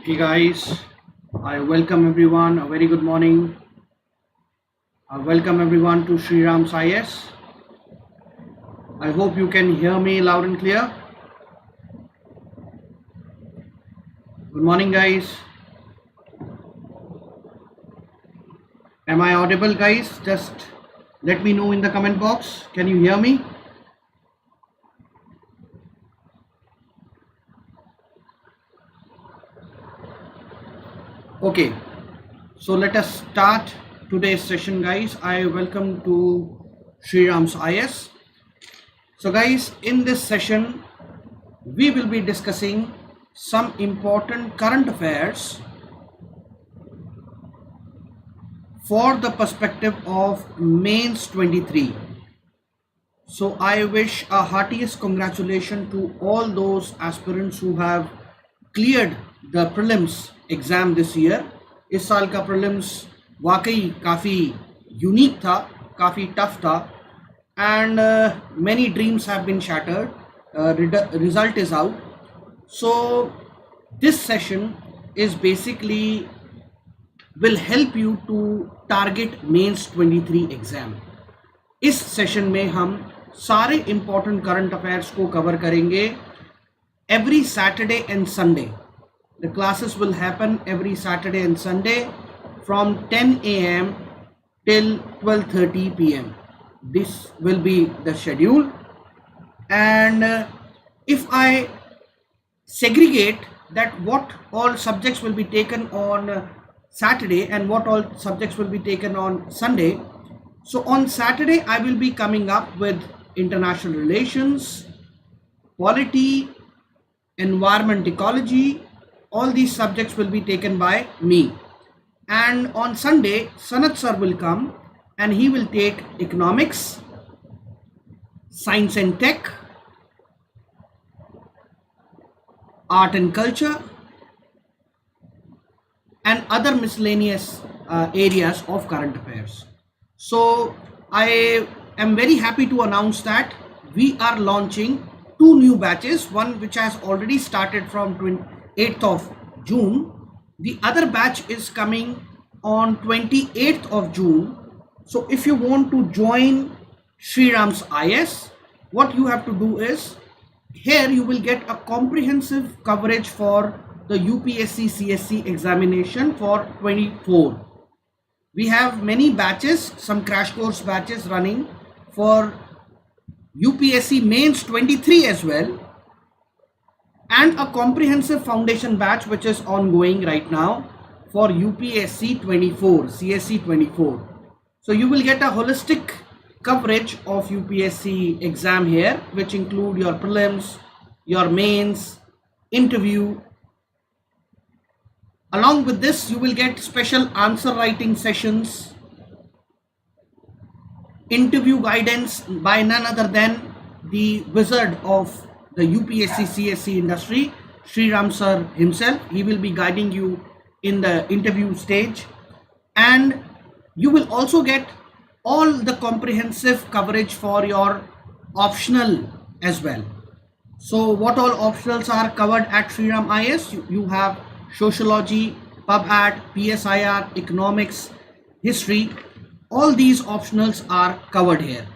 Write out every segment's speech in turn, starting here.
Hey guys, I welcome everyone. A very good morning. I welcome everyone to Sriram IAS. I hope you can hear me loud and clear. Good morning, guys. Am I audible, guys? Just let me know in the comment box. Can you hear me? Okay, so let us start today's session, guys. I welcome to Sriram's IAS. So guys, in this session we will be discussing some important current affairs for the perspective of mains 23. So I wish a heartiest congratulations to all those aspirants who have cleared the prelims exam this year. इस साल का prelims वाकई काफ़ी unique था, काफ़ी tough था, and many dreams have been shattered. Result is out. So this session is basically will help you to target mains 23 exam. इस session में हम सारे इम्पोर्टेंट करंट अफेयर्स को कवर करेंगे. Every Saturday and Sunday the classes will happen every Saturday and Sunday from 10 a.m. till 12:30 p.m. This will be the schedule, and if I segregate that what all subjects will be taken on Saturday and what all subjects will be taken on Sunday. So on Saturday I will be coming up with international relations, polity, environment, ecology. All these subjects will be taken by me, and on Sunday Sanat sir will come and he will take economics, science and tech, art and culture, and other miscellaneous areas of current affairs. So I am very happy to announce that we are launching two new batches, one which has already started from 8th of June. The other batch is coming on 28th of June. So if you want to join Sriram's IAS, what you have to do is, here you will get a comprehensive coverage for the UPSC CSE examination for 24. We have many batches, some crash course batches running for UPSC mains 23 as well, and a comprehensive foundation batch which is ongoing right now for UPSC 24, CSE 24. So you will get a holistic coverage of UPSC exam here, which include your prelims, your mains, interview. Along with this, you will get special answer writing sessions, interview guidance by none other than the wizard of the UPSC CSE industry, Sriram sir himself. He will be guiding you in the interview stage, and you will also get all the comprehensive coverage for your optional as well. So what all optionals are covered at Sriram IAS? You have sociology, PubAt, PSIR, economics, history. All these optionals are covered here.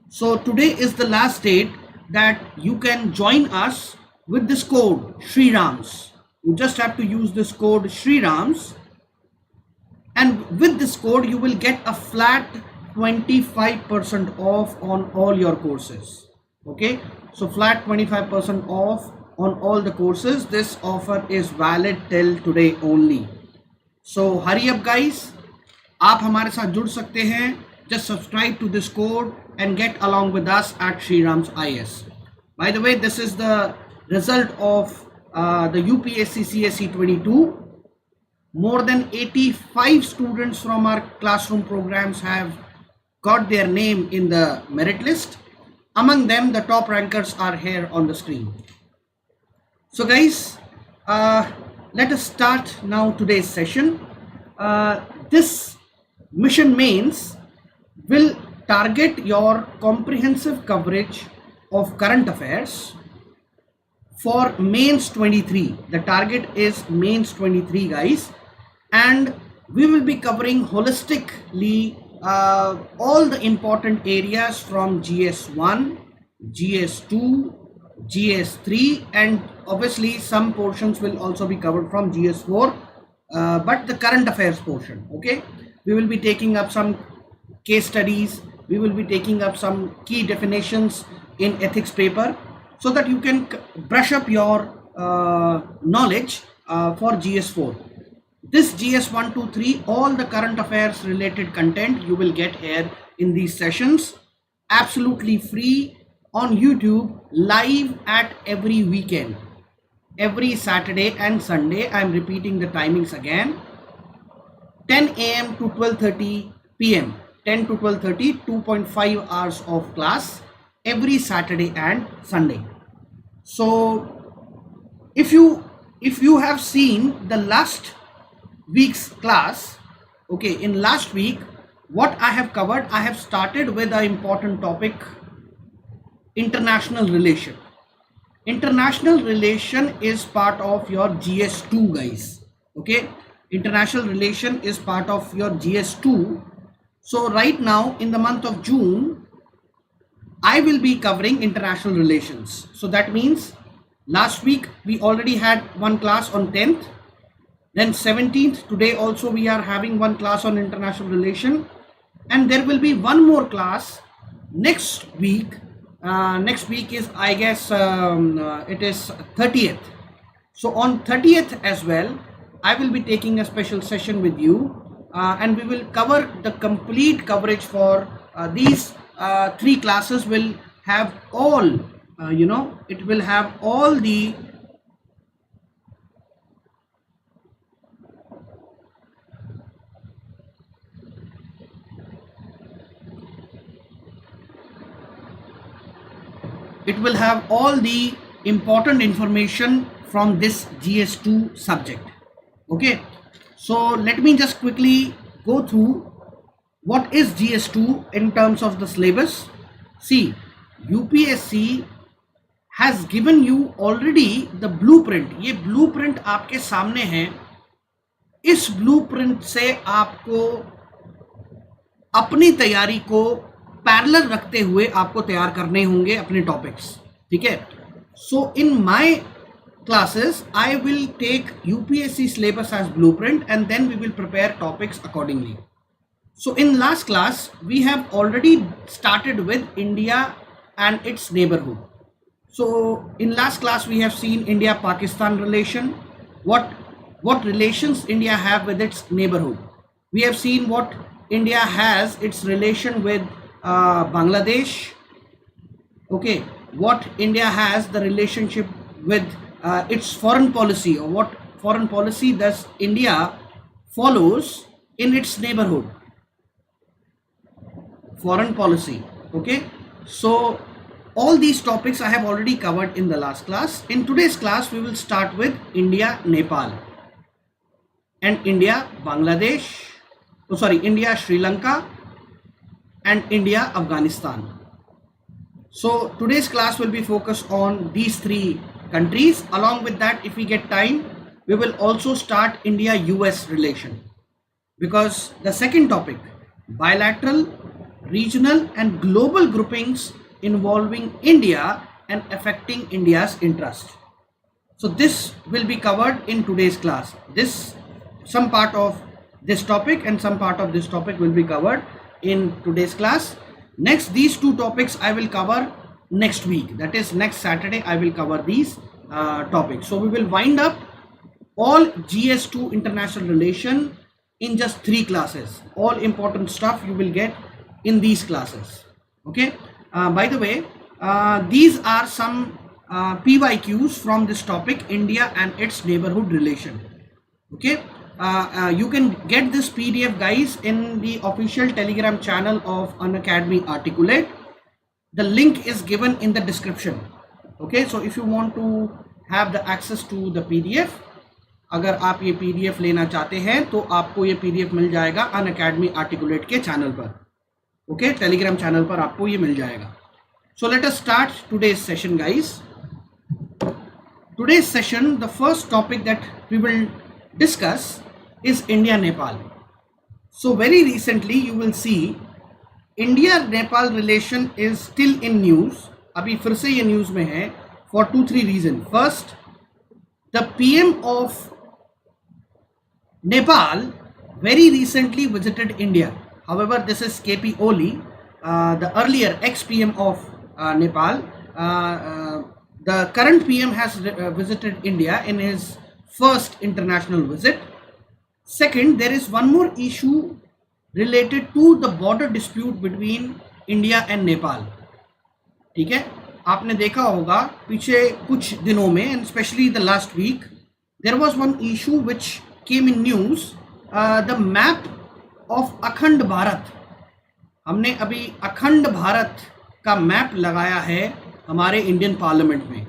So today is the last date that you can join us with this code Srirams. You just have to use this code Srirams, and with this code you will get a flat 25% off on all your courses. Okay, so flat 25% off on all the courses. This offer is valid till today only. So hurry up guys, आप हमारे साथ जुड़ सकते हैं. Just subscribe to this code and get along with us at Sriram's IAS. By the way, this is the result of the UPSC CSE 22. More than 85 students from our classroom programs have got their name in the merit list. Among them, the top rankers are here on the screen. So guys, let us start now today's session. This mission mains will target your comprehensive coverage of current affairs for mains 23. The target is mains 23, guys, and we will be covering holistically all the important areas from GS1, GS2, GS3, and obviously some portions will also be covered from GS4, but the current affairs portion. Okay, we will be taking up some case studies, we will be taking up some key definitions in ethics paper, so that you can brush up your knowledge for GS4. This GS1, 2, 3, all the current affairs related content you will get here in these sessions, absolutely free on YouTube, live at every weekend, every Saturday and Sunday. I am repeating the timings again: 10 a.m. to 12:30 p.m. 10 to 12:30, 2.5 hours of class every Saturday and Sunday. So if you have seen the last week's class, okay, in last week what I have covered, I have started with an important topic: international relation. International relation is part of your GS2, guys. Okay, international relation is part of your GS2. So right now in the month of June, I will be covering international relations. So that means last week we already had one class on 10th, then 17th, today also we are having one class on international relation, and there will be one more class next week. Next week is, I guess, it is 30th. So on 30th as well, I will be taking a special session with you, and we will cover the complete coverage for these 3 classes. Will have all, it will have all the important information from this GS2 subject. Okay, so let me just quickly go through what is GS2 in terms of the syllabus. See, UPSC has given you already the blueprint. ये blueprint आपके सामने है. इस blueprint से आपको अपनी तैयारी को पैरेलल रखते हुए आपको तैयार करने होंगे अपने टॉपिक्स. ठीक है. So in my classes I will take UPSC syllabus as blueprint, and then we will prepare topics accordingly. So in last class we have already started with India and its neighborhood. So in last class we have seen India-Pakistan relation, what relations India have with its neighborhood. We have seen what India has its relation with Bangladesh. Okay, what India has the relationship with its foreign policy, or what foreign policy does India follows in its neighborhood. Foreign policy. Okay, so all these topics I have already covered in the last class. In today's class we will start with India Nepal, and India Bangladesh, India Sri Lanka, and India Afghanistan. So today's class will be focused on these 3 countries. Along with that, if we get time, we will also start India-US relation, because the second topic, bilateral, regional and global groupings involving India and affecting India's interest. So this will be covered in today's class. Some part of this topic and some part of this topic will be covered in today's class. Next, these 2 topics I will cover next week, that is next Saturday I will cover these topics. So we will wind up all GS2 international relation in just 3 classes. All important stuff you will get in these classes. Okay, by the way, these are some PYQs from this topic, India and its neighborhood relation. Okay, you can get this PDF, guys, in the official Telegram channel of Unacademy Articulate. The link is given in the description. Okay, so if you want to have the access to the PDF, अगर आप ये PDF लेना चाहते हैं तो आपको ये PDF मिल जाएगा Unacademy Articulate के चैनल पर. ओके, टेलीग्राम चैनल पर आपको ये मिल जाएगा. So let us start today's session, guys. today's session, the first topic that we will discuss is India-Nepal. So very recently you will see India-Nepal relation is still in news. अभी फिर से ये news में है for 2-3 reasons. First, the PM of Nepal very recently visited India. However, this is KP Oli, the earlier ex-PM of Nepal. The current PM has visited India in his first international visit. Second, there is one more issue related to the border dispute between India and Nepal. ठीक है, आपने देखा होगा पीछे कुछ दिनों में, and especially the last week, there was one issue which came in news, the map of अखंड भारत. हमने अभी अखंड भारत का मैप लगाया है हमारे इंडियन पार्लियामेंट में.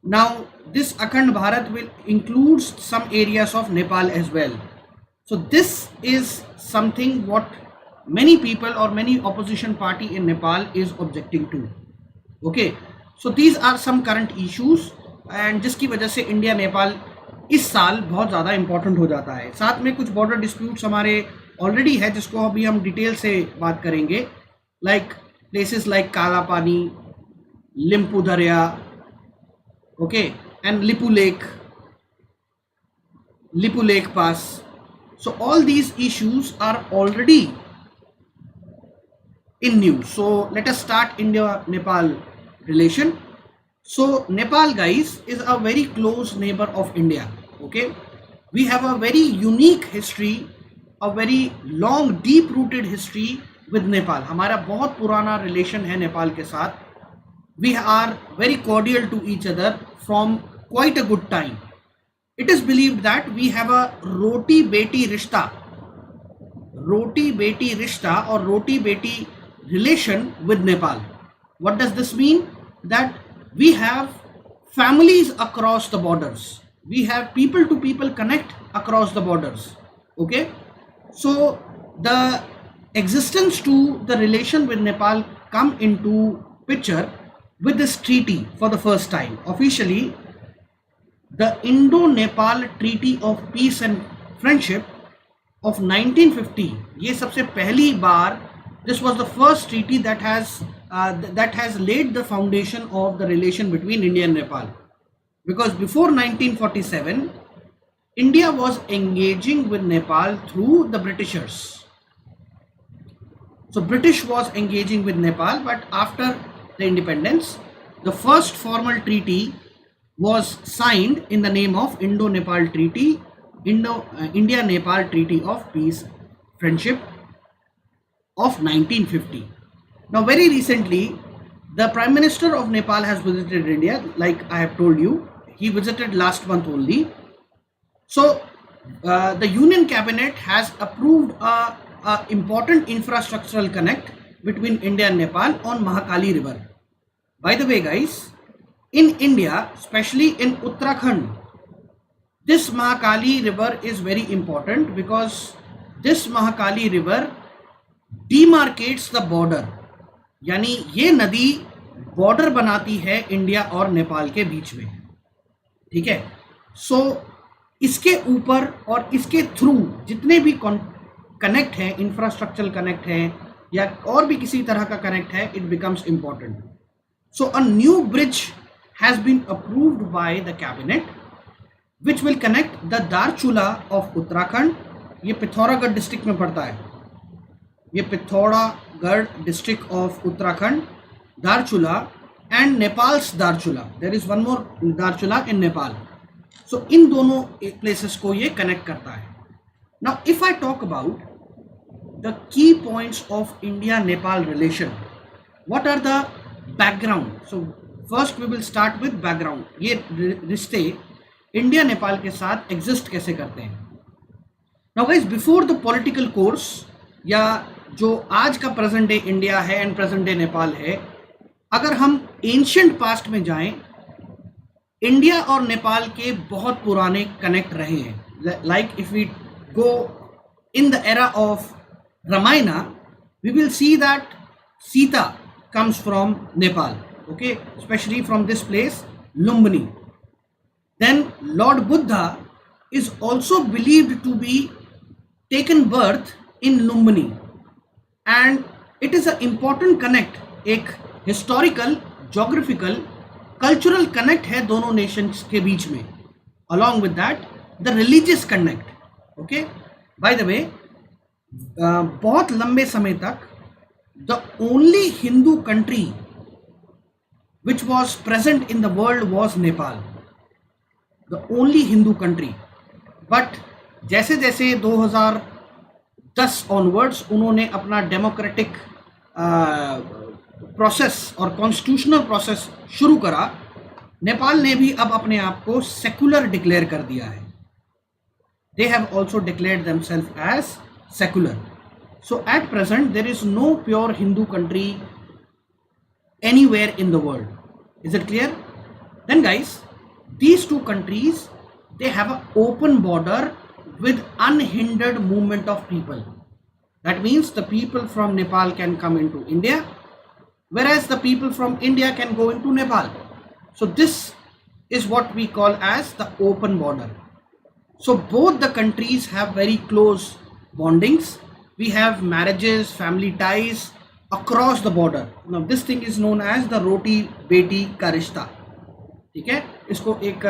Now this अखंड Bharat will includes some areas of Nepal as well. So this is something what many people or many opposition party in Nepal is objecting to. Okay, so these are some current issues and जिसकी वजह से India Nepal इस साल बहुत ज़्यादा important हो जाता है. साथ में कुछ बॉर्डर डिस्प्यूट्स हमारे ऑलरेडी है जिसको अभी हम डिटेल से बात करेंगे, लाइक प्लेसेस लाइक काला पानी, लिम्पू दरिया, okay, and Lipu lake pass. So all these issues are already in news. So let us start India-Nepal relation. So Nepal, guys, is a very close neighbor of India. Okay, we have a very unique history, a very long, deep-rooted history with Nepal. हमारा बहुत पुराना relation है नेपाल के साथ. We are very cordial to each other from quite a good time. It is believed that we have a roti beti rishta or roti beti relation with Nepal. What does this mean? That we have families across the borders. We have people to people connect across the borders. Okay, so the existence to the relation with Nepal come into picture with this treaty for the first time officially. The Indo-Nepal Treaty of Peace and Friendship of 1950. ये सबसे पहली बार, this was the first treaty that has laid the foundation of the relation between India and Nepal. Because before 1947, India was engaging with Nepal through the Britishers. So British was engaging with Nepal, but after the independence, the first formal treaty was signed in the name of Indo-Nepal Treaty, India-Nepal Treaty of Peace Friendship of 1950. Now very recently, the Prime Minister of Nepal has visited India, like I have told you. He visited last month only. So the Union Cabinet has approved a important infrastructural connect between India and Nepal on Mahakali River. By the way, guys, in India, especially in Uttarakhand, this Mahakali river is very important because this Mahakali river demarcates the border. यानी ये नदी border बनाती है India और नेपाल के बीच में. ठीक है, सो इसके ऊपर और इसके थ्रू जितने भी कनेक्ट हैं, इंफ्रास्ट्रक्चरल कनेक्ट हैं या और भी किसी तरह का कनेक्ट है, it becomes important. So a new bridge has been approved by the cabinet which will connect the Darchula of Uttarakhand. ये पिथौरागढ़ डिस्ट्रिक्ट में पड़ता है. ये Pithoragarh district of Uttarakhand, Darchula and Nepal's Darchula. There is one more Darchula in Nepal. So इन दोनों places को ये connect करता है. Now if I talk about the key points of India-Nepal relation, what are the background? So first we will start with background. ये रिश्ते India Nepal के साथ exist कैसे करते हैं. Now guys, before the political course या जो आज का प्रेजेंट डे इंडिया है एंड प्रेजेंट डे नेपाल है, अगर हम एंशिएंट पास्ट में जाएं, इंडिया और नेपाल के बहुत पुराने कनेक्ट रहे हैं. Like if we go in the era of Ramayana, we will see that Sita comes from Nepal. Okay, especially from this place Lumbini. Then Lord Buddha is also believed to be taken birth in Lumbini, and it is an important connect, एक historical, geographical, cultural connect है दोनों nations के बीच में. Along with that, the religious connect. Okay, by the way, बहुत लंबे समय तक the only Hindu country which was present in the world was Nepal. The only Hindu country. But जैसे जैसे 2010 onwards उन्होंने अपना डेमोक्रेटिक प्रोसेस और कॉन्स्टिट्यूशनल प्रोसेस शुरू करा, नेपाल ने भी अब अपने आप को सेकुलर डिक्लेयर कर दिया है. They have also declared themselves as secular. So at present there is no pure Hindu country anywhere in the world. Is it clear? Then guys, these two countries, they have an open border with unhindered movement of people. That means the people from Nepal can come into India, whereas the people from India can go into Nepal. So this is what we call as the open border. So both the countries have very close bondings. We have marriages, family ties across the border. Now this thing is known as the roti beti ka rishta. ठीक है, इसको एक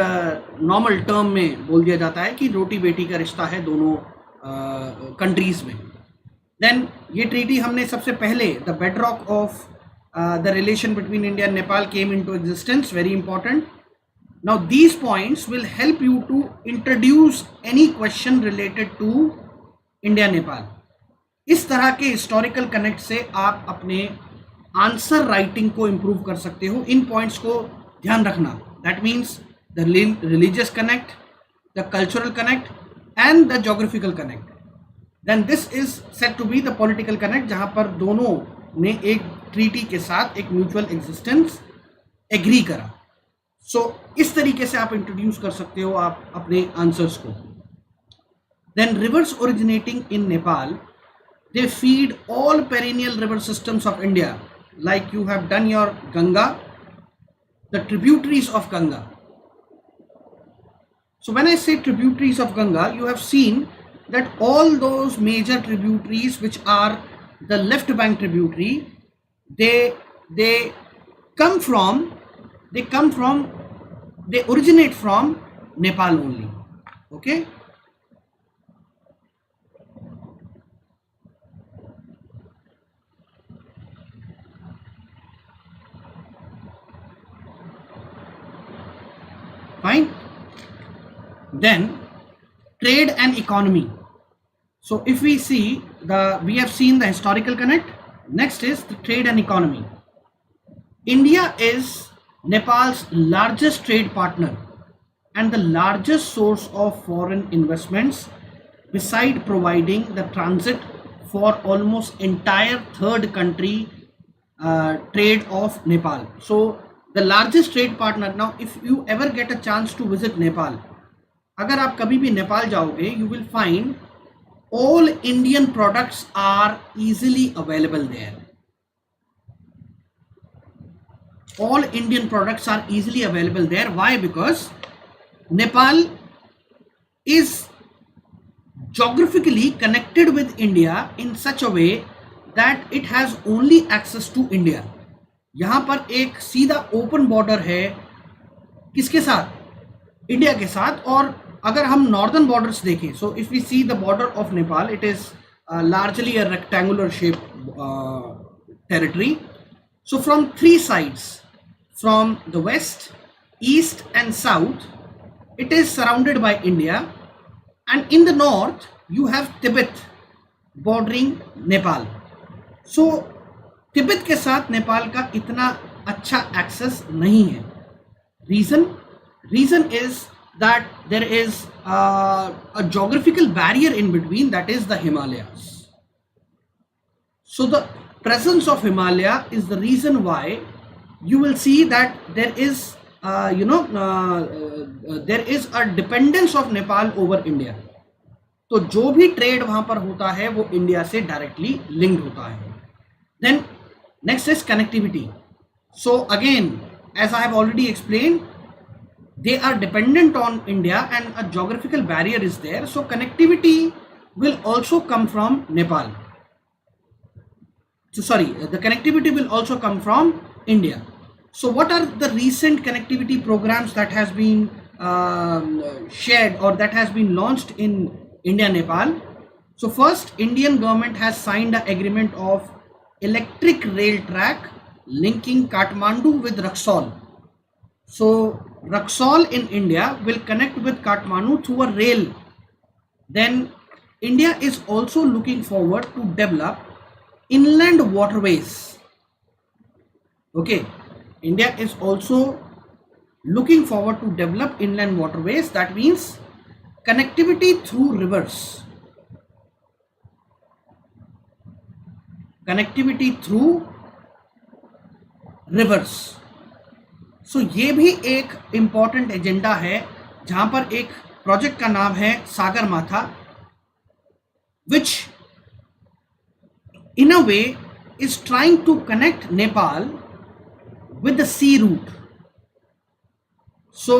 normal term में बोल दिया जाता है कि रोटी बेटी का रिश्ता है दोनों कंट्रीज में. देन ये ट्रीटी हमने सबसे पहले, the bedrock of the relation between India and Nepal came into existence. Very important. Now these points will help you to introduce any question related to India Nepal. इस तरह के historical connect से आप अपने आंसर राइटिंग को improve कर सकते हो. इन पॉइंट्स को ध्यान रखना. That means the religious connect, the cultural connect and the geographical connect. Then this is said to be the political connect, जहाँ पर दोनों ने एक ट्रीटी के साथ एक म्यूचुअल एग्जिस्टेंस एग्री करा. सो इस तरीके से आप इंट्रोड्यूस कर सकते हो आप अपने आंसर्स को. Then rivers originating in Nepal, they feed all perennial river systems of India, like you have done your Ganga, the tributaries of Ganga. So when I say tributaries of Ganga, you have seen that all those major tributaries which are the left bank tributary, they originate from Nepal only. Okay. Fine. Then trade and economy. So if we see we have seen the historical connect. Next is the trade and economy. India is Nepal's largest trade partner and the largest source of foreign investments, beside providing the transit for almost entire third country trade of Nepal. So the largest trade partner. Now if you ever get a chance to visit Nepal, अगर आप कभी भी नेपाल जाओगे, you will find all Indian products are easily available there. All Indian products are easily available there. Why? Because Nepal is geographically connected with India in such a way that it has only access to India. यहाँ पर एक सीधा open border है किसके साथ? India के साथ. और अगर हम नॉर्दर्न बॉर्डर्स देखें, so if we see the border of Nepal, it is largely a rectangular shape territory. So from three sides, from the west, east and south, it is surrounded by India, and in the north you have Tibet bordering Nepal. So Tibet के साथ नेपाल का इतना अच्छा access नहीं है. Reason is that there is a geographical barrier in between, that is the Himalayas. So the presence of Himalaya is the reason why you will see that there is there is a dependence of Nepal over India. तो जो भी trade वहां पर होता है वो India से directly linked होता है. Then next is connectivity. So again, as I have already explained, they are dependent on India and a geographical barrier is there. So connectivity will also come from Nepal. So sorry, the connectivity will also come from India. So what are the recent connectivity programs that has been shared or that has been launched in India, Nepal? So first, Indian government has signed an agreement of electric rail track linking Kathmandu with Raxaul. So Raxaul in India will connect with Kathmandu through a rail. Then India is also looking forward to develop inland waterways. Okay, India is also looking forward to develop inland waterways. That means connectivity through rivers. Connectivity through rivers. सो ये भी एक important agenda है जहां पर एक project का नाम है Sagarmatha, which in a way is trying to connect Nepal with the sea route. So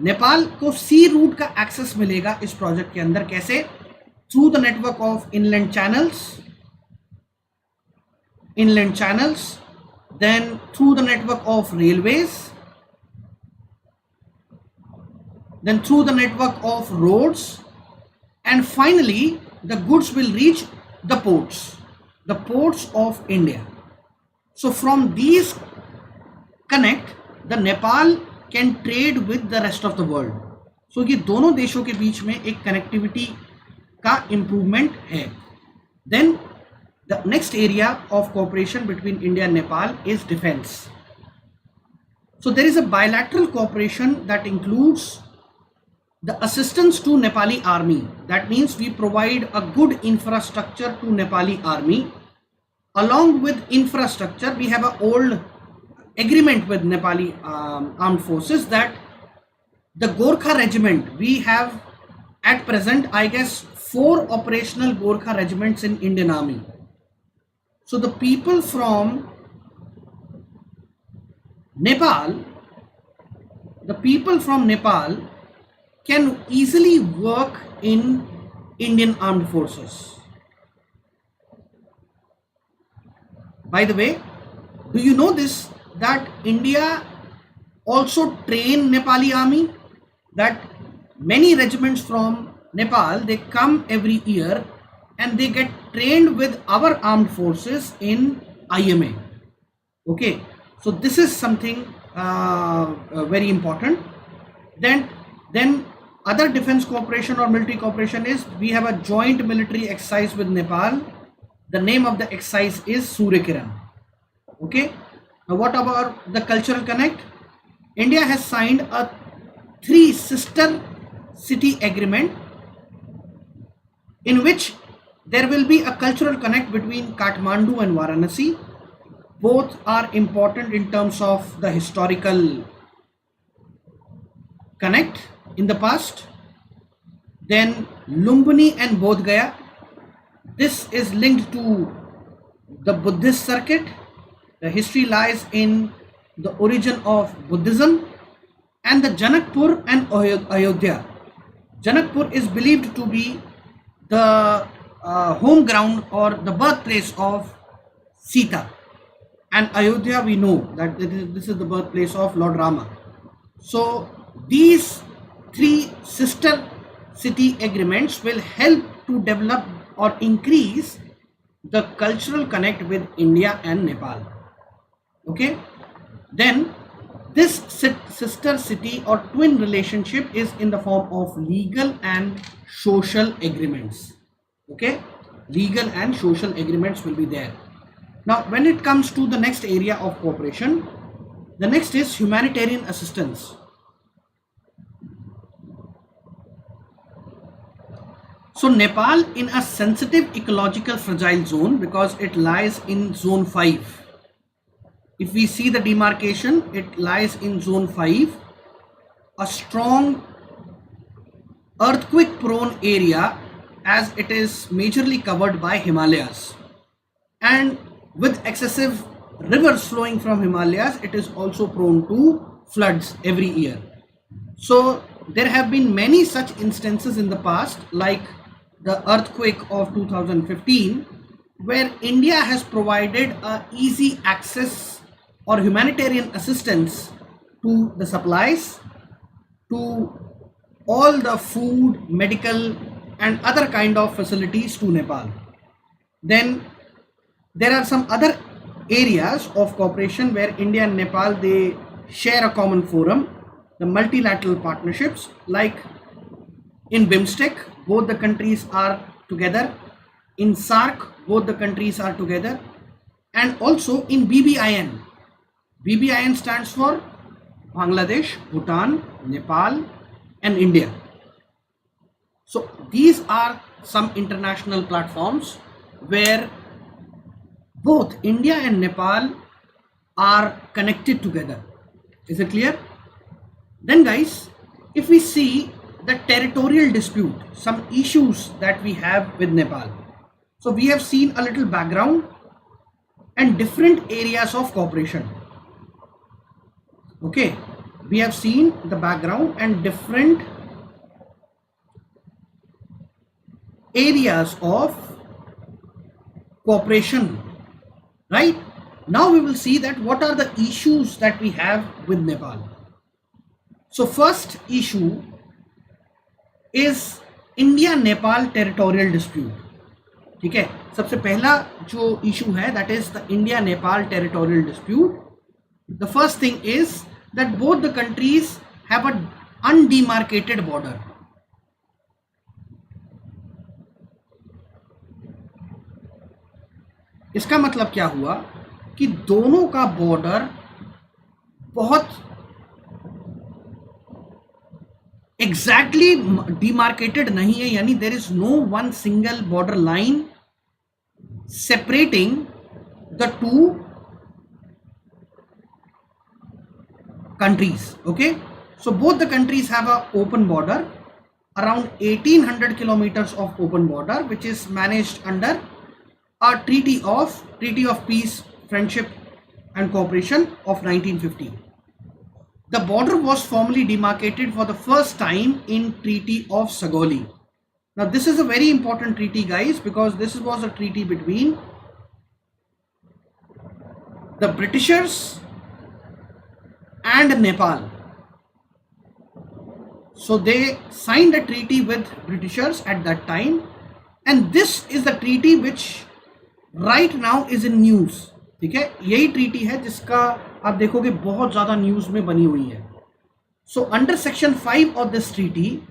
Nepal को सी रूट का एक्सेस मिलेगा इस प्रोजेक्ट के अंदर. कैसे? Through the network of inland channels, then through the network of railways, then through the network of roads, and finally the goods will reach the ports of India. So from these connect, the Nepal can trade with the rest of the world. So ये दोनों देशों के बीच में एक connectivity का improvement है. Then the next area of cooperation between India and Nepal is defense. So there is a bilateral cooperation that includes the assistance to Nepali army. That means we provide a good infrastructure to Nepali army. Along with infrastructure, we have an old agreement with Nepali armed forces that the Gorkha regiment, we have at present, I guess, 4 operational Gorkha regiments in Indian Army. So the people from Nepal can easily work in Indian armed forces. By the way, do you know this, that India also train Nepali army? That many regiments from Nepal, they come every year and they get trained with our armed forces in IMA. Okay, so this is something very important. Then other defense cooperation or military cooperation is we have a joint military exercise with Nepal. The name of the exercise is Surya Kiran. Okay, now what about the cultural connect? India has signed a 3 sister city agreement in which there will be a cultural connect between Kathmandu and Varanasi. Both are important in terms of the historical connect in the past. Then Lumbini and Bodh Gaya. This is linked to the Buddhist circuit. The history lies in the origin of Buddhism. And the Janakpur and Ayodhya. Janakpur is believed to be the home ground or the birthplace of Sita, and Ayodhya we know that this is the birthplace of Lord Rama. So these 3 sister city agreements will help to develop or increase the cultural connect with India and Nepal. Okay, then this sister city or twin relationship is in the form of legal and social agreements. Okay, legal and social agreements will be there. Now when it comes to the next area of cooperation, the next is humanitarian assistance. So Nepal in a sensitive ecological fragile zone because it lies in zone 5. If we see the demarcation, it lies in zone 5, a strong earthquake prone area as it is majorly covered by Himalayas, and with excessive rivers flowing from Himalayas, it is also prone to floods every year. So there have been many such instances in the past, like the earthquake of 2015, where India has provided easy access or humanitarian assistance to the supplies, to all the food, medical and other kind of facilities to Nepal. Then there are some other areas of cooperation where India and Nepal, they share a common forum, the multilateral partnerships, like in BIMSTEC, both the countries are together. In SARC, both the countries are together. And also in BBIN. BBIN stands for Bangladesh, Bhutan, Nepal and India. So these are some international platforms where both India and Nepal are connected together. Is it clear? Then guys, if we see the territorial dispute, some issues that we have with Nepal. So we have seen a little background and different areas of cooperation. Okay, we have seen the background and different areas of cooperation, right? Now we will see that what are the issues that we have with Nepal. So first issue is India Nepal territorial dispute. ठीक है, सबसे पहला जो issue है, that is the India Nepal territorial dispute. The first thing is that both the countries have an undemarcated border. इसका मतलब क्या हुआ कि दोनों का बॉर्डर बहुत एग्जैक्टली डिमार्केटेड नहीं है, यानी there is no one single border line separating the two countries. Okay, so both the countries have a open border, around 1800 kilometers of open border, which is managed under a treaty of peace, friendship and cooperation of 1950. The border was formally demarcated for the first time in Treaty of Sagoli. Now this is a very important treaty guys, because this was a treaty between the Britishers and Nepal. So they signed a treaty with Britishers at that time, and this is the treaty which right now is in news. ठीक है, यही treaty है जिसका आप देखोगे बहुत ज़्यादा news में बनी हुई है. So under section 5 of this treaty,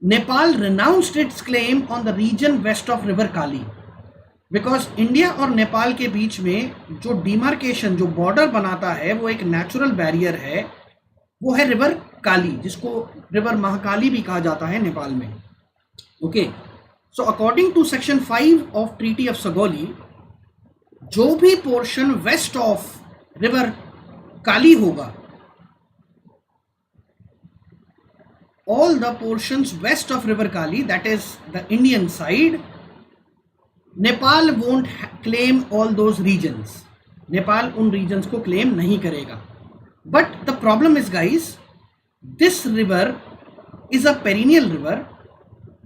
Nepal renounced its claim on the region west of river Kali. Because India और नेपाल के बीच में जो डिमार्केशन, जो बॉर्डर बनाता है, वो एक नेचुरल बैरियर है, वो है रिवर काली, जिसको रिवर महाकाली भी कहा जाता है नेपाल में. Okay, so according to section 5 of treaty of Sugauli, जो भी portion west of river Kali होगा, all the portions west of river Kali, that is the Indian side, Nepal won't claim all those regions. Nepal उन regions को claim नहीं करेगा. But the problem is guys, this river is a perennial river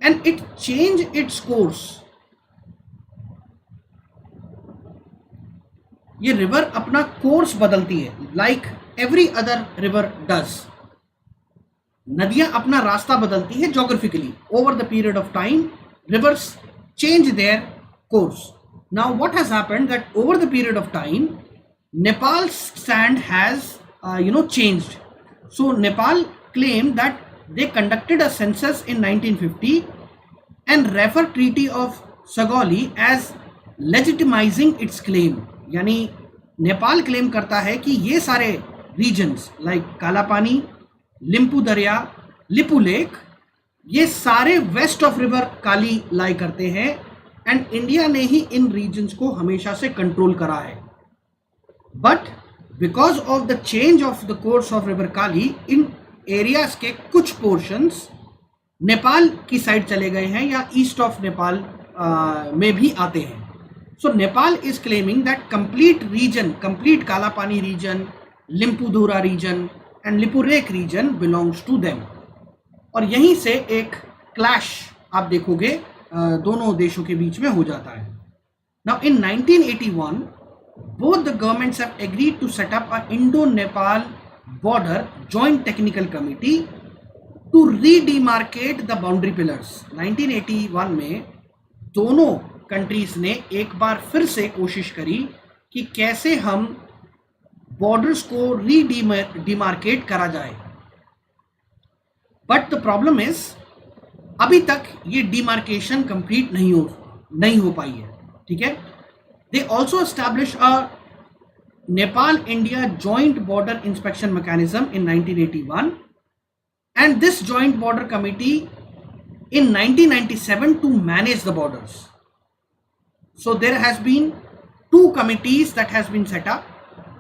and it changed its course. ये river अपना course बदलती है, like every other river does. नदियां अपना रास्ता बदलती है geographically. Over the period of time, rivers change their course. Now what has happened that over the period of time, Nepal's stand has changed. So Nepal claimed that they conducted a census in 1950 and refer Treaty of Sagoli as legitimizing its claim. यानी Nepal claim करता है कि ये सारे regions like Kalapani, लिम्पू दरिया, Lipu lake, ये सारे waste of river काली लाई करते हैं एंड इंडिया ने ही इन रीजन्स को हमेशा से कंट्रोल करा है. But because of the change of the course of river Kali, in areas के कुछ पोर्शंस नेपाल की साइड चले गए हैं या ईस्ट ऑफ नेपाल में भी आते हैं. So Nepal is claiming that complete region, complete Kalapani region, Limpiyadhura region and Lipurek region belongs to them. और यहीं से एक क्लैश आप देखोगे दोनों देशों के बीच में हो जाता है. Now in 1981, both the governments have agreed to set up an Indo-Nepal border joint technical committee to redemarcate the boundary pillars. 1981 में दोनों कंट्रीज ने एक बार फिर से कोशिश करी कि कैसे हम बॉर्डर्स को रीडिमार्केट करा जाए. बट द प्रॉब्लम इज अभी तक ये डिमार्केशन कंप्लीट नहीं हो पाई है. ठीक है. They also establish a Nepal India joint border inspection mechanism in 1981 and this joint border committee in 1997 to manage the borders. So there has been two committees that has been set up.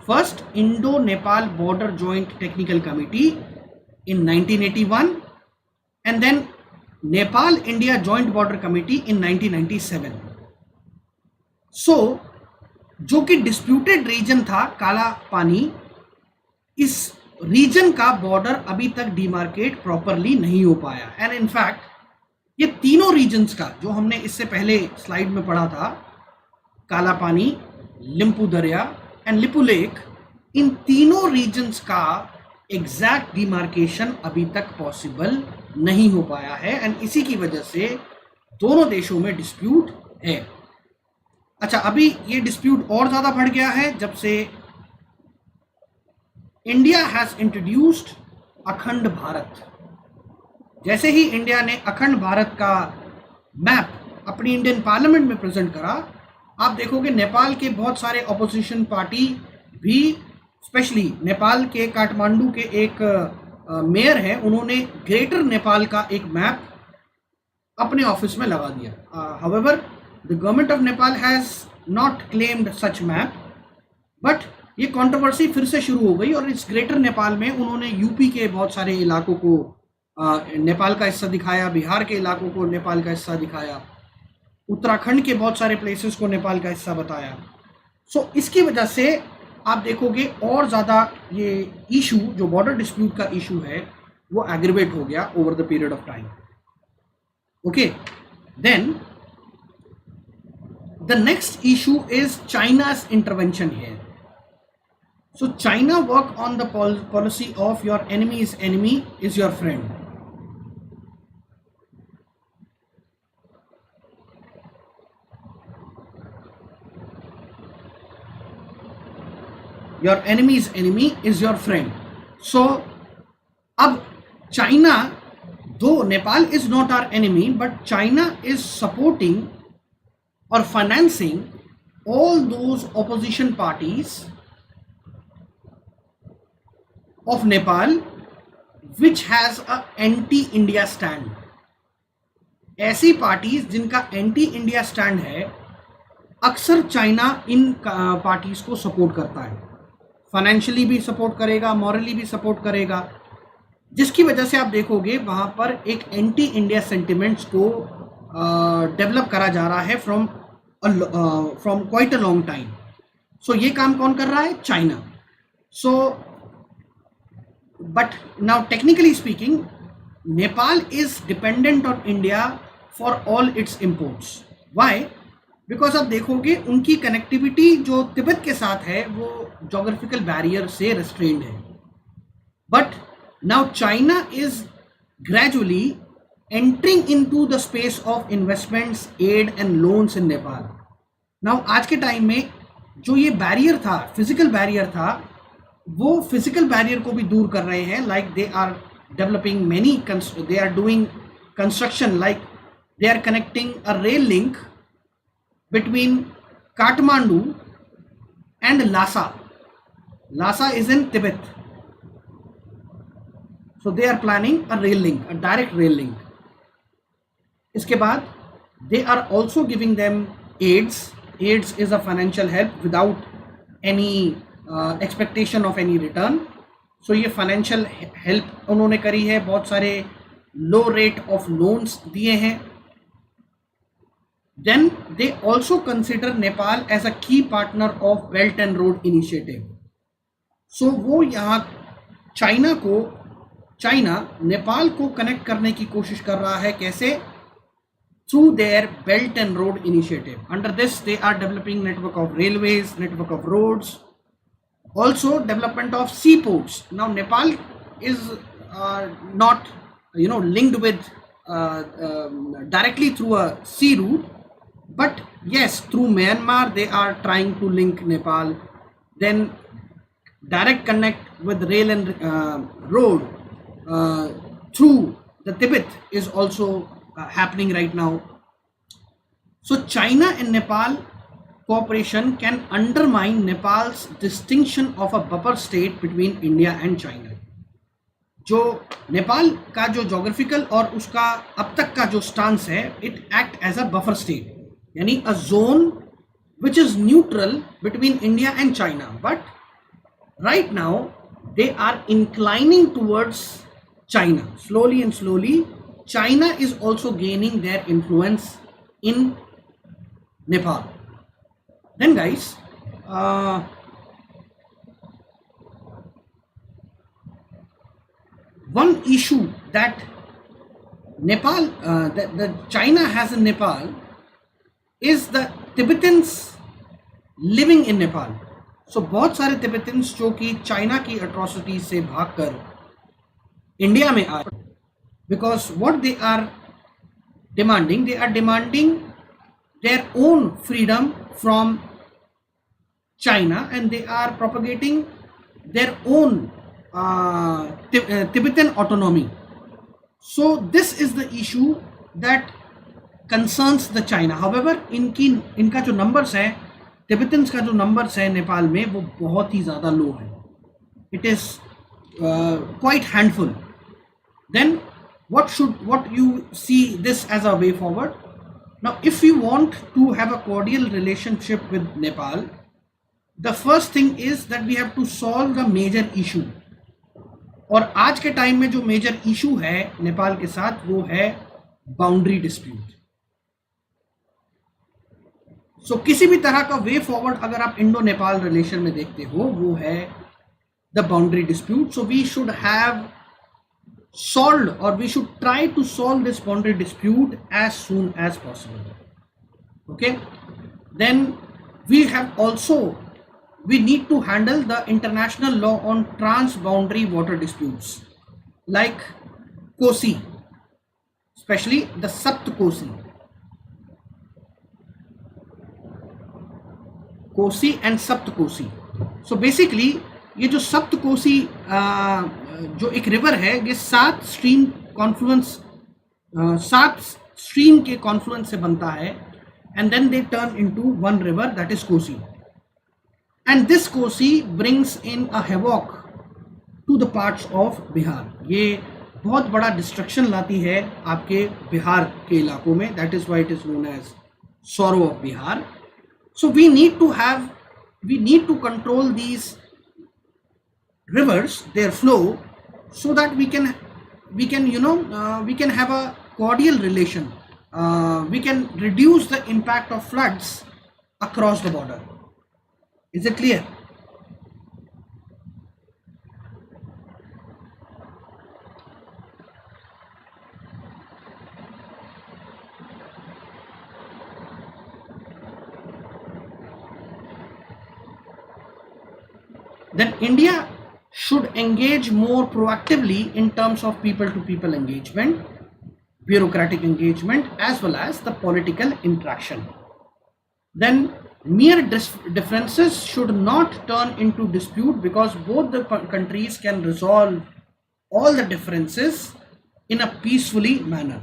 First, Indo-Nepal Border Joint Technical Committee in 1981 and then Nepal India Joint Border Committee in 1997. So जो कि disputed reason था काला पानी, इस reason का border अभी तक demarcate properly नहीं हो पाया. एंड इनफैक्ट ये तीनों रीजन्स का जो हमने इससे पहले स्लाइड में पढ़ा था, काला पानी, लिम्पू दरिया एंड लिपू लेक, इन तीनों रीजन्स का एग्जैक्ट डिमार्केशन अभी तक पॉसिबल नहीं हो पाया है. एंड इसी की वजह से दोनों देशों में डिस्प्यूट है. अच्छा, अभी ये डिस्प्यूट और ज़्यादा बढ़ गया है जब से इंडिया हैज इंट्रोड्यूस्ड अखंड भारत. जैसे ही इंडिया ने अखंड भारत का मैप अपनी इंडियन पार्लियामेंट में प्रेजेंट करा, आप देखोगे नेपाल के बहुत सारे ऑपोजिशन पार्टी भी, स्पेशली नेपाल के काठमांडू के एक मेयर हैं, उन्होंने ग्रेटर नेपाल का एक मैप अपने ऑफिस में लगा दिया. However the government of Nepal has not claimed such map, but ये कंट्रोवर्सी फिर से शुरू हो गई और इस ग्रेटर नेपाल में उन्होंने यूपी के बहुत सारे इलाकों को नेपाल का हिस्सा दिखाया, बिहार के इलाकों को नेपाल का हिस्सा दिखाया, उत्तराखंड के बहुत सारे प्लेसेस को नेपाल का हिस्सा बताया. सो इसकी वजह से आप देखोगे और ज़्यादा ये इशू, जो बॉर्डर डिस्प्यूट का इशू है, वो एग्रीवेट हो गया over the period of time. Okay, then the next issue is China's intervention here. So China work on the policy of your enemy's enemy is your friend. Your enemy's enemy is your friend. So अब China, though Nepal is not our enemy, but China is supporting or financing all those opposition parties of Nepal which has a anti-India stand. ऐसी parties जिनका anti India stand है, अक्सर China in parties को support करता है. Financially भी support करेगा, morally भी सपोर्ट करेगा, जिसकी वजह से आप देखोगे वहाँ पर एक एंटी इंडिया सेंटिमेंट्स को डेवलप करा जा रहा है from quite a long time. So ये काम कौन कर रहा है? China. So but now technically speaking, Nepal is dependent on India for all its imports. Why? Because आप देखोगे उनकी कनेक्टिविटी जो तिब्बत के साथ है वो जोग्राफिकल बैरियर से रेस्ट्रेन्ड है. But now China is gradually entering into the space of investments, aid and loans in Nepal. Now आज के टाइम में जो ये बैरियर था, फिजिकल बैरियर था, वो फिजिकल बैरियर को भी दूर कर रहे हैं. Like they are developing many, they are doing construction, like they are connecting a rail link between Kathmandu and Lhasa. Lhasa is in Tibet. So they are planning a rail link, a direct rail link. इसके बाद they are also giving them aids. Aids is a financial help without any expectation of any return. So ये financial help उन्होंने करी है, बहुत सारे लो rate of loans दिए हैं. Then they also consider Nepal as a key partner of belt and road initiative. So वो यहाँ चाइना नेपाल को कनेक्ट करने की कोशिश कर रहा है. कैसे? Through their Belt and Road Initiative. Under this, they are developing network of railways, network of roads, also development of seaports. Now Nepal is not linked with directly through a sea route, but yes, through Myanmar they are trying to link Nepal. Then direct connect with rail and road through the Tibet is also happening right now. So China and Nepal cooperation can undermine Nepal's distinction of a buffer state between India and China. जो नेपाल का जो geographical और उसका अब तक का जो stance है, it act as a buffer state, यानी a zone which is neutral between India and China. But right now they are inclining towards China. Slowly and slowly, China is also gaining their influence in Nepal. Then guys, one issue that Nepal, that China has in Nepal is the Tibetans living in Nepal. So बहुत सारे Tibetans जो कि China की atrocities से भागकर India में आए, because what they are demanding their own freedom from China, and they are propagating their own Tibetan autonomy. So this is the issue that concerns the China. However, इनका जो numbers है, Tibetans का जो numbers है नेपाल में, वो बहुत ही ज़्यादा low है. It is quite handful. Then what you see this as a way forward? Now if you want to have a cordial relationship with Nepal, the first thing is that we have to solve the major issue. और आज के time में जो major issue है नेपाल के साथ, वो है बाउंड्री डिस्प्यूट. सो किसी भी तरह का वे फॉरवर्ड अगर आप इंडो नेपाल रिलेशन में देखते हो, वो है the boundary dispute. So we should have solved, or we should try to solve this boundary dispute as soon as possible. Okay, then we need to handle the international law on transboundary water disputes like Kosi, especially the Sapt Kosi and Sapt Kosi. So basically ये जो सप्त कोसी जो एक river है, ये 7 stream के Confluence से बनता है, and then they turn into one river, that is Kosi. And this Kosi brings in a havoc to the parts of Bihar. ये बहुत बड़ा डिस्ट्रक्शन लाती है आपके बिहार के इलाकों में. That is why it is known as sorrow of Bihar. So we need to control these rivers, their flow, so that we can have a cordial relation. We can reduce the impact of floods across the border. Is it clear? Then India should engage more proactively in terms of people-to-people engagement, bureaucratic engagement, as well as the political interaction. Then mere differences should not turn into dispute, because both the countries can resolve all the differences in a peacefully manner.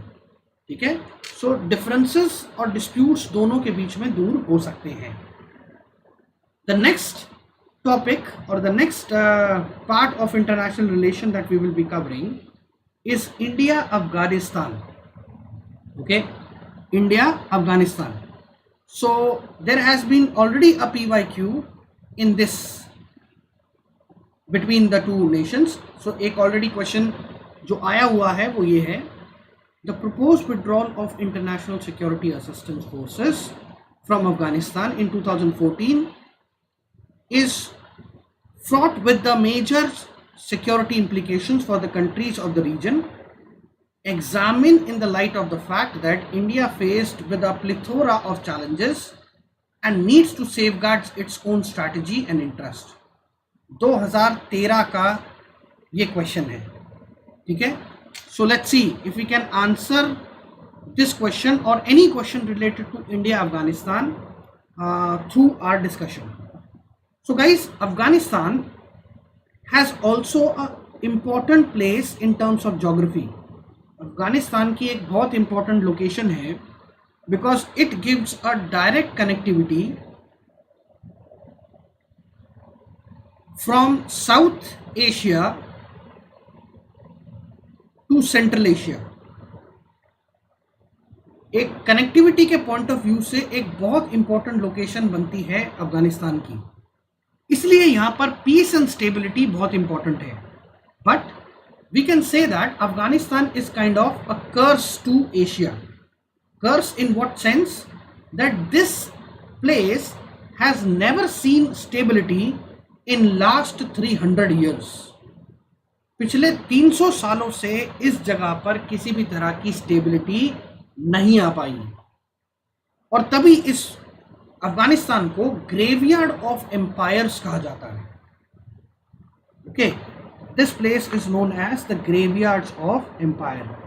ठीक है? So differences और disputes दोनों के बीच में दूर हो सकते हैं. The next topic, or the next part of international relation that we will be covering is India Afghanistan. Okay, India Afghanistan. So there has been already a PYQ in this between the two nations. So एक already question जो आया हुआ है वो ये है: the proposed withdrawal of international security assistance forces from Afghanistan in 2014 is fraught with the major security implications for the countries of the region, examine in the light of the fact that India faced with a plethora of challenges and needs to safeguard its own strategy and interest. 2013 का ये question है, ठीक है. So let's see if we can answer this question or any question related to India Afghanistan through our discussion. So guys, Afghanistan has also a important place in terms of geography. Afghanistan की एक बहुत important location है because it gives a direct connectivity from South Asia to Central Asia. एक connectivity के point of view से एक बहुत important location बनती है अफगानिस्तान की, इसलिए यहां पर पीस एंड स्टेबिलिटी बहुत इंपॉर्टेंट है. But we can say that Afghanistan is kind of a curse to Asia. Curse in what sense? That this place has never seen stability in last 300 years. पिछले 300 सालों से इस जगह पर किसी भी तरह की स्टेबिलिटी नहीं आ पाई, और तभी इस अफगानिस्तान को ग्रेवयार्ड ऑफ एम्पायर्स कहा जाता है. Okay, this place is known as the graveyards of empire.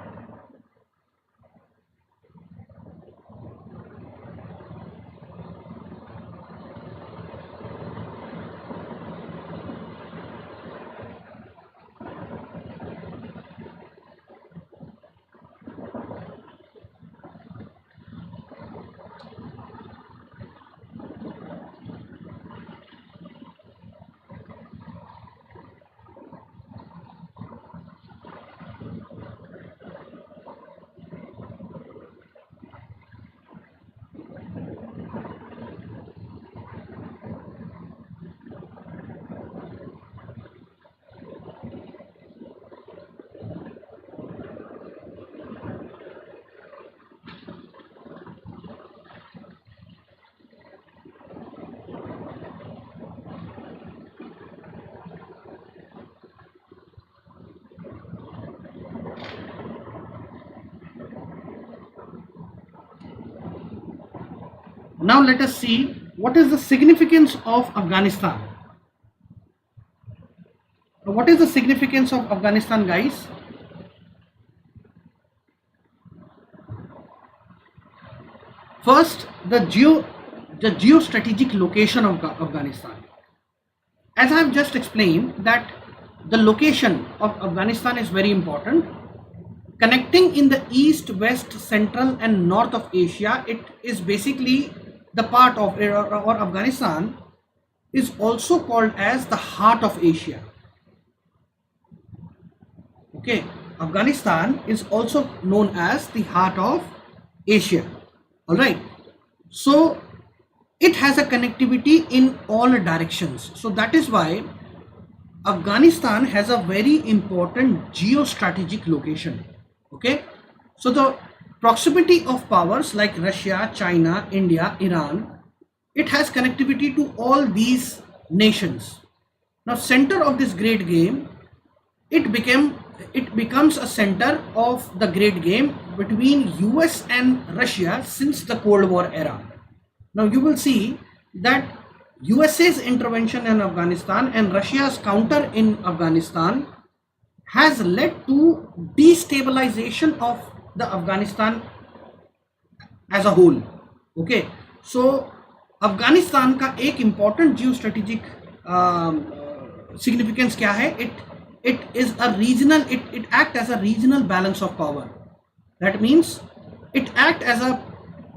Now let us see what is the significance of Afghanistan. What is the significance of Afghanistan, guys? First, the geostrategic location of Afghanistan. As I have just explained that the location of Afghanistan is very important. Connecting in the east, west, central and north of Asia, it is basically the part of, or Afghanistan is also called as the heart of Asia. Okay, Afghanistan is also known as the heart of Asia. All right, so it has a connectivity in all directions. So that is why Afghanistan has a very important geostrategic location. Okay, so the proximity of powers like Russia, China, India, Iran, it has connectivity to all these nations. Now, center of this great game, it becomes a center of the great game between US and Russia since the Cold War era. Now, you will see that USA's intervention in Afghanistan and Russia's counter in Afghanistan has led to destabilization of the Afghanistan as a whole. Okay, so Afghanistan का एक important geostrategic significance क्या है? It is a regional, it act as a regional balance of power. That means it act as a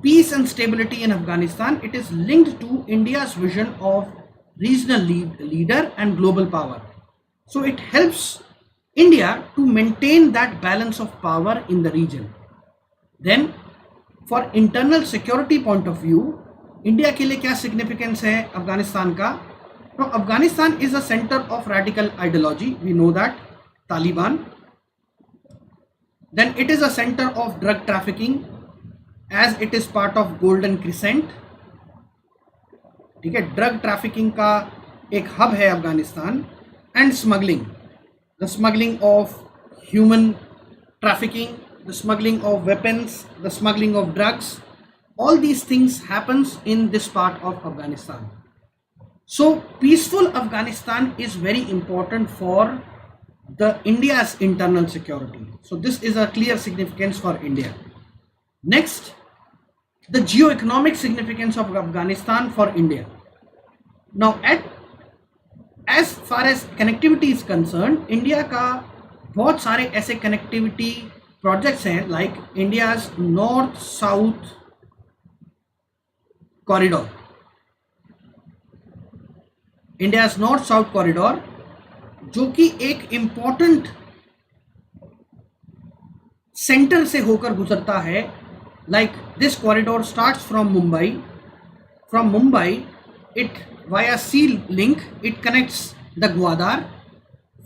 peace and stability in Afghanistan. It is linked to India's vision of regional leader and global power. So it helps India to maintain that balance of power in the region. Then for internal security point of view, India के लिए क्या significance है अफगानिस्तान का? तो Afghanistan is a center of radical ideology. We know that Taliban. Then it is a center of drug trafficking, as it is part of Golden Crescent. ठीक है, drug trafficking का एक हब है Afghanistan. And smuggling, the smuggling of human trafficking, the smuggling of weapons, the smuggling of drugs. All these things happens in this part of Afghanistan. So peaceful Afghanistan is very important for the India's internal security. So this is a clear significance for India. Next, the geoeconomic significance of Afghanistan for India. Now, as far as connectivity is concerned, India का बहुत सारे ऐसे connectivity projects हैं, like India's north-south corridor. India's north-south corridor, जो कि एक important center से होकर गुजरता है. Like this corridor starts from Mumbai. From Mumbai, it via sea link, it connects the Gwadar.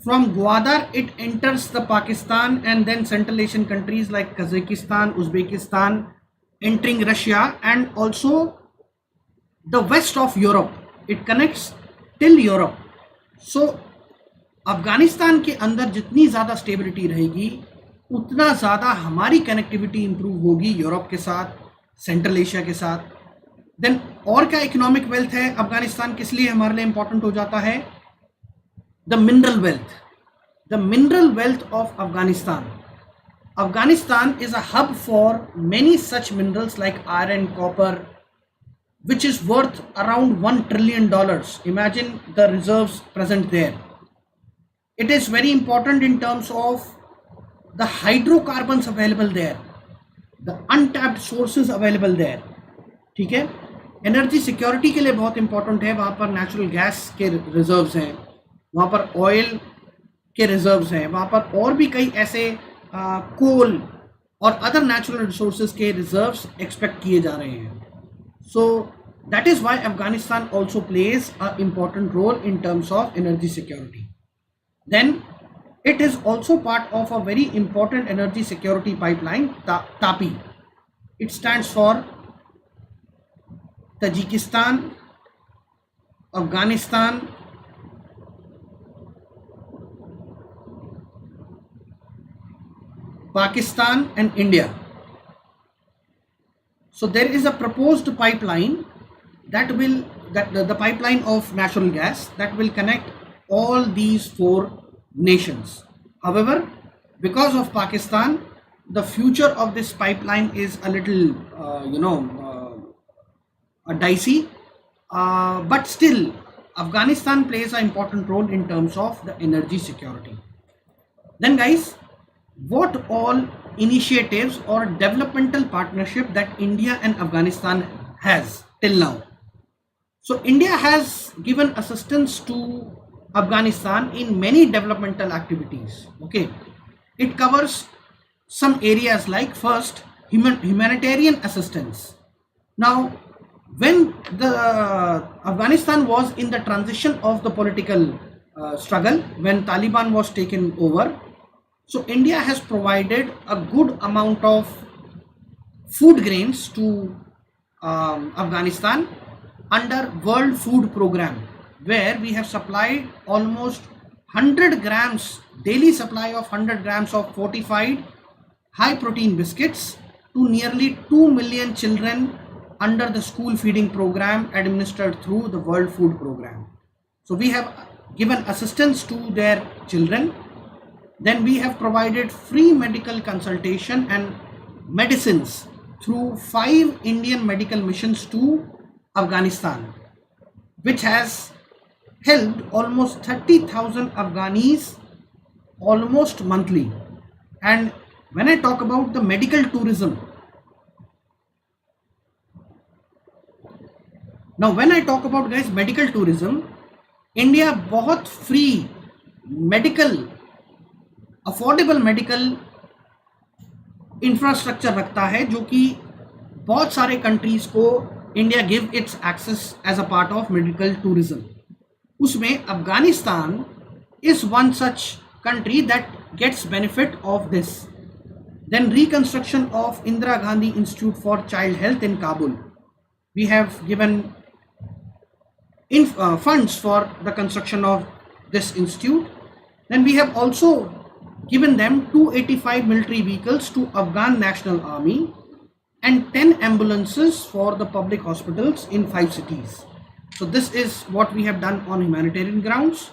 From Gwadar, it enters the Pakistan and then Central Asian countries like Kazakhstan, Uzbekistan, entering Russia, and also the west of Europe. It connects till Europe. So Afghanistan के अंदर जितनी ज़्यादा stability रहेगी उतना ज़्यादा हमारी connectivity improve होगी Europe के साथ, सेंट्रल एशिया के साथ. देन और क्या इकोनॉमिक वेल्थ है अफगानिस्तान किस लिए हमारे लिए इंपॉर्टेंट हो जाता है? The mineral wealth. The mineral wealth of Afghanistan. Afghanistan is a hub for many such minerals like iron, copper, which is worth around $1 trillion. Imagine the reserves present there. It is very important in terms of the hydrocarbons available there, the untapped sources available there. ठीक है, energy security के लिए बहुत important है. वहाँ पर natural gas के reserves हैं, वहाँ पर ऑयल के रिजर्व्स हैं, वहाँ पर और भी कई ऐसे कोल और अदर नेचुरल रिसोर्सेज के रिजर्व्स एक्सपेक्ट किए जा रहे हैं. So that is why Afghanistan also plays an important role in terms of energy security. Then it is also part of a very important energy security pipeline, TAPI. It stands for Tajikistan, Afghanistan, Pakistan and India. So there is a proposed pipeline the pipeline of natural gas that will connect all these four nations. However, because of Pakistan, the future of this pipeline is a little, dicey. But still, Afghanistan plays an important role in terms of the energy security. Then guys, what all initiatives or developmental partnership that India and Afghanistan has till now? So India has given assistance to Afghanistan in many developmental activities. Okay, it covers some areas like first humanitarian assistance. Now, when the Afghanistan was in the transition of the political struggle, when Taliban was taken over, so India has provided a good amount of food grains to Afghanistan under World Food Program, where we have supplied almost 100 grams, daily supply of 100 grams of fortified high protein biscuits to nearly 2 million children under the school feeding program administered through the World Food Program. So we have given assistance to their children. Then we have provided free medical consultation and medicines through 5 Indian medical missions to Afghanistan, which has helped almost 30,000 Afghanis almost monthly. And when I talk about the medical tourism, now when I talk about guys medical tourism, India बहुत free medical affordable medical infrastructure रखता है, जो कि बहुत सारे countries को India give its access as a part of medical tourism. उसमें Afghanistan is one such country that gets benefit of this. Then reconstruction of Indira Gandhi Institute for Child Health in Kabul. We have given funds for the construction of this institute. Then we have also given them 285 military vehicles to Afghan National Army and 10 ambulances for the public hospitals in 5 cities. So this is what we have done on humanitarian grounds.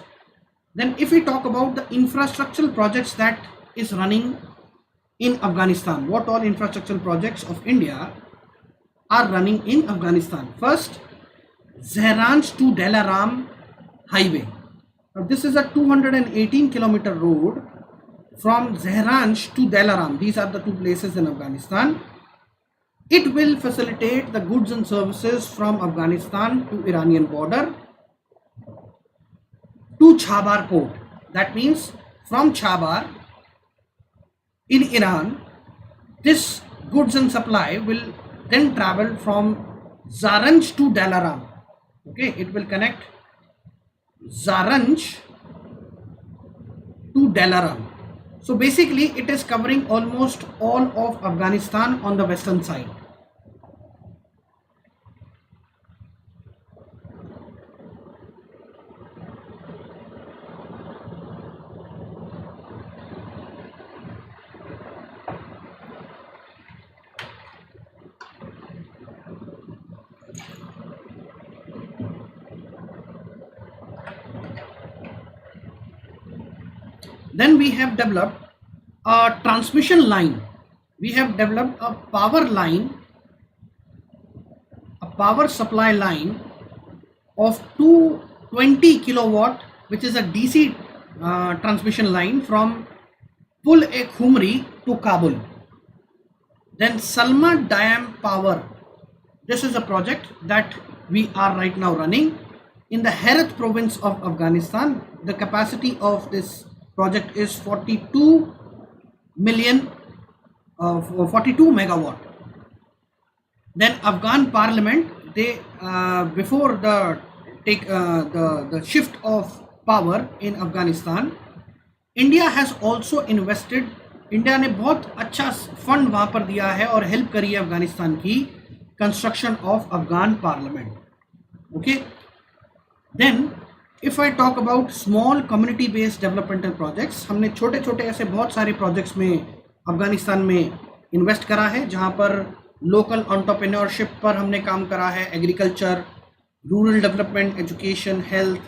Then if we talk about the infrastructural projects that is running in Afghanistan, what all infrastructural projects of India are running in Afghanistan. First, Zehranj to Delaram highway. Now this is a 218 kilometer road from Zehranj to Delaram. These are the two places in Afghanistan. It will facilitate the goods and services from Afghanistan to Iranian border to Chabar port. That means from Chabar in Iran, this goods and supply will then travel from Zaranj to Dalaram. Okay, it will connect Zaranj to Dalaram. So basically it is covering almost all of Afghanistan on the western side. Then we have developed a transmission line. We have developed a power line, a power supply line of 220 kilowatt, which is a DC transmission line from Pul-e-Khumri to Kabul. Then Salma Dam Power. This is a project that we are right now running in the Herat province of Afghanistan. The capacity of this project is 42 megawatt. Then Afghan Parliament, they before the shift of power in Afghanistan, India has also invested. India ने बहुत अच्छा fund वहां पर दिया है और help करी है अफगानिस्तान की construction of Afghan parliament. Okay, then if I talk about small community based developmental projects, हमने छोटे छोटे ऐसे बहुत सारे प्रोजेक्ट्स में अफगानिस्तान में इन्वेस्ट करा है, जहां पर लोकल एंटरप्रेन्योरशिप पर हमने काम करा है, agriculture, rural development, education, health,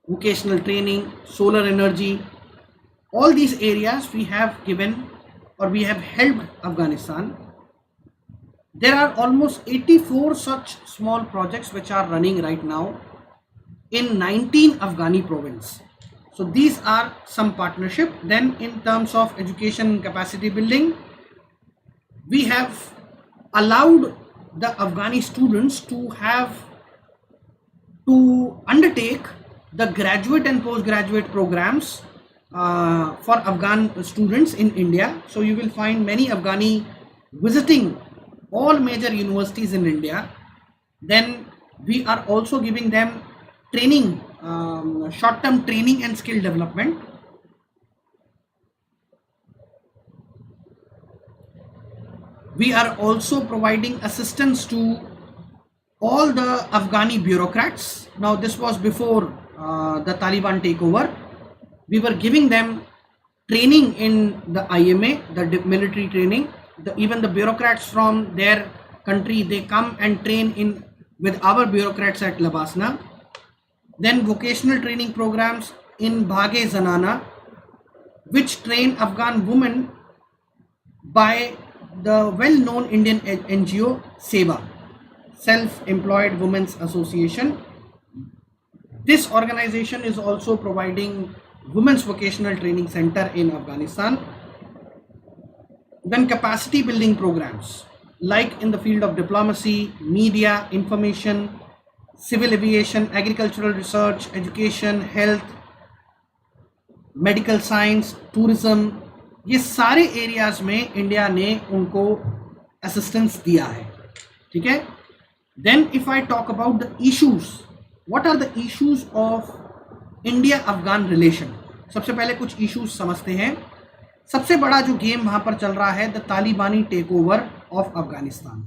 vocational training, solar energy. All these areas we have given or we have helped Afghanistan. There are almost 84 such small projects which are running right now in 19 Afghani province. So these are some partnership. Then in terms of education and capacity building, we have allowed the Afghani students to undertake the graduate and postgraduate programs for Afghan students in India. So you will find many Afghani visiting all major universities in India. Then we are also giving them training, short-term training and skill development. We are also providing assistance to all the Afghani bureaucrats. Now this was before the Taliban takeover. We were giving them training in the IMA, the military training. Even the bureaucrats from their country, they come and train with our bureaucrats at Labasna. Then vocational training programs in Bhage Zanana, which train Afghan women by the well-known Indian NGO SEWA, Self-Employed Women's Association. This organization is also providing Women's Vocational Training Center in Afghanistan. Then capacity building programs like in the field of diplomacy, media, information, civil aviation, agricultural research, education, health, medical science, tourism. ये सारे areas में India ने उनको assistance दिया है. ठीक है. Then if I talk about the issues, what are the issues of India Afghan relation. सबसे पहले कुछ इश्यूज समझते हैं. सबसे बड़ा जो गेम वहां पर चल रहा है, the Talibani take over of Afghanistan.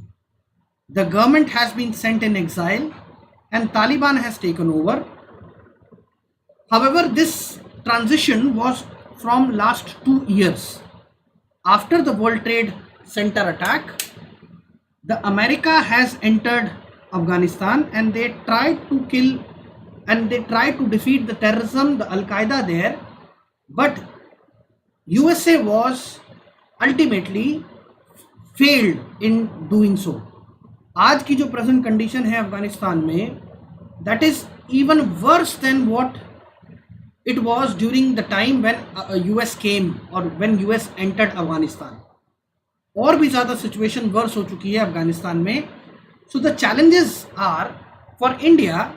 The government has been sent in exile and Taliban has taken over. However, this transition was from last 2 years. After the World Trade Center attack, the America has entered Afghanistan and they tried to kill and they tried to defeat the terrorism, the Al-Qaeda there, but USA was ultimately failed in doing so. आज की जो present condition है अफगानिस्तान में, that is even worse than what it was during the time when US came or when US entered Afghanistan. और भी ज़्यादा situation worse हो चुकी है अफगानिस्तान में. So the challenges are for India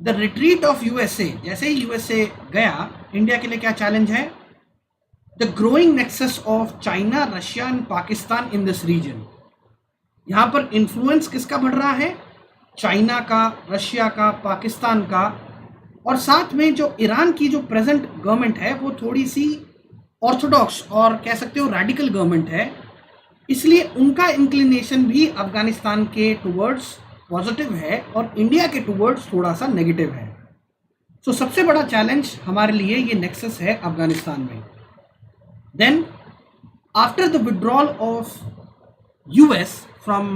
the retreat of USA. जैसे ही यूएसए गया, इंडिया के लिए क्या चैलेंज है? The growing nexus of China, Russia and Pakistan in this region. यहाँ पर इन्फ्लुएंस किसका बढ़ रहा है? चाइना का, रशिया का, पाकिस्तान का, और साथ में जो ईरान की जो प्रेजेंट गवर्नमेंट है वो थोड़ी सी ऑर्थोडॉक्स और कह सकते हो रेडिकल गवर्नमेंट है. इसलिए उनका इंक्लिनेशन भी अफगानिस्तान के टुवर्ड्स पॉजिटिव है और इंडिया के टुवर्ड्स थोड़ा सा नेगेटिव है. सो सबसे बड़ा चैलेंज हमारे लिए ये नेक्सस है अफगानिस्तान में. Then after the withdrawal of US from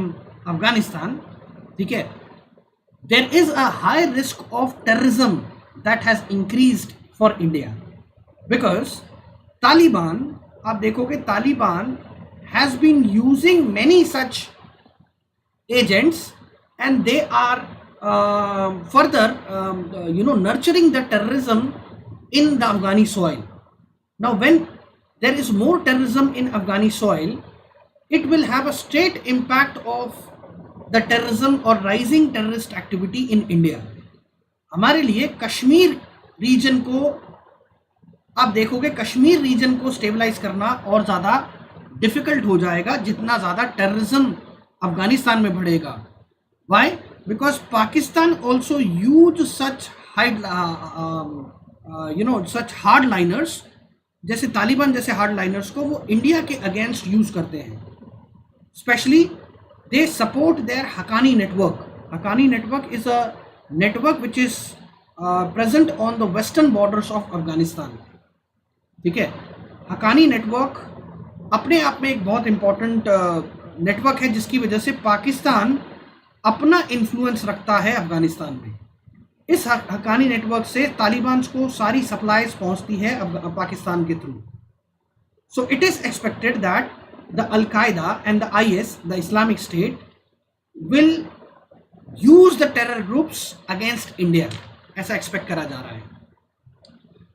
Afghanistan, ठीक है, there is a high risk of terrorism that has increased for India because Taliban, आप देखोगे Taliban has been using many such agents and they are further nurturing the terrorism in the Afghani soil. Now when there is more terrorism in Afghani soil, it will have a straight impact of the terrorism or rising terrorist activity in India. हमारे लिए Kashmir reason को, आप देखोगे Kashmir reason को stabilise करना और ज़्यादा difficult हो जाएगा जितना ज़्यादा टेररिज्म अफगानिस्तान में बढ़ेगा. Why? Because Pakistan also use such such hard liners, जैसे तालिबान जैसे हार्ड लाइनर्स को वो इंडिया के अगेंस्ट यूज करते हैं. Specially they support their Haqqani network. Haqqani network is a network which is present on the western borders of Afghanistan. ठीक है, हकानी नेटवर्क अपने आप में एक बहुत इंपॉर्टेंट नेटवर्क है जिसकी वजह से पाकिस्तान अपना इन्फ्लुएंस रखता है अफगानिस्तान में. इस हकानी नेटवर्क से तालिबान को सारी सप्लाईज पहुंचती है पाकिस्तान के थ्रू. So it is expected that the Al Qaeda and the IS, the Islamic State, will use the terror groups against India. ऐसा एक्सपेक्ट करा जा रहा है.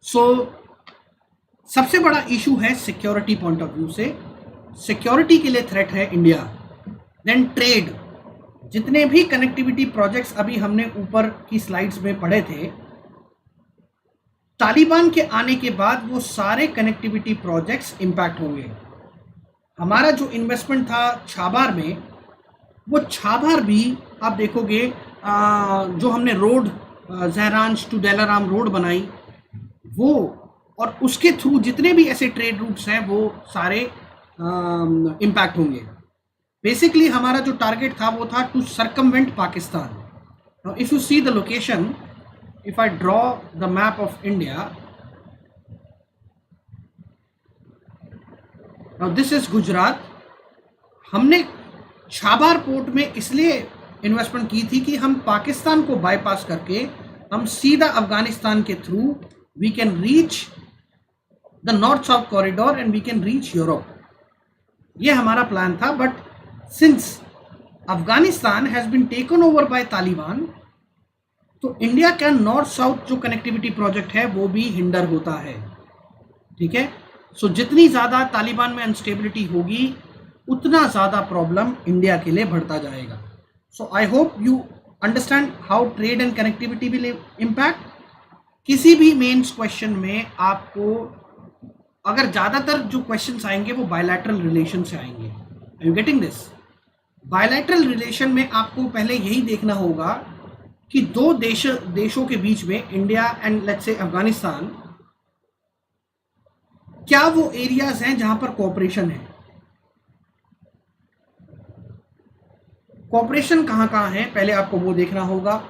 सो सबसे बड़ा इशू है सिक्योरिटी पॉइंट ऑफ व्यू से. सिक्योरिटी के लिए थ्रेट है इंडिया. देन ट्रेड, जितने भी कनेक्टिविटी प्रोजेक्ट्स अभी हमने ऊपर की स्लाइड्स में पढ़े थे, तालिबान के आने के बाद वो सारे कनेक्टिविटी प्रोजेक्ट्स इंपैक्ट होंगे. हमारा जो इन्वेस्टमेंट था छाबार में, वो छाबार भी आप देखोगे जो हमने रोड जहरांज टू देलाराम रोड बनाई, वो और उसके थ्रू जितने भी ऐसे ट्रेड रूट्स हैं वो सारे इम्पैक्ट होंगे. बेसिकली हमारा जो टारगेट था वो था to circumvent Pakistan. Now if you see the location, if I draw the map of India, now this is Gujarat. हमने छाबार पोर्ट में इसलिए इन्वेस्टमेंट की थी कि हम पाकिस्तान को बाईपास करके हम सीधा अफगानिस्तान के through we can reach the north south corridor and we can reach Europe. ये हमारा प्लान था. But since Afghanistan has been taken over by Taliban, तो इंडिया का नॉर्थ साउथ जो कनेक्टिविटी प्रोजेक्ट है वो भी हिंडर होता है. ठीक है. सो जितनी ज़्यादा तालिबान में अनस्टेबिलिटी होगी उतना ज़्यादा प्रॉब्लम इंडिया के लिए बढ़ता जाएगा. So I hope you understand how trade and connectivity will impact. किसी भी मेंस क्वेश्चन में आपको अगर ज़्यादातर जो क्वेश्चंस आएंगे वो बायलैटरल रिलेशन से आएंगे. Are you getting this? Bilateral relation में आपको पहले यही देखना होगा कि दो देशों के बीच में, India and let's say Afghanistan, क्या वो एरियाज हैं जहां पर कोऑपरेशन है. कोऑपरेशन कहाँ कहाँ है पहले आपको वो देखना होगा.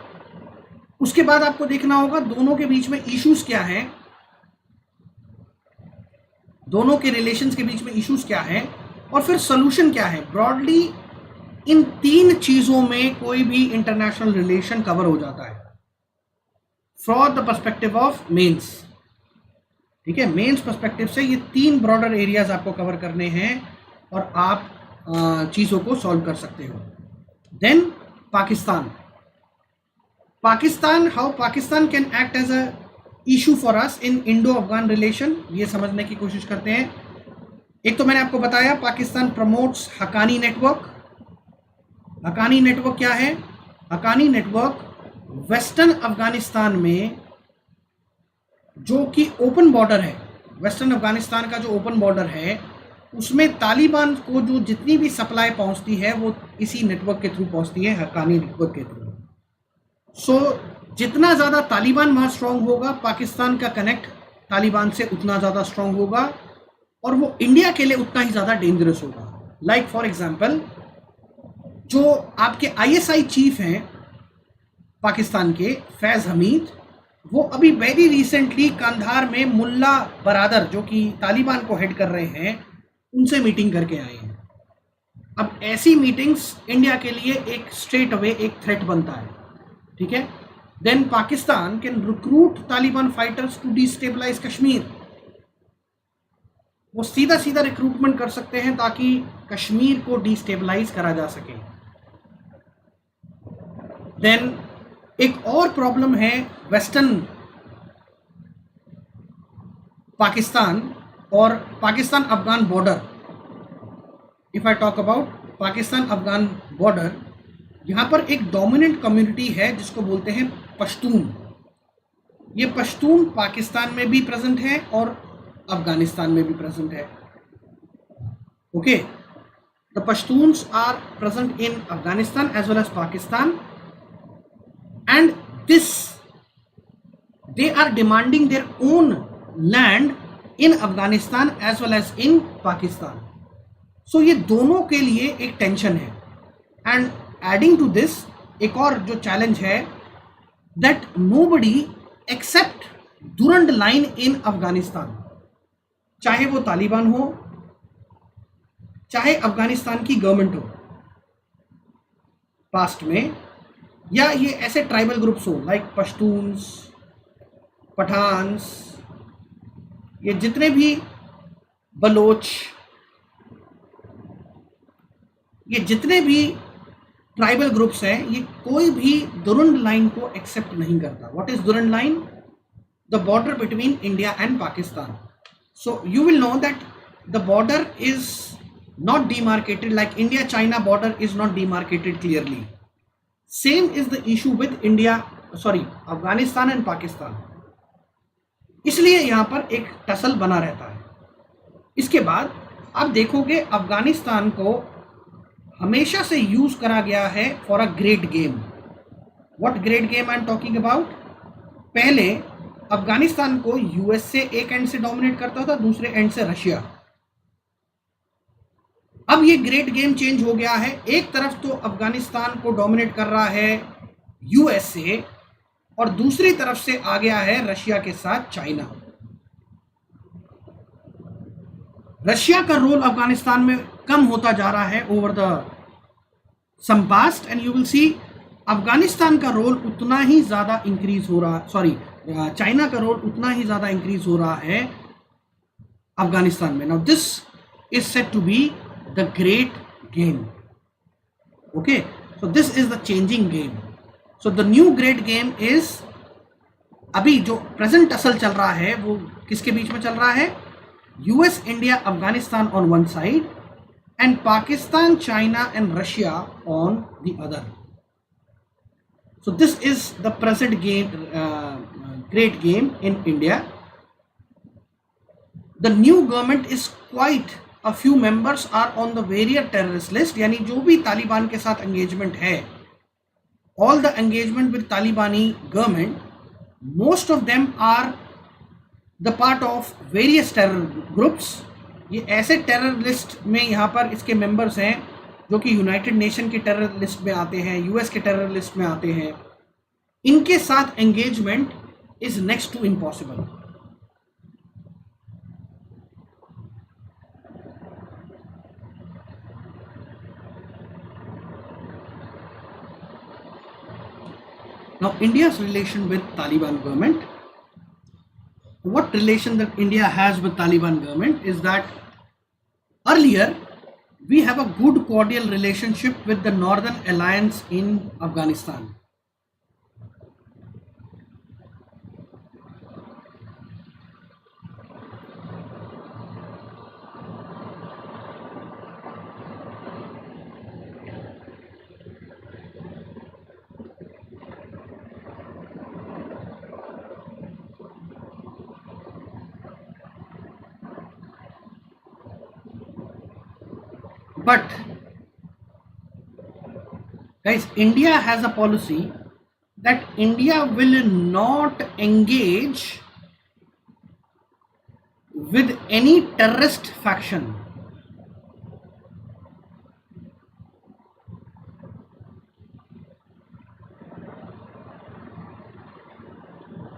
उसके बाद आपको देखना होगा दोनों के बीच में इश्यूज क्या हैं. दोनों के रिलेशंस के बीच में इश्यूज क्या है और फिर सोल्यूशन क्या है। ब्रॉडली इन 3 चीजों में कोई भी इंटरनेशनल रिलेशन कवर हो जाता है from the perspective of mains. ठीक है, मेंस पर्सपेक्टिव से ये 3 ब्रॉडर एरियाज आपको कवर करने हैं और आप चीजों को सॉल्व कर सकते हो। Then Pakistan, how Pakistan can act as a issue for us in Indo Afghan relation, ये समझने की कोशिश करते हैं। एक तो मैंने आपको बताया Pakistan promotes Haqqani network. Haqqani network क्या है? हकानी नेटवर्क वेस्टर्न अफगानिस्तान में जो कि ओपन बॉर्डर है, वेस्टर्न अफगानिस्तान का जो ओपन बॉर्डर है उसमें तालिबान को जो जितनी भी सप्लाई पहुंचती है वो इसी नेटवर्क के थ्रू पहुंचती है, हकानी नेटवर्क के थ्रू। सो जितना ज़्यादा तालिबान वहाँ स्ट्रांग होगा, पाकिस्तान का कनेक्ट तालिबान से उतना ज़्यादा स्ट्रांग होगा और वो इंडिया के लिए उतना ही ज़्यादा डेंजरस होगा। लाइक फॉर एग्जांपल, जो आपके आईएसआई चीफ हैं पाकिस्तान के, फैज़ हमीद, वो अभी वेरी रिसेंटली कंधार में मुल्ला बरादर जो कि तालिबान को हेड कर रहे हैं उनसे मीटिंग करके आए हैं। अब ऐसी मीटिंग्स इंडिया के लिए एक स्ट्रेट अवे एक थ्रेट बनता है। ठीक है, then Pakistan can recruit Taliban fighters to destabilize Kashmir. वो सीधा सीधा रिक्रूटमेंट कर सकते हैं ताकि कश्मीर को डिस्टेबलाइज करा जा सके। देन एक और प्रॉब्लम है वेस्टर्न पाकिस्तान और Pakistan Afghan border. If I talk about Pakistan Afghan border, यहाँ पर एक डोमिनेंट कम्युनिटी है जिसको बोलते हैं पश्तून। ये पश्तून पाकिस्तान में भी प्रेजेंट है और अफगानिस्तान में भी प्रेजेंट है। Okay, the Pashtuns are present in Afghanistan as well as Pakistan and they are demanding their own land in Afghanistan as well as in Pakistan. So ये दोनों के लिए एक टेंशन है। and adding to this एक और जो चैलेंज है that nobody except Durand line in Afghanistan, चाहे वो तालिबान हो चाहे अफगानिस्तान की गवर्नमेंट हो पास्ट में, या ये ऐसे ट्राइबल ग्रुप्स हो लाइक पश्तून्स, पठान्स, ये जितने भी बलोच, ये जितने भी ट्राइबल ग्रुप्स हैं, ये कोई भी दुरंड लाइन को एक्सेप्ट नहीं करता। What is Durand line? The border between India and Pakistan. So you will know that the border is not demarcated like India China border is not demarcated clearly. Same is the issue with Afghanistan and Pakistan. इसलिए यहां पर एक tussle बना रहता है। इसके बाद आप देखोगे अफगानिस्तान को हमेशा से यूज करा गया है for a great game. What great game I am talking about? पहले अफगानिस्तान को यूएसए एक एंड से डोमिनेट करता था, दूसरे एंड से रशिया। अब ये ग्रेट गेम चेंज हो गया है। एक तरफ तो अफगानिस्तान को डोमिनेट कर रहा है यूएसए और दूसरी तरफ से आ गया है रशिया के साथ चाइना। रशिया का रोल अफगानिस्तान में कम होता जा रहा है over the some past and you will see Afghanistan का रोल उतना ही ज्यादा इंक्रीज हो रहा, चाइना का रोल उतना ही ज्यादा इंक्रीज हो रहा है अफगानिस्तान में। Now this is set to be the great game. Okay, so this is the changing game. So the new great game is, अभी जो प्रेजेंट असल चल रहा है वो किसके बीच में चल रहा है? US, India, Afghanistan on one side and Pakistan, China and Russia on the other. So this is the present game, great game in India. The new government is quite a few members are on the various terrorist list. यानी जो भी तालिबान के साथ engagement है, all the engagement with Talibani government, most of them are the part of various terror groups. ये ऐसे terror list में यहाँ पर इसके मेंबर्स हैं जो कि यूनाइटेड नेशन के टेरर लिस्ट में आते हैं, यूएस के टेरर लिस्ट में आते हैं। इनके साथ engagement is next to impossible. Now, India's relation with Taliban government. What relation that India has with Taliban government is that earlier we have a good cordial relationship with the Northern Alliance in Afghanistan. But guys, India has a policy that India will not engage with any terrorist faction.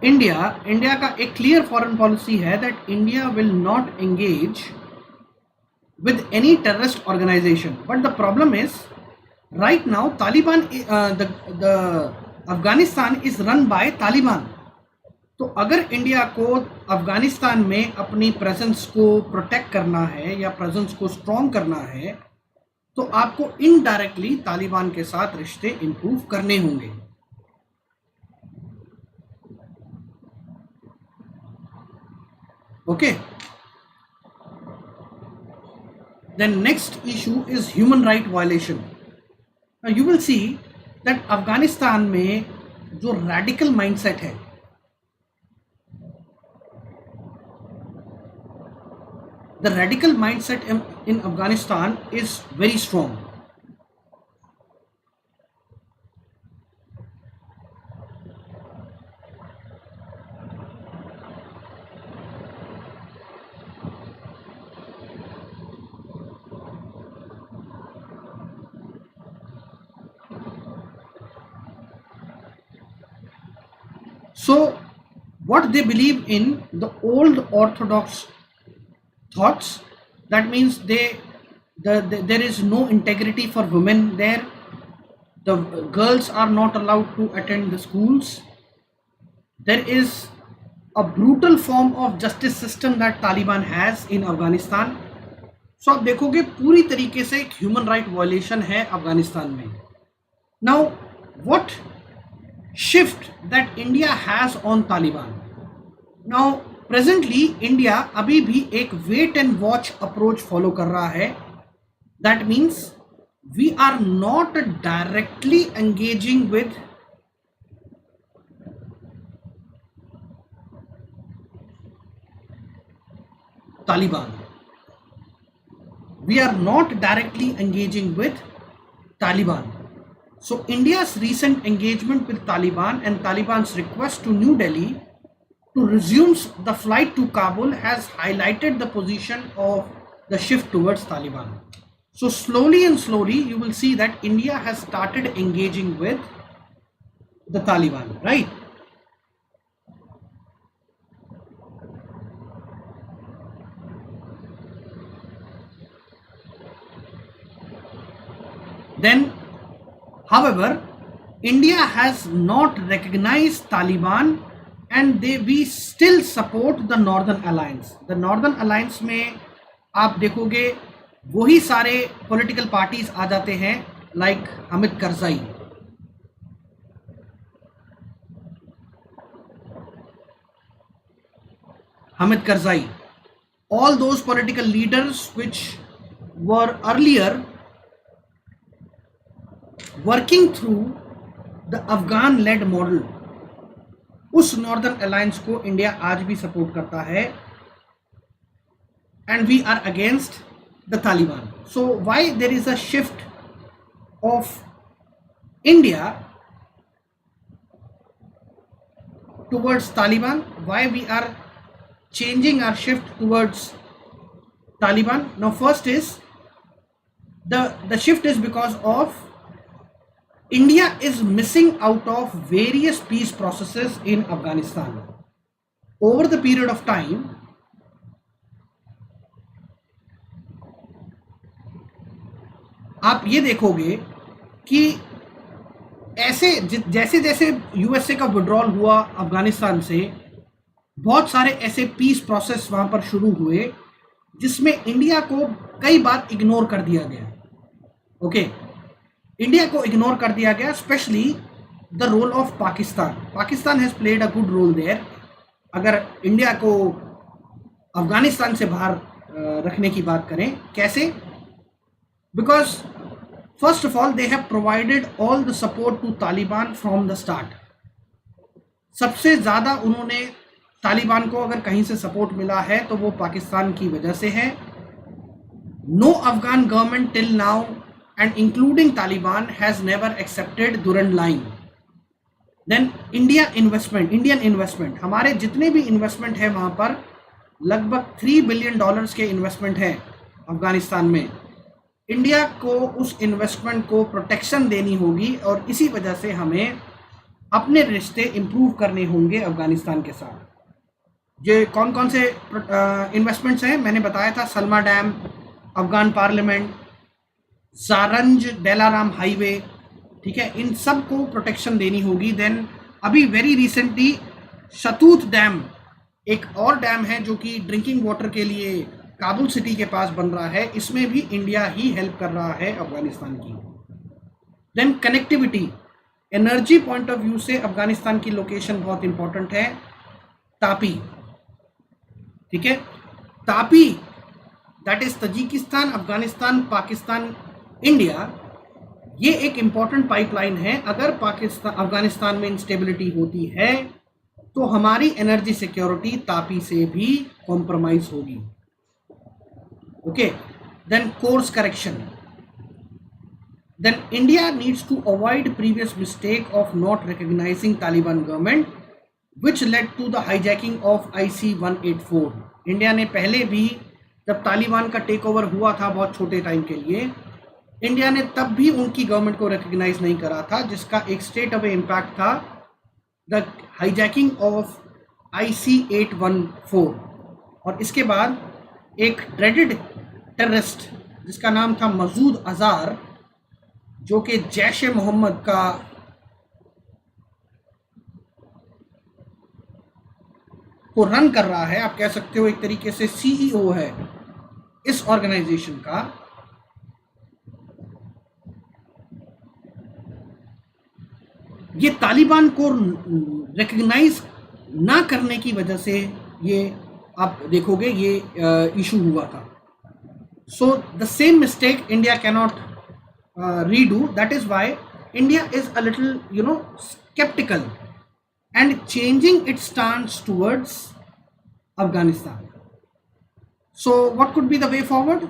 India का एक clear foreign policy है that India will not engage with any terrorist organization. But the problem is right now Taliban, the Afghanistan is run by Taliban. तो अगर India को अफगानिस्तान में अपनी presence को protect करना है या प्रेजेंस को स्ट्रॉन्ग करना है तो आपको इनडायरेक्टली तालिबान के साथ रिश्ते इंप्रूव करने होंगे. Okay. Then next issue is human right violation. Now you will see that Afghanistan में जो radical mindset है, the radical mindset in Afghanistan is very strong. So what they believe in the old orthodox thoughts, that means there is no integrity for women there. The girls are not allowed to attend the schools. There is a brutal form of justice system that Taliban has in Afghanistan. So आप देखोगे पूरी तरीके से एक human right violation है अफगानिस्तान में. Now what shift that India has on Taliban? Now presently India अभी भी एक wait and watch approach follow कर रहा है. That means we are not directly engaging with Taliban. We are not directly engaging with Taliban. So India's recent engagement with Taliban and Taliban's request to New Delhi to resume the flight to Kabul has highlighted the position of the shift towards Taliban. So slowly and slowly you will see that India has started engaging with the Taliban, right? Then however, India has not recognized Taliban and we still support the Northern Alliance. The Northern Alliance में आप देखोगे वही सारे political parties आ जाते हैं like Hamid Karzai, all those political leaders which were earlier working through the Afghan led model, उस northern alliance को India आज भी सपोर्ट करता है and we are against the Taliban. So why there is a shift of India towards Taliban? Why we are changing our shift towards Taliban? Now first is the shift is because of India is missing out of various peace processes in Afghanistan. Over the period of time, आप ये देखोगे कि ऐसे जैसे जैसे USA का withdrawal हुआ अफगानिस्तान से, बहुत सारे ऐसे पीस प्रोसेस वहां पर शुरू हुए जिसमें इंडिया को कई बार इग्नोर कर दिया गया। ओके, इंडिया को इग्नोर कर दिया गया, specially the role of Pakistan. Pakistan has played a good role there. अगर इंडिया को अफगानिस्तान से बाहर रखने की बात करें, कैसे? Because first of all they have provided all the support to Taliban from the start. सबसे ज़्यादा उन्होंने तालिबान को अगर कहीं से सपोर्ट मिला है तो वो पाकिस्तान की वजह से है। No Afghan government till now and including Taliban has never accepted Durand line. Then Indian investment, हमारे जितने भी इन्वेस्टमेंट है वहाँ पर लगभग $3 बिलियन के इन्वेस्टमेंट है अफगानिस्तान में। इंडिया को उस इन्वेस्टमेंट को प्रोटेक्शन देनी होगी और इसी वजह से हमें अपने रिश्ते इम्प्रूव करने होंगे अफगानिस्तान के साथ। ये कौन कौन से इन्वेस्टमेंट्स हैं मैंने बताया था, Salma dam, Afghan parliament, Zaranj Delaram highway, ठीक है, इन सब को प्रोटेक्शन देनी होगी। देन अभी वेरी रिसेंटली शतूत डैम, एक और डैम है जो कि ड्रिंकिंग वाटर के लिए काबुल सिटी के पास बन रहा है, इसमें भी इंडिया ही हेल्प कर रहा है अफगानिस्तान की। Then connectivity, energy point of view से अफगानिस्तान की लोकेशन बहुत इंपॉर्टेंट है। तापी, ठीक है, Tapi that is Tajikistan, Afghanistan, Pakistan, India, ये एक इंपॉर्टेंट पाइपलाइन है। अगर पाकिस्तान अफगानिस्तान में इंस्टेबिलिटी होती है तो हमारी एनर्जी सिक्योरिटी तापी से भी कॉम्प्रोमाइज होगी। Okay, then course correction, then India needs to avoid previous mistake of not recognizing Taliban government which led to the hijacking of IC-184। India ने पहले भी, जब तालिबान का टेक ओवर हुआ था बहुत छोटे टाइम के लिए, इंडिया ने तब भी उनकी गवर्नमेंट को रिकॉग्नाइज नहीं करा था, जिसका एक स्टेट अवे इम्पैक्ट था द हाईजैकिंग ऑफ IC-814। और इसके बाद एक ड्रेडेड टेररिस्ट जिसका नाम था मसूद अजहर, जो कि जैश ए मोहम्मद का को रन कर रहा है, आप कह सकते हो एक तरीके से CEO है इस ऑर्गेनाइजेशन का। ये तालिबान को रिकग्नाइज ना करने की वजह से ये आप देखोगे ये इशू हुआ था। So the same mistake India cannot redo, that is why India is a little skeptical and changing its stance towards Afghanistan. So what could be the way forward?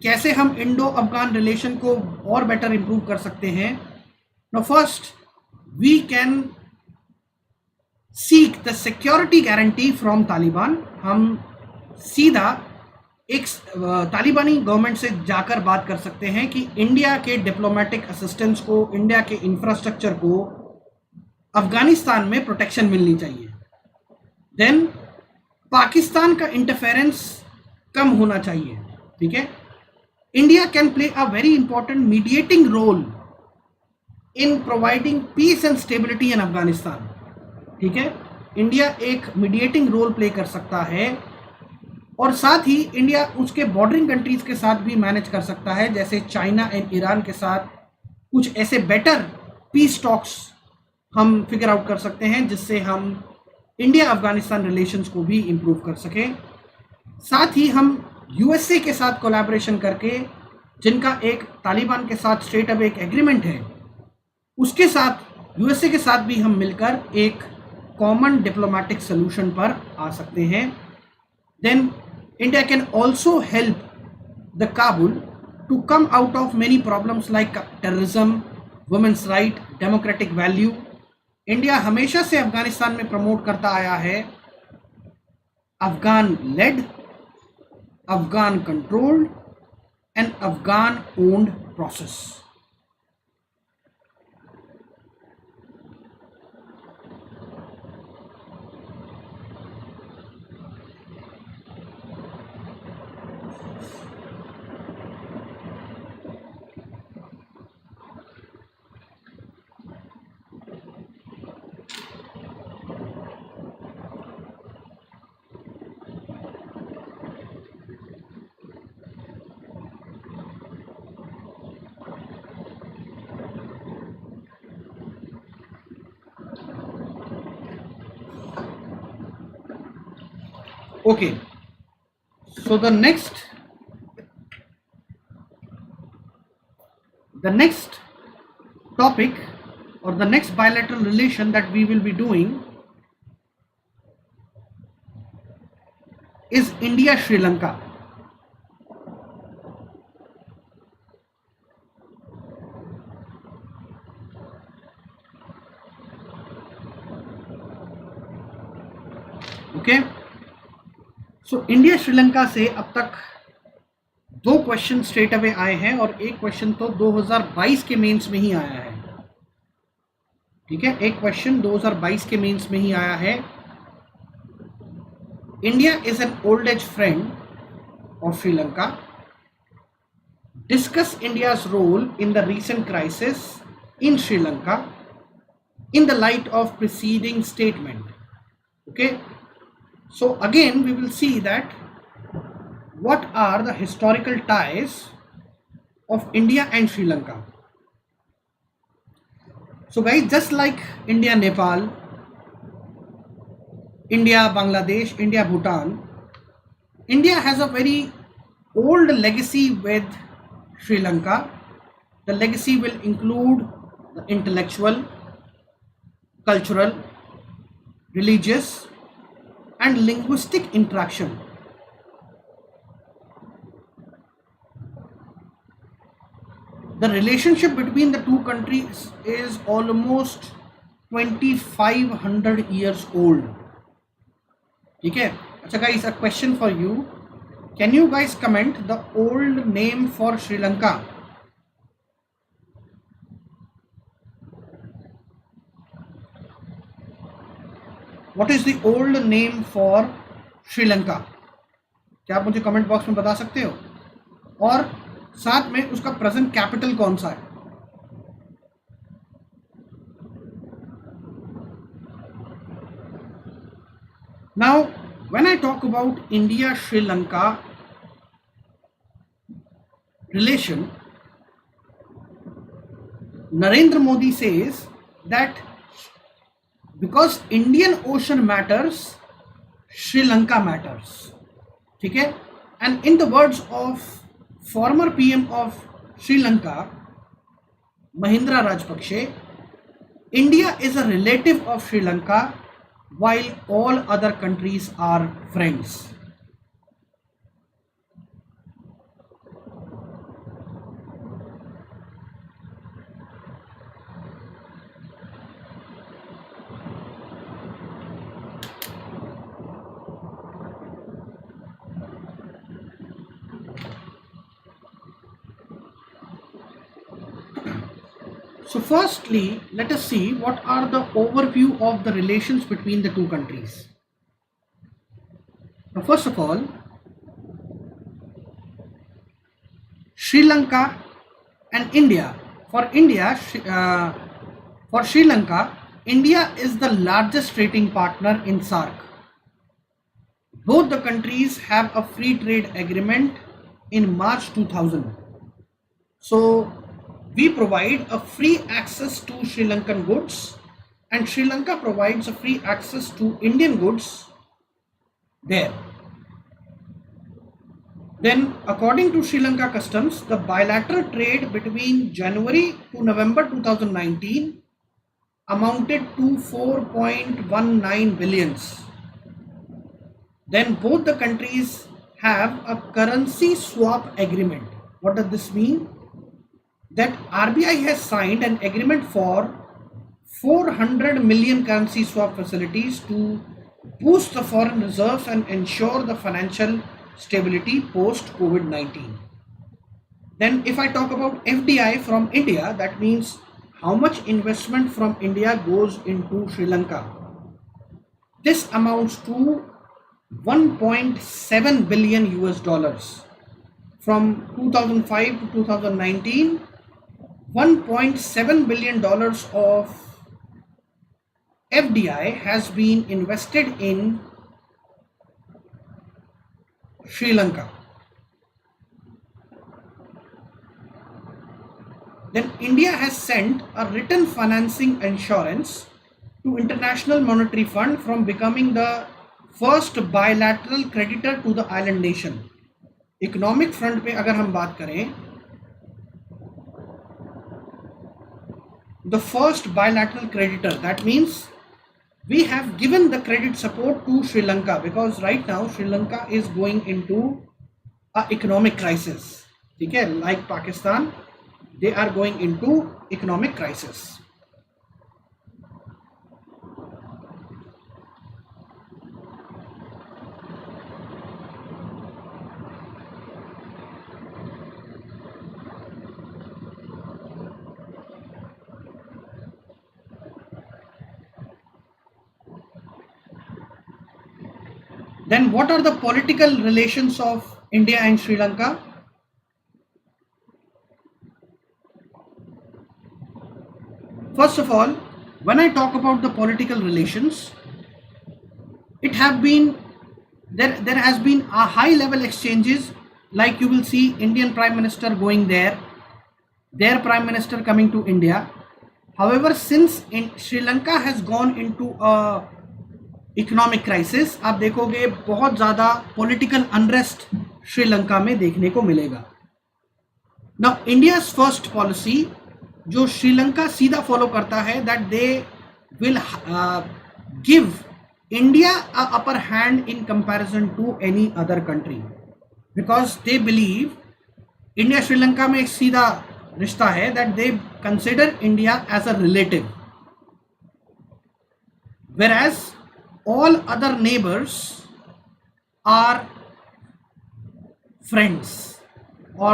कैसे हम इंडो अफगान रिलेशन को और better improve कर सकते हैं? Now first we can seek the security guarantee from Taliban. हम सीधा एक तालिबानी गवर्नमेंट से जाकर बात कर सकते हैं कि इंडिया के डिप्लोमेटिक असिस्टेंस को, इंडिया के इंफ्रास्ट्रक्चर को अफगानिस्तान में प्रोटेक्शन मिलनी चाहिए। देन पाकिस्तान का इंटरफेरेंस कम होना चाहिए, ठीक है। India can play a very important mediating role in providing peace and stability in Afghanistan, ठीक है। इंडिया एक मीडिएटिंग रोल प्ले कर सकता है और साथ ही इंडिया उसके बॉर्डरिंग कंट्रीज के साथ भी मैनेज कर सकता है, जैसे चाइना एंड ईरान के साथ कुछ ऐसे बेटर पीस टॉक्स हम फिगर आउट कर सकते हैं जिससे हम इंडिया अफगानिस्तान रिलेशंस को भी इम्प्रूव कर सकें। साथ ही हम यूएसए के साथ कोलैबोरेशन करके, जिनका एक तालिबान के साथ स्ट्रेट अवे एक एग्रीमेंट है, उसके साथ यूएसए के साथ भी हम मिलकर एक कॉमन डिप्लोमेटिक सोल्यूशन पर आ सकते हैं। Then India can also help the Kabul to come out of many problems like terrorism, women's right, democratic value. India हमेशा से अफगानिस्तान में प्रमोट करता आया है Afghan led, Afghan controlled and Afghan owned process. Okay, so the next topic or the next bilateral relation that we will be doing is India Sri Lanka. Okay, so India Sri Lanka से अब तक 2 question straight away आए हैं और एक क्वेश्चन तो 2022 के mains में ही आया है। ठीक है, एक क्वेश्चन 2022 के मेंस में ही आया है। India is an old age friend of Sri Lanka, discuss India's role in the recent crisis in Sri Lanka in the light of preceding statement. Okay, so again we will see that what are the historical ties of India and Sri Lanka. So guys, just like India Nepal, India Bangladesh, India Bhutan, India has a very old legacy with Sri Lanka. The legacy will include the intellectual, cultural, religious and linguistic interaction. The relationship between the two countries is almost 2500 years old. ठीक है, अच्छा guys, a question for you. Can you guys comment the old name for Sri Lanka? What is the old name for Sri Lanka? क्या आप मुझे comment box में बता सकते हो? और साथ में उसका प्रेजेंट कैपिटल कौन सा है? Now, when I talk about India-Sri Lanka relation, Narendra Modi says that because Indian Ocean matters, Sri Lanka matters. ठीक है, and in the words of former PM of Sri Lanka, Mahindra Rajapakse, India is a relative of Sri Lanka while all other countries are friends. So firstly, let us see what are the overview of the relations between the two countries. Now, first of all, Sri Lanka and India. For Sri Lanka, India is the largest trading partner in SAARC. Both the countries have a free trade agreement in March 2000. So we provide a free access to Sri Lankan goods and Sri Lanka provides a free access to Indian goods there. Then according to Sri Lanka Customs, the bilateral trade between January to November 2019 amounted to 4.19 billions. Then both the countries have a currency swap agreement. What does this mean? That RBI has signed an agreement for 400 million currency swap facilities to boost the foreign reserves and ensure the financial stability post COVID-19. Then if I talk about FDI from India, that means how much investment from India goes into Sri Lanka. This amounts to 1.7 billion US dollars. From 2005 to 2019, $1.7 billion of FDI has been invested in Sri Lanka. Then India has sent a written financing assurance to International Monetary Fund from becoming the first bilateral creditor to the island nation. Economic front पे अगर हम बात करें, the first bilateral creditor, that means we have given the credit support to Sri Lanka because right now Sri Lanka is going into a economic crisis. ठीक है, like Pakistan, they are going into economic crisis. Then what are the political relations of India and Sri Lanka? First of all, when I talk about the political relations, it have been there has been a high level exchanges, like you will see Indian Prime Minister going there, their Prime Minister coming to India. However, since Sri Lanka has gone into a economic crisis, आप देखोगे बहुत ज़्यादा political unrest Sri Lanka में देखने को मिलेगा। Now India's first policy जो श्रीलंका सीधा फॉलो करता है, that they will give India a upper hand in comparison to any other country, because they believe India Sri Lanka में एक सीधा रिश्ता है, that they consider India as a relative, whereas all other neighbors are friends or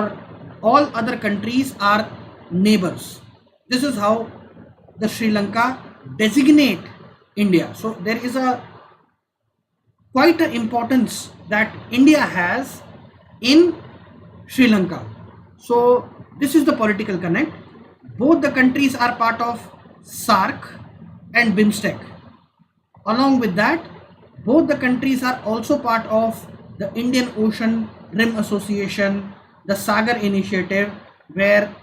all other countries are neighbors. This is how the Sri Lanka designate India. So there is a quite an importance that India has in Sri Lanka. So this is the political connect. Both the countries are part of SAARC and BIMSTEC. Along with that, both the countries are also part of the Indian Ocean Rim Association, the Sagar initiative, where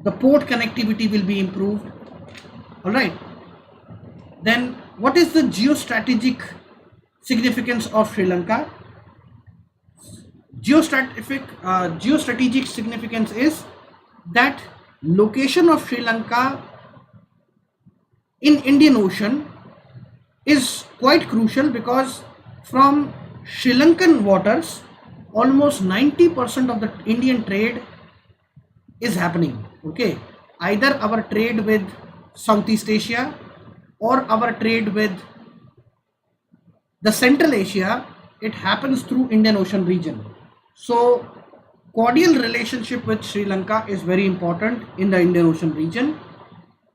the port connectivity will be improved. All right. Then what is the geostrategic significance of Sri Lanka? Geostrategic significance is that location of Sri Lanka in Indian Ocean is quite crucial, because from Sri Lankan waters almost 90% of the Indian trade is happening. Okay, either our trade with Southeast Asia or our trade with the Central Asia, it happens through Indian Ocean region. So cordial relationship with Sri Lanka is very important in the Indian Ocean region.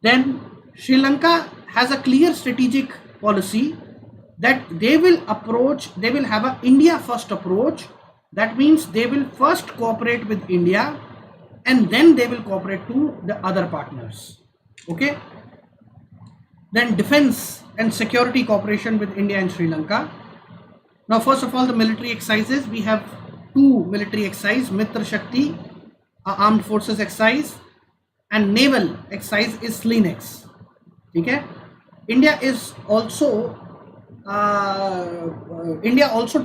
Then Sri Lanka has a clear strategic policy that they will have a India first approach. That means they will first cooperate with India and then they will cooperate to the other partners. Okay. Then defense and security cooperation with India and Sri Lanka. Now, first of all, the military exercises. We have two military exercises, Mitra Shakti, armed forces exercise, and naval exercise is SLENEX. Okay. India also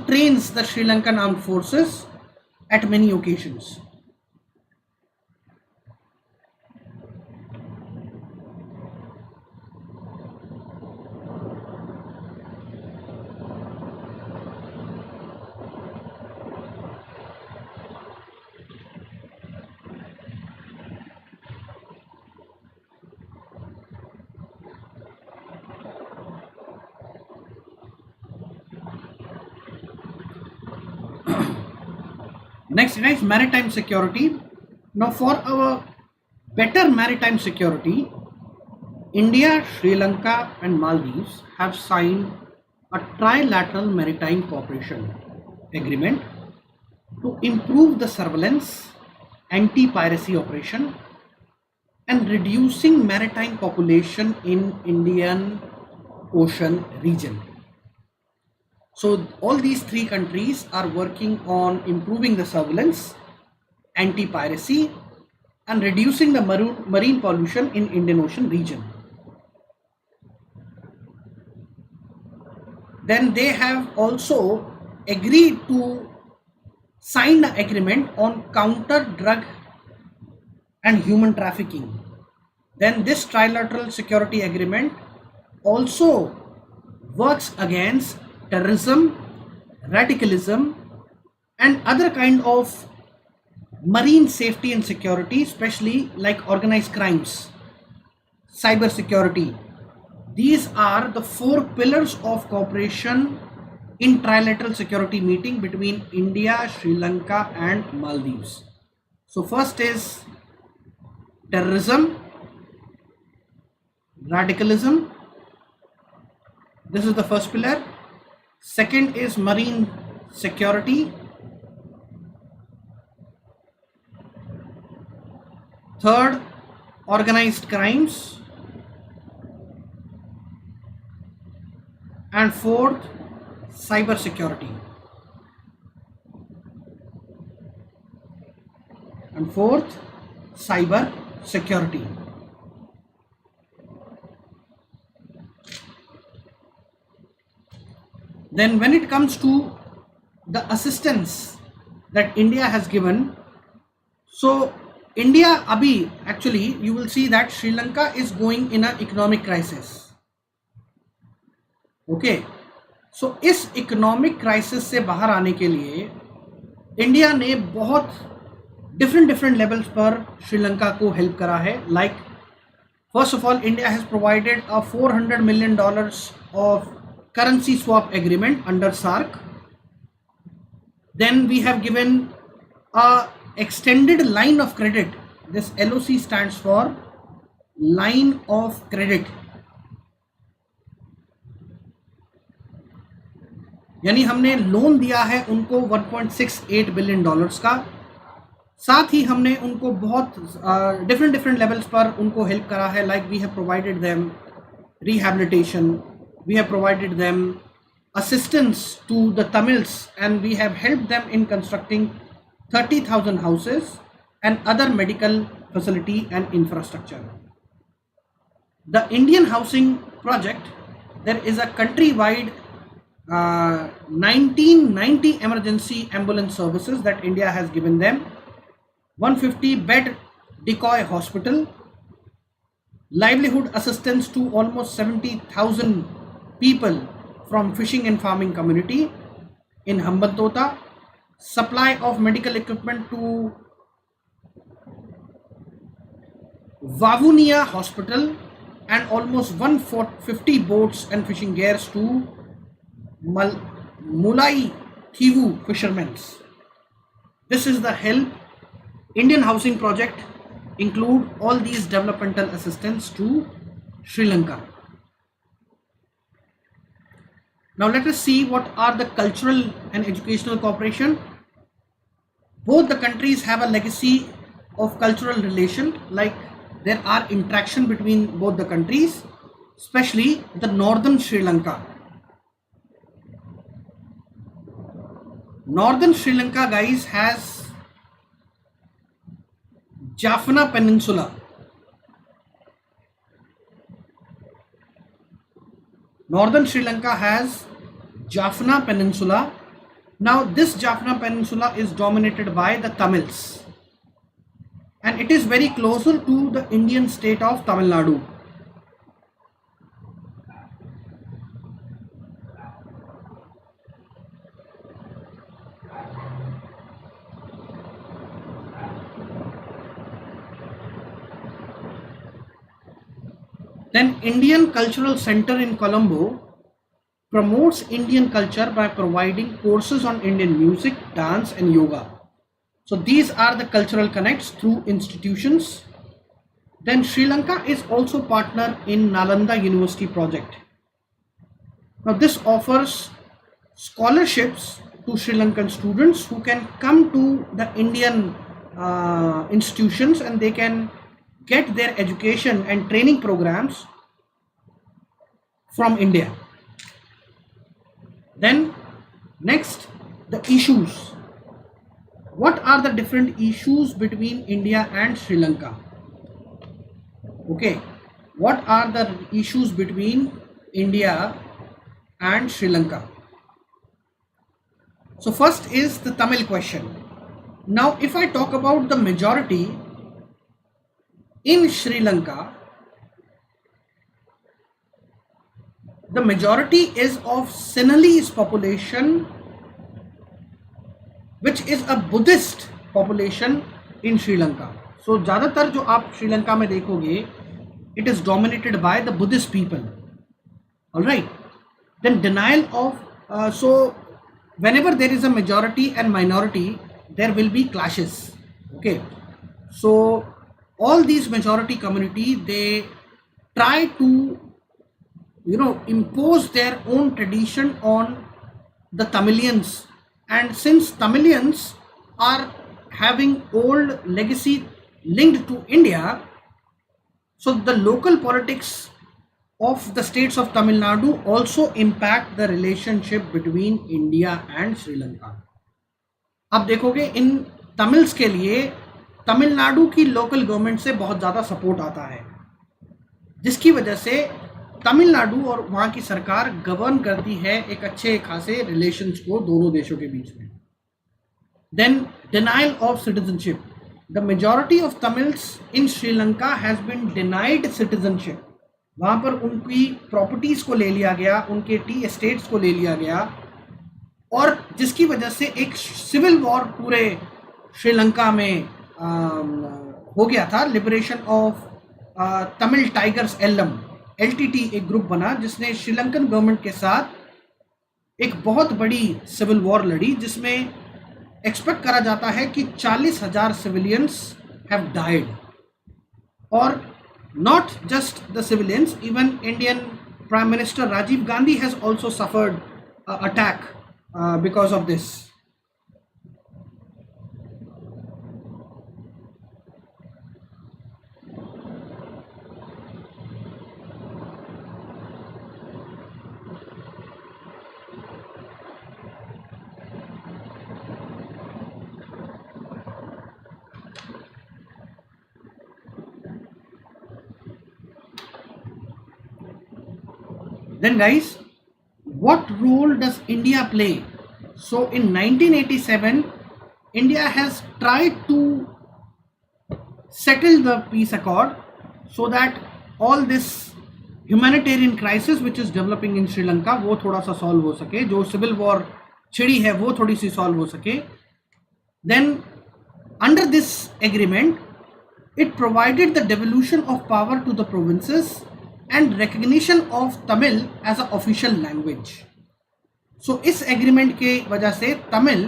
trains the Sri Lankan armed forces at many occasions. Next, guys, maritime security. Now, for our better maritime security, India, Sri Lanka and Maldives have signed a trilateral maritime cooperation agreement to improve the surveillance, anti-piracy operation and reducing maritime population in Indian Ocean region. So all these three countries are working on improving the surveillance, anti-piracy and reducing the marine pollution in Indian Ocean region. Then they have also agreed to sign an agreement on counter drug and human trafficking. Then this trilateral security agreement also works against terrorism, radicalism, and other kind of marine safety and security, especially like organized crimes, cyber security. These are the 4 pillars of cooperation in trilateral security meeting between India, Sri Lanka and Maldives. So first is terrorism, radicalism. This is the first pillar. Second is marine security. Third, organized crimes. And fourth, cyber security. And fourth, cyber security. Then when it comes to the assistance that India has given, so India abhi, actually you will see that Sri Lanka is going in an economic crisis. Okay, so इस economic crisis से बाहर आने के लिए India ने बहुत different levels पर श्रीलंका को हेल्प करा है. Like first of all, India has provided a $400 million of currency swap agreement under SARC. Then we have given a extended line of credit. This LOC stands for line of credit. यानी हमने loan दिया है उनको $1.68 billion का. साथ ही हमने उनको बहुत डिफरेंट लेवल्स पर उनको हेल्प करा है. Like we have provided them rehabilitation. We have provided them assistance to the Tamils, and we have helped them in constructing 30,000 houses and other medical facility and infrastructure. The Indian housing project, there is a countrywide 1990 emergency ambulance services that India has given them, 150 bed decoy hospital, livelihood assistance to almost 70,000 people from fishing and farming community in Hambantota, supply of medical equipment to Vavunia hospital, and almost 150 boats and fishing gears to Mulai Thivu fishermen. This is the help. Indian housing project include all these developmental assistance to Sri Lanka. Now let us see what are the cultural and educational cooperation. Both the countries have a legacy of cultural relation, like there are interaction between both the countries, especially the northern Sri Lanka. Northern Sri Lanka, guys, has Jaffna Peninsula. Northern Sri Lanka has Jaffna Peninsula. Now this Jaffna Peninsula is dominated by the Tamils, and it is very closer to the Indian state of Tamil Nadu. Then Indian Cultural Center in Colombo promotes Indian culture by providing courses on Indian music, dance and yoga. So these are the cultural connects through institutions. Then Sri Lanka is also partner in Nalanda University project. Now this offers scholarships to Sri Lankan students who can come to the Indian institutions, and they can get their education and training programs from India. Then next, the issues. What are the different issues between India and Sri Lanka? Okay, what are the issues between India and Sri Lanka. So first is the Tamil question. Now if I talk about the majority in Sri Lanka, the majority is of Sinhalese population, which is a Buddhist population in Sri Lanka. So ज़्यादातर जो आप श्रीलंका में देखोगे, it is dominated by the Buddhist people. All right. Then denial of so whenever there is a majority and minority, there will be clashes. Okay. So all these majority community, they try to impose their own tradition on the Tamilians, and since Tamilians are having old legacy linked to India, so the local politics of the states of Tamil Nadu also impact the relationship between India and Sri Lanka. आप देखोगे इन Tamils के लिए तमिलनाडु की local government से बहुत ज़्यादा support आता है, जिसकी वजह से तमिलनाडु और वहाँ की सरकार गवर्न करती है एक अच्छे खासे रिलेशंस को दोनों देशों के बीच में. Then denial of citizenship. The majority of Tamils in Sri Lanka has been denied citizenship. वहाँ पर उनकी प्रॉपर्टीज़ को ले लिया गया, उनके टी एस्टेट्स को ले लिया गया, और जिसकी वजह से एक सिविल वॉर पूरे श्रीलंका में हो गया था. Liberation of Tamil tigers Eelam LTT एक ग्रुप बना जिसने श्रीलंकन गवर्नमेंट के साथ एक बहुत बड़ी सिविल वॉर लड़ी, जिसमें एक्सपेक्ट करा जाता है कि 40,000 सिविलियंस हैव डाइड. और not just the civilians, even Indian Prime Minister Rajiv Gandhi has also suffered attack because of this. Then guys, what role does India play? So in 1987, India has tried to settle the peace accord so that all this humanitarian crisis which is developing in Sri Lanka वो थोड़ा सा solve हो सके, जो civil war छिड़ी है वो थोड़ी सी solve हो सके. Then under this agreement, it provided the devolution of power to the provinces and recognition of Tamil as an official language. So इस agreement के वजह से Tamil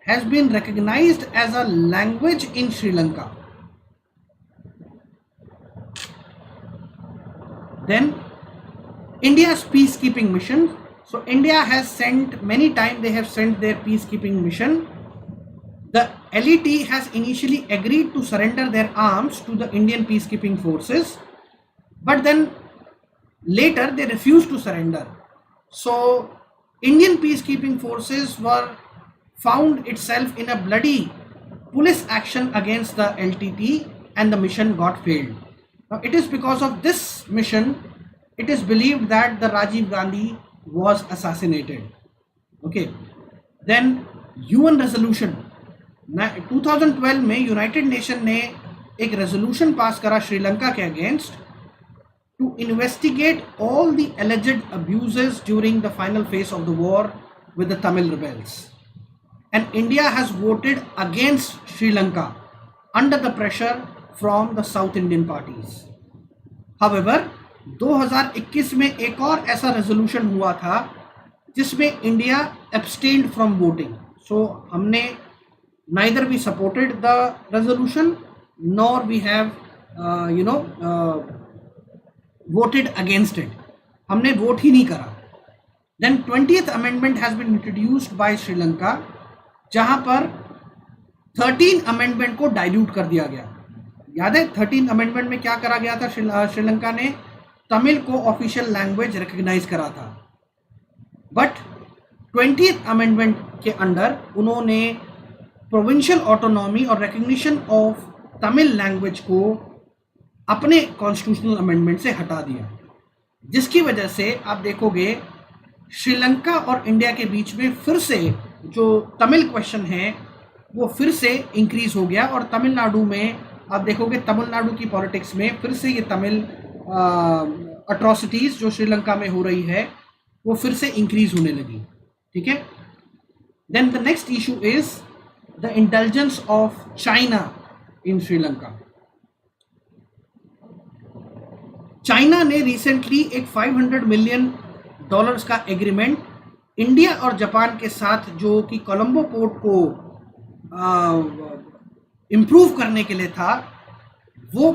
has been recognized as a language in Sri Lanka. Then India's peacekeeping mission. So India has sent many times, they have sent their peacekeeping mission. The LET has initially agreed to surrender their arms to the Indian peacekeeping forces, but then later they refused to surrender. So Indian peacekeeping forces were found itself in a bloody police action against the LTT, and the mission got failed. Now it is because of this mission, it is believed that the Rajiv Gandhi was assassinated. Okay. Then UN resolution 2012 में United nation ने एक resolution pass करा श्रीलंका के against to investigate all the alleged abuses during the final phase of the war with the Tamil rebels. And India has voted against Sri Lanka under the pressure from the South Indian parties. However, 2021 में एक और ऐसा resolution हुआ था जिसमें India abstained from voting. So हमने neither we supported the resolution nor we have voted against it. हमने vote ही नहीं करा. Then 20th amendment has been introduced by Sri Lanka, जहां पर 13 amendment को डाइल्यूट कर दिया गया. याद है 13 amendment में क्या करा गया था? श्रीलंका ने तमिल को ऑफिशियल लैंग्वेज रिकग्नाइज करा था, बट 20th amendment के अंडर उन्होंने प्रोविंशियल ऑटोनॉमी और रिकग्निशन ऑफ तमिल लैंग्वेज को अपने कॉन्स्टिट्यूशनल अमेंडमेंट से हटा दिया, जिसकी वजह से आप देखोगे श्रीलंका और इंडिया के बीच में फिर से जो तमिल क्वेश्चन है वो फिर से इंक्रीज हो गया, और तमिलनाडु में आप देखोगे तमिलनाडु की पॉलिटिक्स में फिर से ये तमिल अट्रॉसिटीज जो श्रीलंका में हो रही है वो फिर से इंक्रीज होने लगी। ठीक है। Then the next issue is the intelligence of China in Sri Lanka. China ने रिसेंटली एक $500 मिलियन का एग्रीमेंट इंडिया और जापान के साथ, जो कि कोलंबो पोर्ट को इंप्रूव करने के लिए था, वो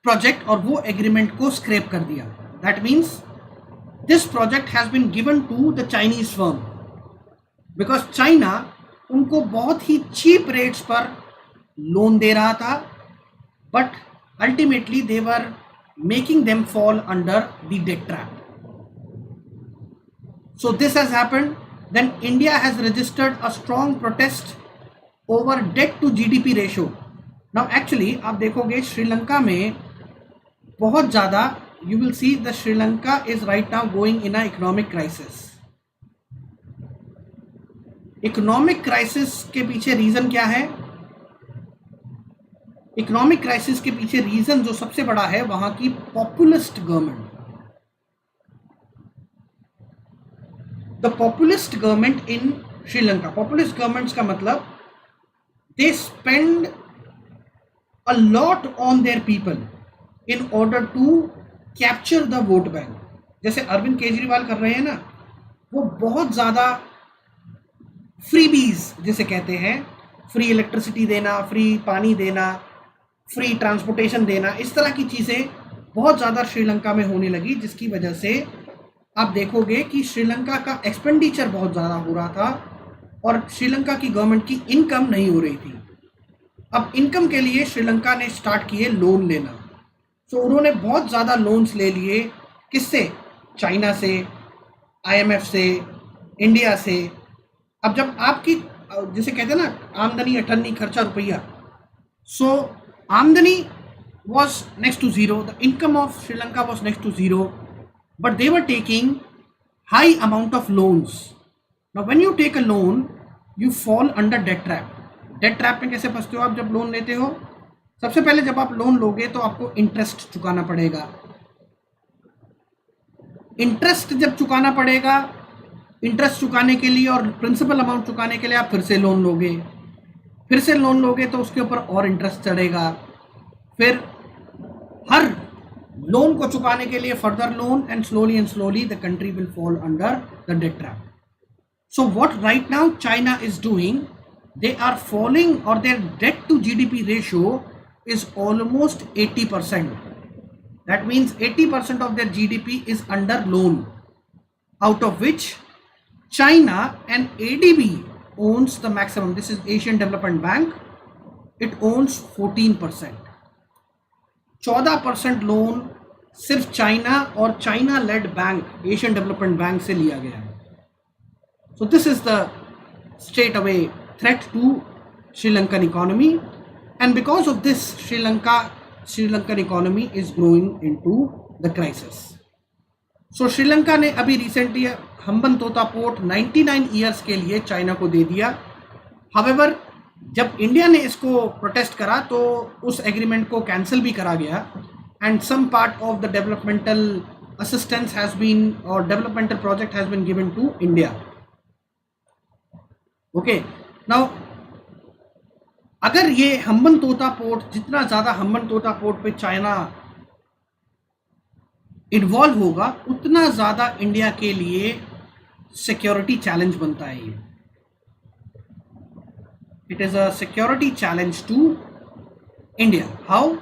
प्रोजेक्ट और वो एग्रीमेंट को स्क्रैप कर दिया। That means this project has been given to the Chinese firm because China उनको बहुत ही चीप रेट्स पर लोन दे रहा था, but ultimately they were making them fall under the debt trap. So this has happened. Then India has registered a strong protest over debt to GDP ratio. Now actually आप देखोगे श्रीलंका में बहुत ज़्यादा, you will see the Sri Lanka is right now going in a economic crisis. Economic crisis के पीछे reason क्या है? Economic crisis के पीछे रीजन जो सबसे बड़ा है वहां की populist government. The populist government in Sri Lanka, populist governments का मतलब they spend a lot on their people in order to capture the vote bank. जैसे अरविंद केजरीवाल कर रहे हैं ना, वो बहुत ज्यादा फ्रीबीज जिसे कहते हैं, फ्री इलेक्ट्रिसिटी देना, फ्री पानी देना, फ्री ट्रांसपोर्टेशन देना, इस तरह की चीज़ें बहुत ज़्यादा श्रीलंका में होने लगी, जिसकी वजह से आप देखोगे कि श्रीलंका का एक्सपेंडिचर बहुत ज़्यादा हो रहा था और श्रीलंका की गवर्नमेंट की इनकम नहीं हो रही थी। अब इनकम के लिए श्रीलंका ने स्टार्ट किए लोन लेना। सो उन्होंने बहुत ज़्यादा लोन्स ले लिए। किससे? चाइना से, IMF से, इंडिया से। अब जब आपकी जिसे कहते हैं ना आमदनी अठन्नी खर्चा रुपया, सो आमदनी was next to zero, the income of Sri Lanka was next to zero, but they were taking high amount of loans. Now when you take a loan, you fall under debt trap. Debt trap में कैसे फंसते हो आप जब loan लेते हो? सबसे पहले जब आप लोन लोगे तो आपको इंटरेस्ट चुकाना पड़ेगा। इंटरेस्ट जब चुकाना पड़ेगा, इंटरेस्ट चुकाने के लिए और प्रिंसिपल अमाउंट चुकाने के लिए आप फिर से लोन लोगे, फिर से लोन लोगे तो उसके ऊपर और इंटरेस्ट चढ़ेगा, फिर हर लोन को चुकाने के लिए further loan, and slowly the country will fall under the debt trap. So what right now China is doing, they are falling, or their debt to GDP ratio is almost 80%. That means 80% of their GDP is under loan, out of which China and ADB owns the maximum. This is Asian Development Bank. It owns 14%. 14% loan सिर्फ China और China led bank Asian development bank से लिया गया है. So this is the straight away threat to Sri Lankan economy, and because of this Sri Lankan economy is growing into the crisis. So Sri Lanka ने अभी recently हम्बन तोता port 99 years के लिए China को दे दिया. However, जब India ने इसको प्रोटेस्ट करा तो उस एग्रीमेंट को कैंसिल भी करा गया, and some part of the developmental assistance has been, or developmental project has been given to India. Okay. Now अगर ये हम्बन तोता पोर्ट, जितना ज़्यादा हम्बन तोता पोर्ट पे चाइना इन्वॉल्व होगा उतना ज़्यादा इंडिया के लिए सिक्योरिटी चैलेंज बनता है. ये it is a security challenge to India. How?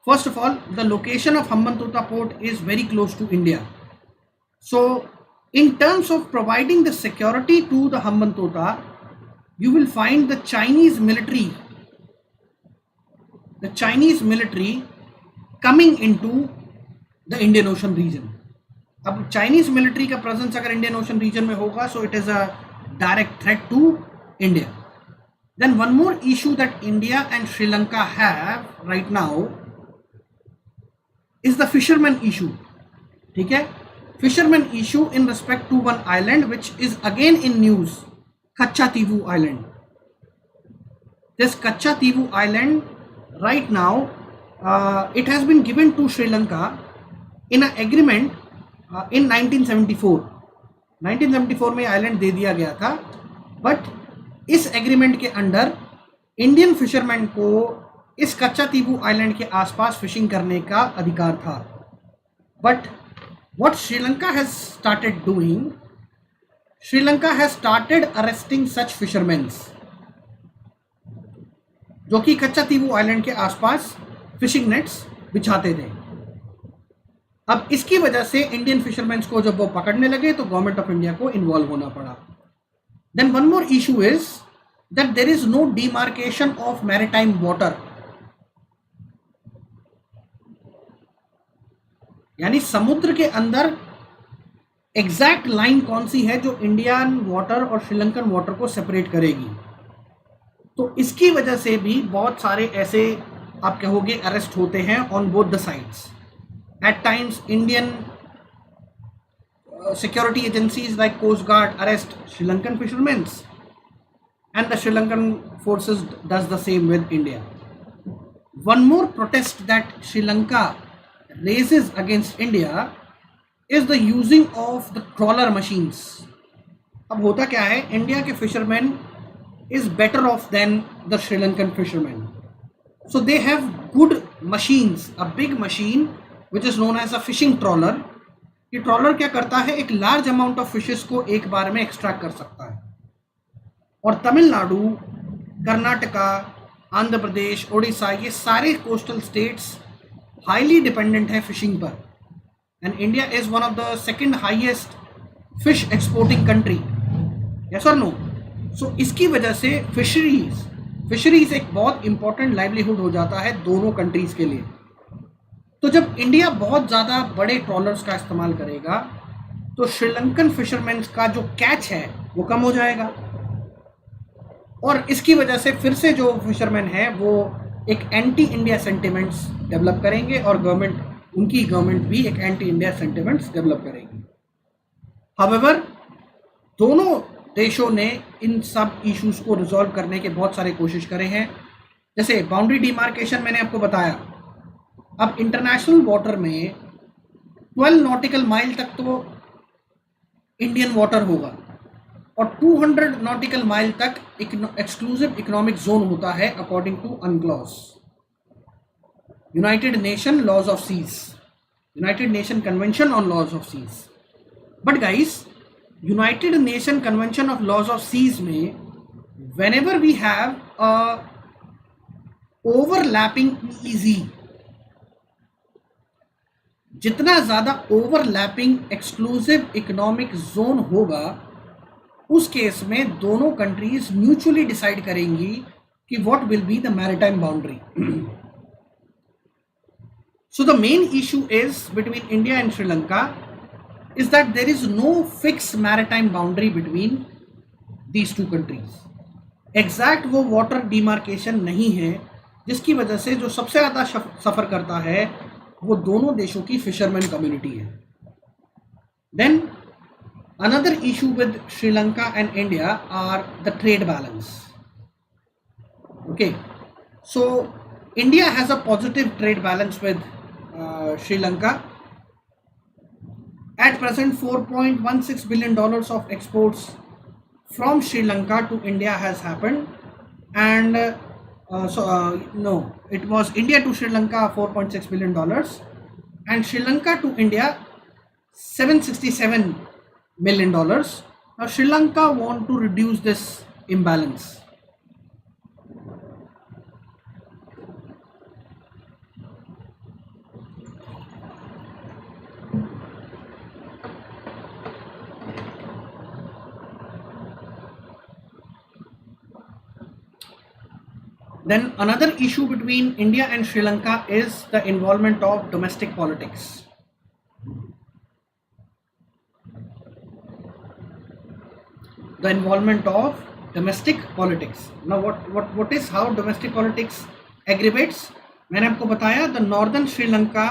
First of all, the location of Hambantota port is very close to India. So in terms of providing the security to the Hambantota, you will find the Chinese military coming into the Indian Ocean region. अब Chinese military का presence अगर Indian Ocean region में होगा, so it is a direct threat to India. Then one more issue that India and Sri Lanka have right now is the fisherman issue. ठीक है. Fishermen issue in respect to one island which is again in news, Kachativu Island. This Kachativu Island right now it has been given to Sri Lanka in an agreement in 1974. 1974 में island दे दिया गया था, but इस agreement के under Indian fisherman को इस Katchatheevu island के आसपास फिशिंग करने का अधिकार था. But what Sri Lanka has started doing, Sri Lanka has started arresting such fishermen जो कि कच्चातीवू आइलैंड के आसपास फिशिंग नेट्स बिछाते थे. अब इसकी वजह से इंडियन फिशरमैन को जब वो पकड़ने लगे तो गवर्नमेंट ऑफ इंडिया को इन्वॉल्व होना पड़ा. Then one more issue is that there is no demarcation of maritime water. यानी समुद्र के अंदर एग्जैक्ट लाइन कौन सी है जो इंडियन वाटर और श्रीलंकन वाटर को सेपरेट करेगी. तो इसकी वजह से भी बहुत सारे ऐसे आप कहोगे अरेस्ट होते हैं on both the sides. At times Indian security agencies like Coast Guard arrest Sri Lankan fishermen and the Sri Lankan forces does the same with India. One more protest that Sri Lanka raises against India is the using of the trawler machines. अब होता क्या है, India के fisherman is better off than the Sri Lankan fishermen. So they have good machines, a big machine which is known as a fishing trawler. ये trawler क्या करता है, एक लार्ज अमाउंट ऑफ फिशेस को एक बार में एक्सट्रैक्ट कर सकता है. और तमिलनाडु, कर्नाटका, आंध्र प्रदेश, उड़ीसा, ये सारे कोस्टल स्टेट्स हाईली डिपेंडेंट है फिशिंग पर. And India is one of the second highest fish exporting country. Yes और नो? सो इसकी वजह से फिशरीज एक बहुत इंपॉर्टेंट लाइवलीहुड हो जाता है दोनों कंट्रीज के लिए. तो जब इंडिया बहुत ज़्यादा बड़े ट्रॉलर्स का इस्तेमाल करेगा तो श्रीलंकन फिशरमैन का जो कैच है वो कम हो जाएगा. और इसकी वजह से फिर से जो फिशरमैन है वो एक एंटी इंडिया सेंटिमेंट्स डेवलप करेंगे और उनकी गवर्नमेंट भी एक एंटी इंडिया सेंटिमेंट्स डेवलप करेगी. हाउएवर दोनों देशों ने इन सब इश्यूज को रिजॉल्व करने के बहुत सारे कोशिश करे हैं. जैसे बाउंड्री डिमार्केशन मैंने आपको बताया. अब इंटरनेशनल वाटर में 12 नॉटिकल माइल तक तो इंडियन वाटर होगा और 200 नॉटिकल माइल तक एक्सक्लूसिव इकोनॉमिक जोन होता है according to UNCLOS united nation laws of seas, united nation convention on laws of seas. But guys, united nation convention of laws of seas में whenever we have a overlapping EEZ, जितना ज़्यादा overlapping exclusive economic zone होगा उस case में दोनों countries mutually decide करेंगी कि what will be the maritime boundary. So the main issue is between India and Sri Lanka is that there is no fix maritime boundary between these two countries. Exact वो water demarcation नहीं है, जिसकी वजह से जो सबसे ज़्यादा सफ़र करता है वो दोनों देशों की फिशरमैन कम्युनिटी है. Then another issue with Sri Lanka and India are the trade balance. Okay, so India has a positive trade balance with Sri Lanka. At present $4.16 billion of exports from Sri Lanka to India has happened, and no, it was India to Sri Lanka $4.6 billion and Sri Lanka to India $767 million. Now Sri Lanka want to reduce this imbalance. Then another issue between India and Sri Lanka is the involvement of domestic politics. The involvement of domestic politics. Now what is how domestic politics aggravates? मैंने आपको बताया the northern Sri Lanka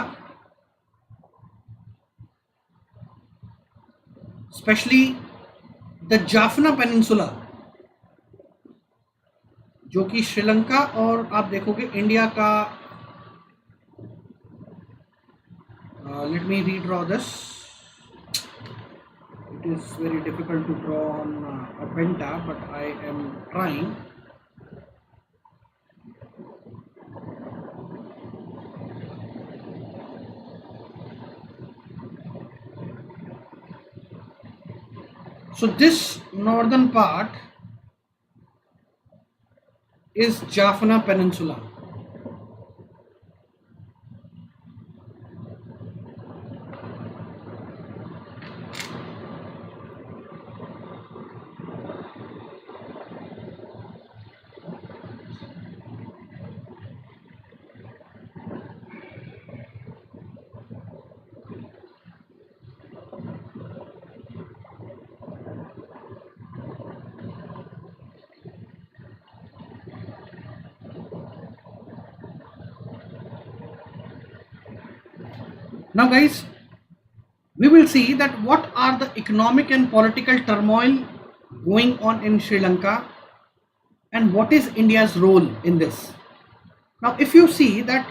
specially the Jaffna peninsula, जो कि श्रीलंका और आप देखोगे India का, let me redraw this, it is very difficult to draw on a pen tab but I am trying. So this northern part is Jaffna Peninsula. Now guys, we will see that what are the economic and political turmoil going on in Sri Lanka and what is India's role in this. Now if you see that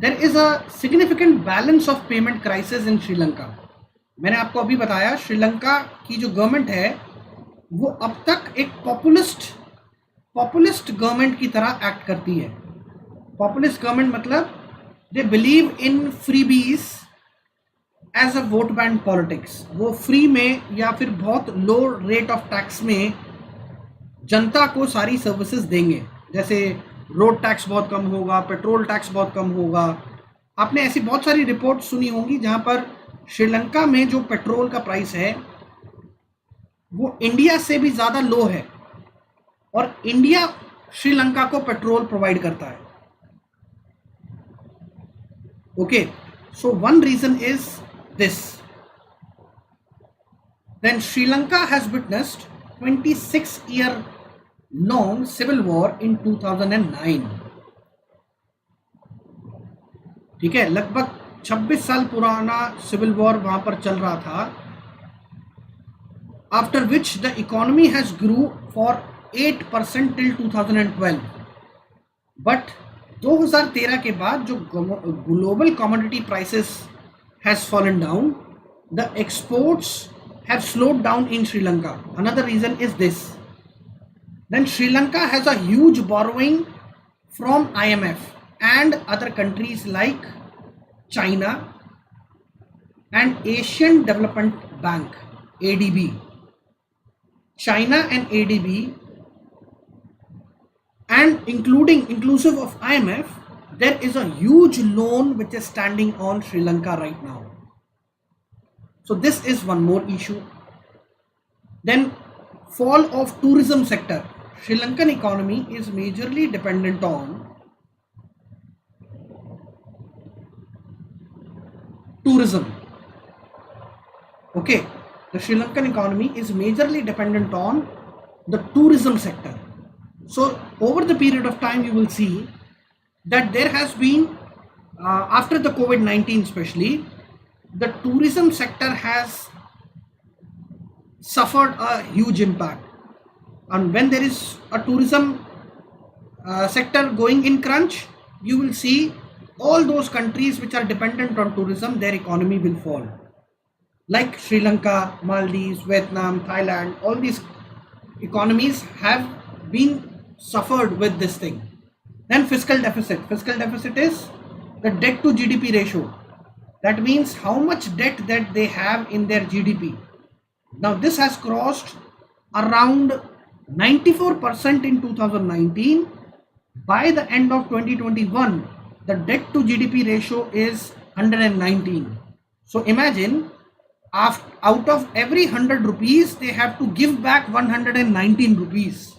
there is a significant balance of payment crisis in Sri Lanka. मैंने आपको अभी बताया श्रीलंका की जो government है वो अब तक एक पॉपुलिस्ट गवर्नमेंट की तरह एक्ट करती है. पॉपुलिस्ट गवर्नमेंट मतलब they believe in freebies as a vote bank politics. वो फ्री में या फिर बहुत लो रेट ऑफ टैक्स में जनता को सारी सर्विसेज देंगे. जैसे रोड टैक्स बहुत कम होगा, पेट्रोल टैक्स बहुत कम होगा. आपने ऐसी बहुत सारी रिपोर्ट सुनी होंगी जहां पर श्रीलंका में जो पेट्रोल का प्राइस है वो इंडिया से भी ज़्यादा लो है और इंडिया श्रीलंका को पेट्रोल प्रोवाइड करता है. Okay, so one reason is this. Then Sri Lanka has witnessed 26-year long civil war in 2009. ठीक है, लगभग 26 साल पुराना सिविल वॉर वहां पर चल रहा था. After which the economy has grew for 8% till 2012. But 2013 के बाद जो global commodity prices has fallen down, the exports have slowed down in Sri Lanka. Another reason is this. Then Sri Lanka has a huge borrowing from IMF and other countries like China and Asian Development Bank, ADB. China and ADB and inclusive of IMF, there is a huge loan which is standing on Sri Lanka right now. So this is one more issue. Then fall of tourism sector. Sri Lankan economy is majorly dependent on tourism. Okay, the Sri Lankan economy is majorly dependent on the tourism sector. So over the period of time you will see that there has been, after the COVID-19 especially, the tourism sector has suffered a huge impact. And when there is a tourism sector going in crunch, you will see all those countries which are dependent on tourism, their economy will fall. Like Sri Lanka, Maldives, Vietnam, Thailand, all these economies have been suffered with this thing. Then fiscal deficit. Fiscal deficit is the debt to GDP ratio. That means how much debt that they have in their GDP. Now this has crossed around 94% in 2019. By the end of 2021, the debt to GDP ratio is 119. So imagine, out of every 100 rupees, they have to give back 119 rupees.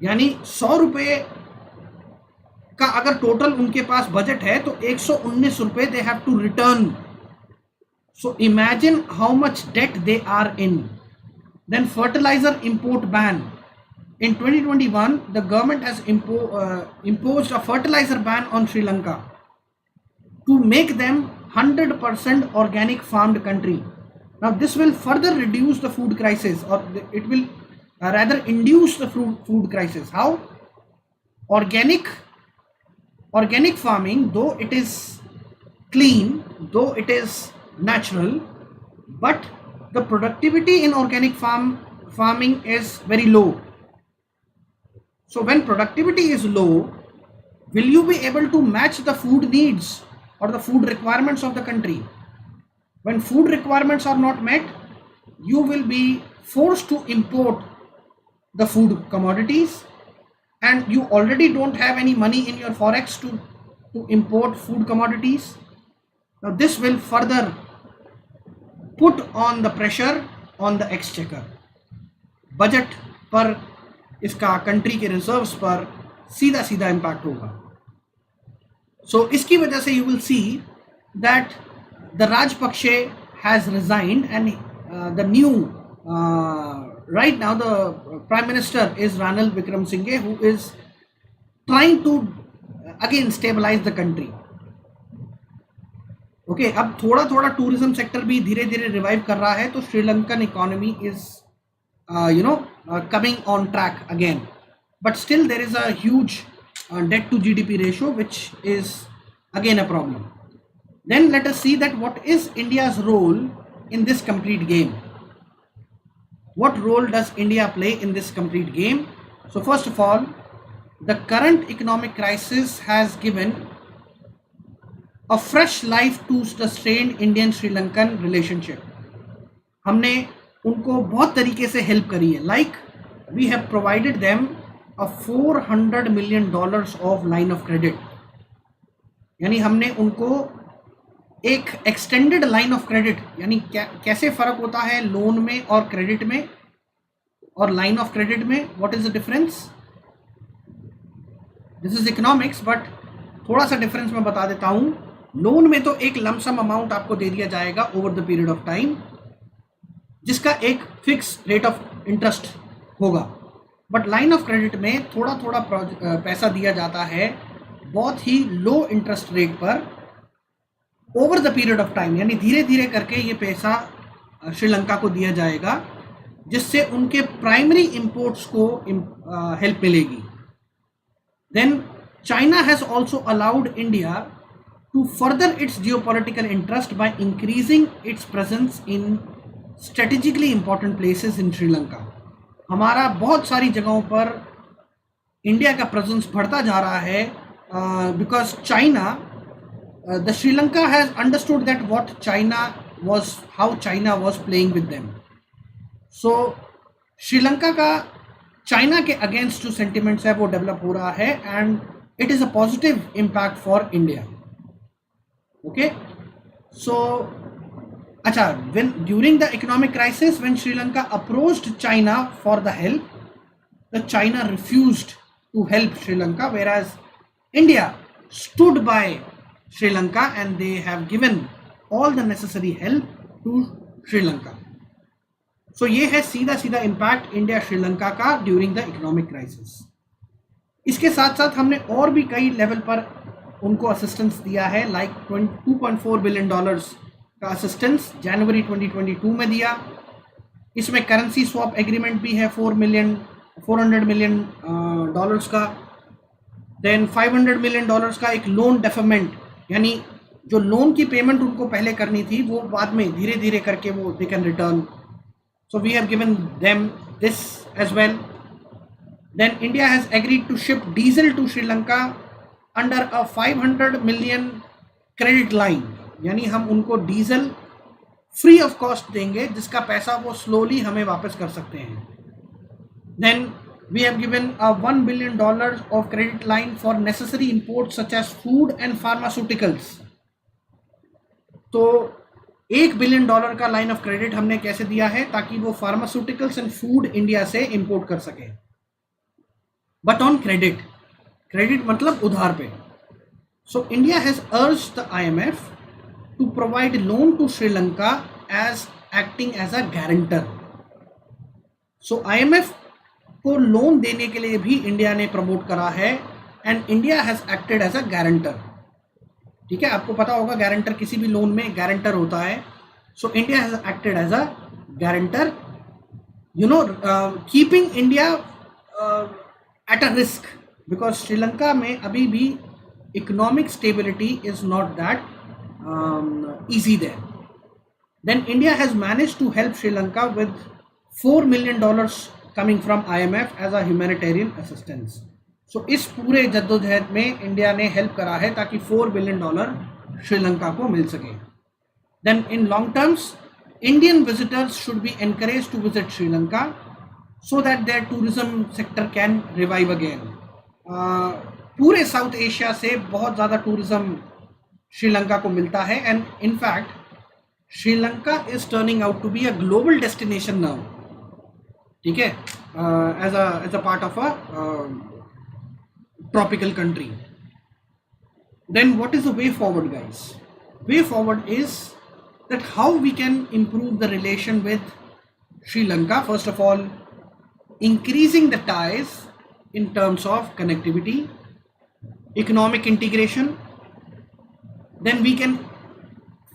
यानी 100 रुपए का अगर total उनके पास budget है तो 119 रुपए they have to return. So imagine how much debt they are in. Then fertilizer import ban. In 2021, the government has imposed a fertilizer ban on Sri Lanka to make them 100% organic farmed country. Now this will further reduce the food crisis, or it will rather induce the food crisis. How? Organic farming, though it is clean, though it is natural, but the productivity in organic farming is very low. So when productivity is low, will you be able to match the food needs or the food requirements of the country? When food requirements are not met, you will be forced to import the food commodities, and you already don't have any money in your forex to import food commodities. Now this will further put on the pressure on the exchequer. Budget पर, इसका country के reserves पर सीधा सीधा impact होगा. सो इसकी वजह से you will see that the Rajapaksa has resigned and the new right now the prime minister is Ranil Wickremesinghe, who is trying to again stabilize the country. Okay, अब थोड़ा थोड़ा टूरिज्म सेक्टर भी धीरे धीरे रिवाइव कर रहा है, तो Sri Lankan economy is coming on track again, but still there is a huge debt to GDP ratio, which is again a problem. Then let us see that what is India's role in this complete game. What role does India play in this complete game? So first of all, the current economic crisis has given a fresh life to the strained Indian-Sri Lankan relationship. हमने उनको बहुत तरीके से help करी है. Like we have provided them a $400 million of line of credit. यानी हमने उनको एक एक्सटेंडेड लाइन ऑफ क्रेडिट, यानी कैसे फर्क होता है लोन में और क्रेडिट में और लाइन ऑफ क्रेडिट में, what is the difference? This is economics, but थोड़ा सा डिफरेंस मैं बता देता हूं. लोन में तो एक लमसम अमाउंट आपको दे दिया जाएगा over the period of time, जिसका एक फिक्स रेट ऑफ इंटरेस्ट होगा. बट लाइन ऑफ क्रेडिट में थोड़ा थोड़ा पैसा दिया जाता है बहुत ही लो इंटरेस्ट रेट पर over the period of time, यानी धीरे धीरे करके ये पैसा श्रीलंका को दिया जाएगा, जिससे उनके प्राइमरी इंपोर्ट्स को हेल्प मिलेगी. Then China has also allowed India to further its geopolitical interest by increasing its presence in strategically important places in Sri Lanka. हमारा बहुत सारी जगहों पर इंडिया का प्रेजेंस बढ़ता जा रहा है because China, the Sri Lanka has understood that how China was playing with them. So Sri Lanka का चाइना के अगेंस्ट जो सेंटिमेंट्स है वो डेवलप हो रहा है, and it is a positive impact for India. Okay, so अच्छा, when during the economic crisis when Sri Lanka approached China for the help, the China refused to help Sri Lanka, whereas India stood by Sri Lanka and they have given all the necessary help to Sri Lanka. So ये है सीधा सीधा impact India Sri Lanka का during the economic crisis. इसके साथ साथ हमने और भी कई लेवल पर उनको असिस्टेंस दिया है, लाइक $2.4 बिलियन का असिस्टेंस जनवरी 2022 में दिया. इसमें करेंसी स्वैप एग्रीमेंट भी है $400 मिलियन का. देन $500 मिलियन का एक लोन डेफरमेंट, यानी जो लोन की पेमेंट उनको पहले करनी थी वो बाद में धीरे धीरे करके वो they can return. So we have given them this as well. Then India has agreed to ship diesel to Sri Lanka under a $500 million credit line, यानी हम उनको डीजल फ्री ऑफ कॉस्ट देंगे, जिसका पैसा वो स्लोली हमें वापस कर सकते हैं. Then we have given a $1 billion of credit line for necessary imports such as food and pharmaceuticals. तो $1 बिलियन का लाइन ऑफ क्रेडिट हमने कैसे दिया है, ताकि वो फार्मास्यूटिकल्स एंड फूड इंडिया से इंपोर्ट कर सके, बट ऑन क्रेडिट मतलब उधार पे. So India has urged the IMF to provide loan to Sri Lanka as acting as a guarantor. So IMF को लोन देने के लिए भी इंडिया ने प्रमोट करा है, and India has acted as a guarantor. ठीक है, आपको पता होगा गारंटर किसी भी लोन में गारंटर होता है. So India has acted as a guarantor, keeping India at a risk, because Sri Lanka में अभी भी economic stability is not that easy there. Then India has managed to help Sri Lanka with $4 million coming from IMF as a humanitarian assistance. So इस पूरे जद्दोजहद में India ने help करा है ताकि $4 बिलियन श्रीलंका को मिल सके. Then in long terms, Indian visitors should be encouraged to visit Sri Lanka so that their tourism sector can revive again. पूरे साउथ एशिया से बहुत ज़्यादा टूरिज्म श्रीलंका को मिलता है, and in fact Sri Lanka is turning out to be a global destination now. ठीक है, as a part of a tropical country. Then what is the way forward guys? Way forward is that how we can improve the relation with Sri Lanka. First of all, increasing the ties in terms of connectivity, economic integration. Then we can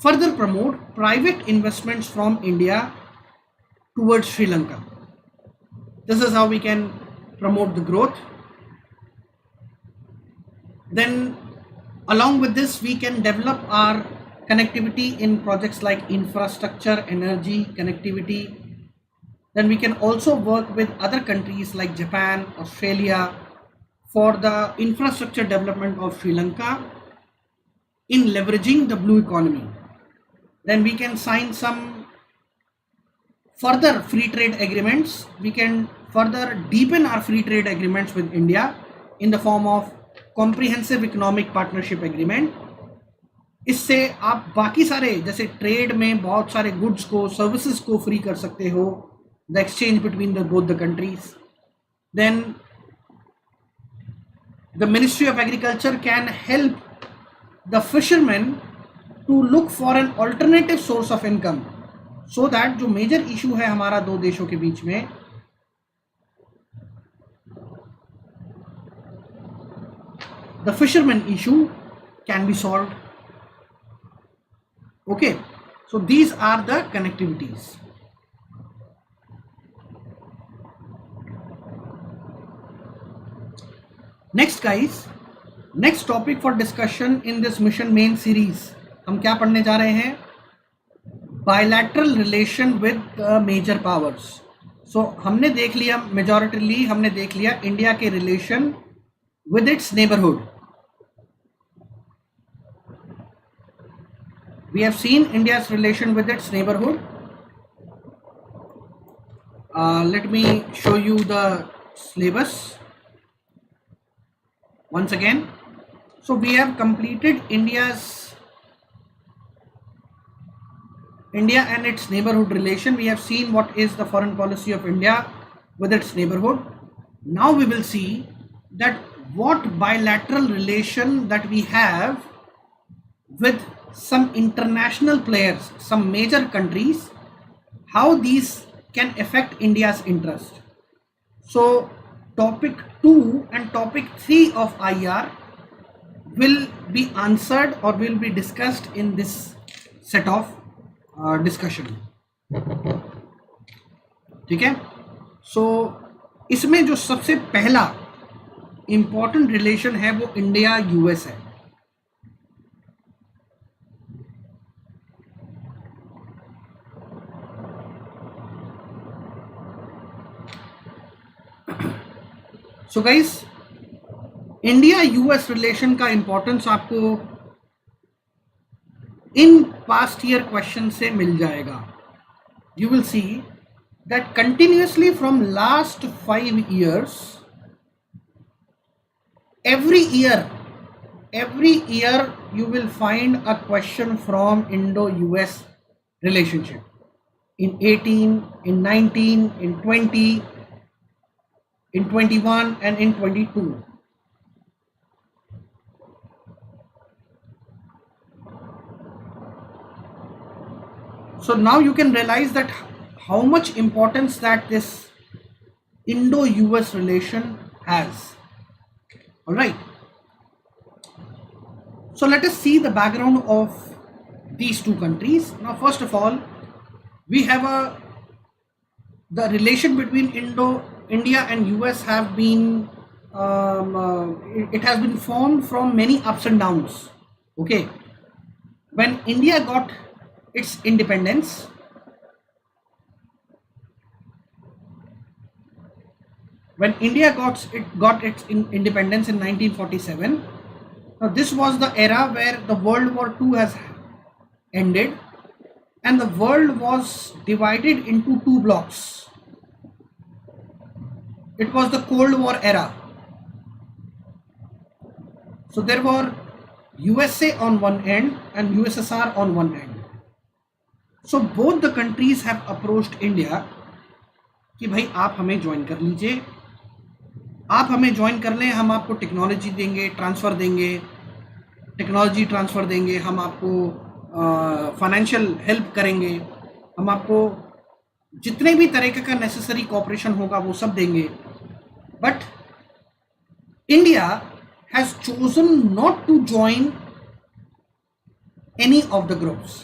further promote private investments from India towards Sri Lanka. This is how we can promote the growth. Then along with this, we can develop our connectivity in projects like infrastructure, energy, connectivity. Then we can also work with other countries like Japan, Australia for the infrastructure development of Sri Lanka in leveraging the blue economy. Then we can sign some further free trade agreements. We can further deepen our free trade agreements with India in the form of comprehensive economic partnership agreement. इससे आप बाकी सारे जैसे trade में बहुत सारे goods को, services को फ्री कर सकते हो, the exchange between the both the countries. Then the ministry of agriculture can help the fisherman to look for an alternative source of income, so that जो मेजर इशू है हमारा दो देशों के बीच में, the fisherman issue can be solved. Okay, so these are the connectivities. Next guys, next topic for discussion in this mission main series, हम क्या पढ़ने जा रहे हैं? Bilateral relation with major powers. So हमने देख लिया, majoritarily हमने देख लिया इंडिया के relation with its neighborhood. We have seen India's relation with its neighborhood. Let me show you the syllabus once again. So we have completed India and its neighborhood relation. We have seen what is the foreign policy of India with its neighborhood. Now we will see that what bilateral relation that we have with some international players, some major countries, how these can affect India's interest. So topic 2 and topic 3 of IR will be answered or will be discussed in this set of discussion. ठीक है, so इसमें जो सबसे पहला important relation है वो India US है. So guys, India US relation का इंपॉर्टेंस आपको इन पास्ट ईयर क्वेश्चन से मिल जाएगा. You will see that continuously from last 5 years, every year you will find a question from Indo-US relationship in 18, in 19, in 20, in 21 and in 22. So now you can realize that how much importance that this Indo-US relation has. All right. So let us see the background of these two countries. Now first of all, we have the relation between India and US have been it has been formed from many ups and downs. Okay, when India got its independence, independence in 1947, now this was the era where the World War II has ended and the world was divided into two blocks. It was the Cold War era. So there were USA on one end and USSR on one end. So both the countries have approached India कि भाई आप हमें join कर लीजिए, आप हमें join कर लें, हम आपको टेक्नोलॉजी देंगे, ट्रांसफ़र देंगे, टेक्नोलॉजी ट्रांसफ़र देंगे, हम आपको फाइनेंशियल हेल्प करेंगे, हम आपको जितने भी तरीके का नेसेसरी कोऑपरेशन होगा वो सब देंगे. But India has chosen not to join any of the groups.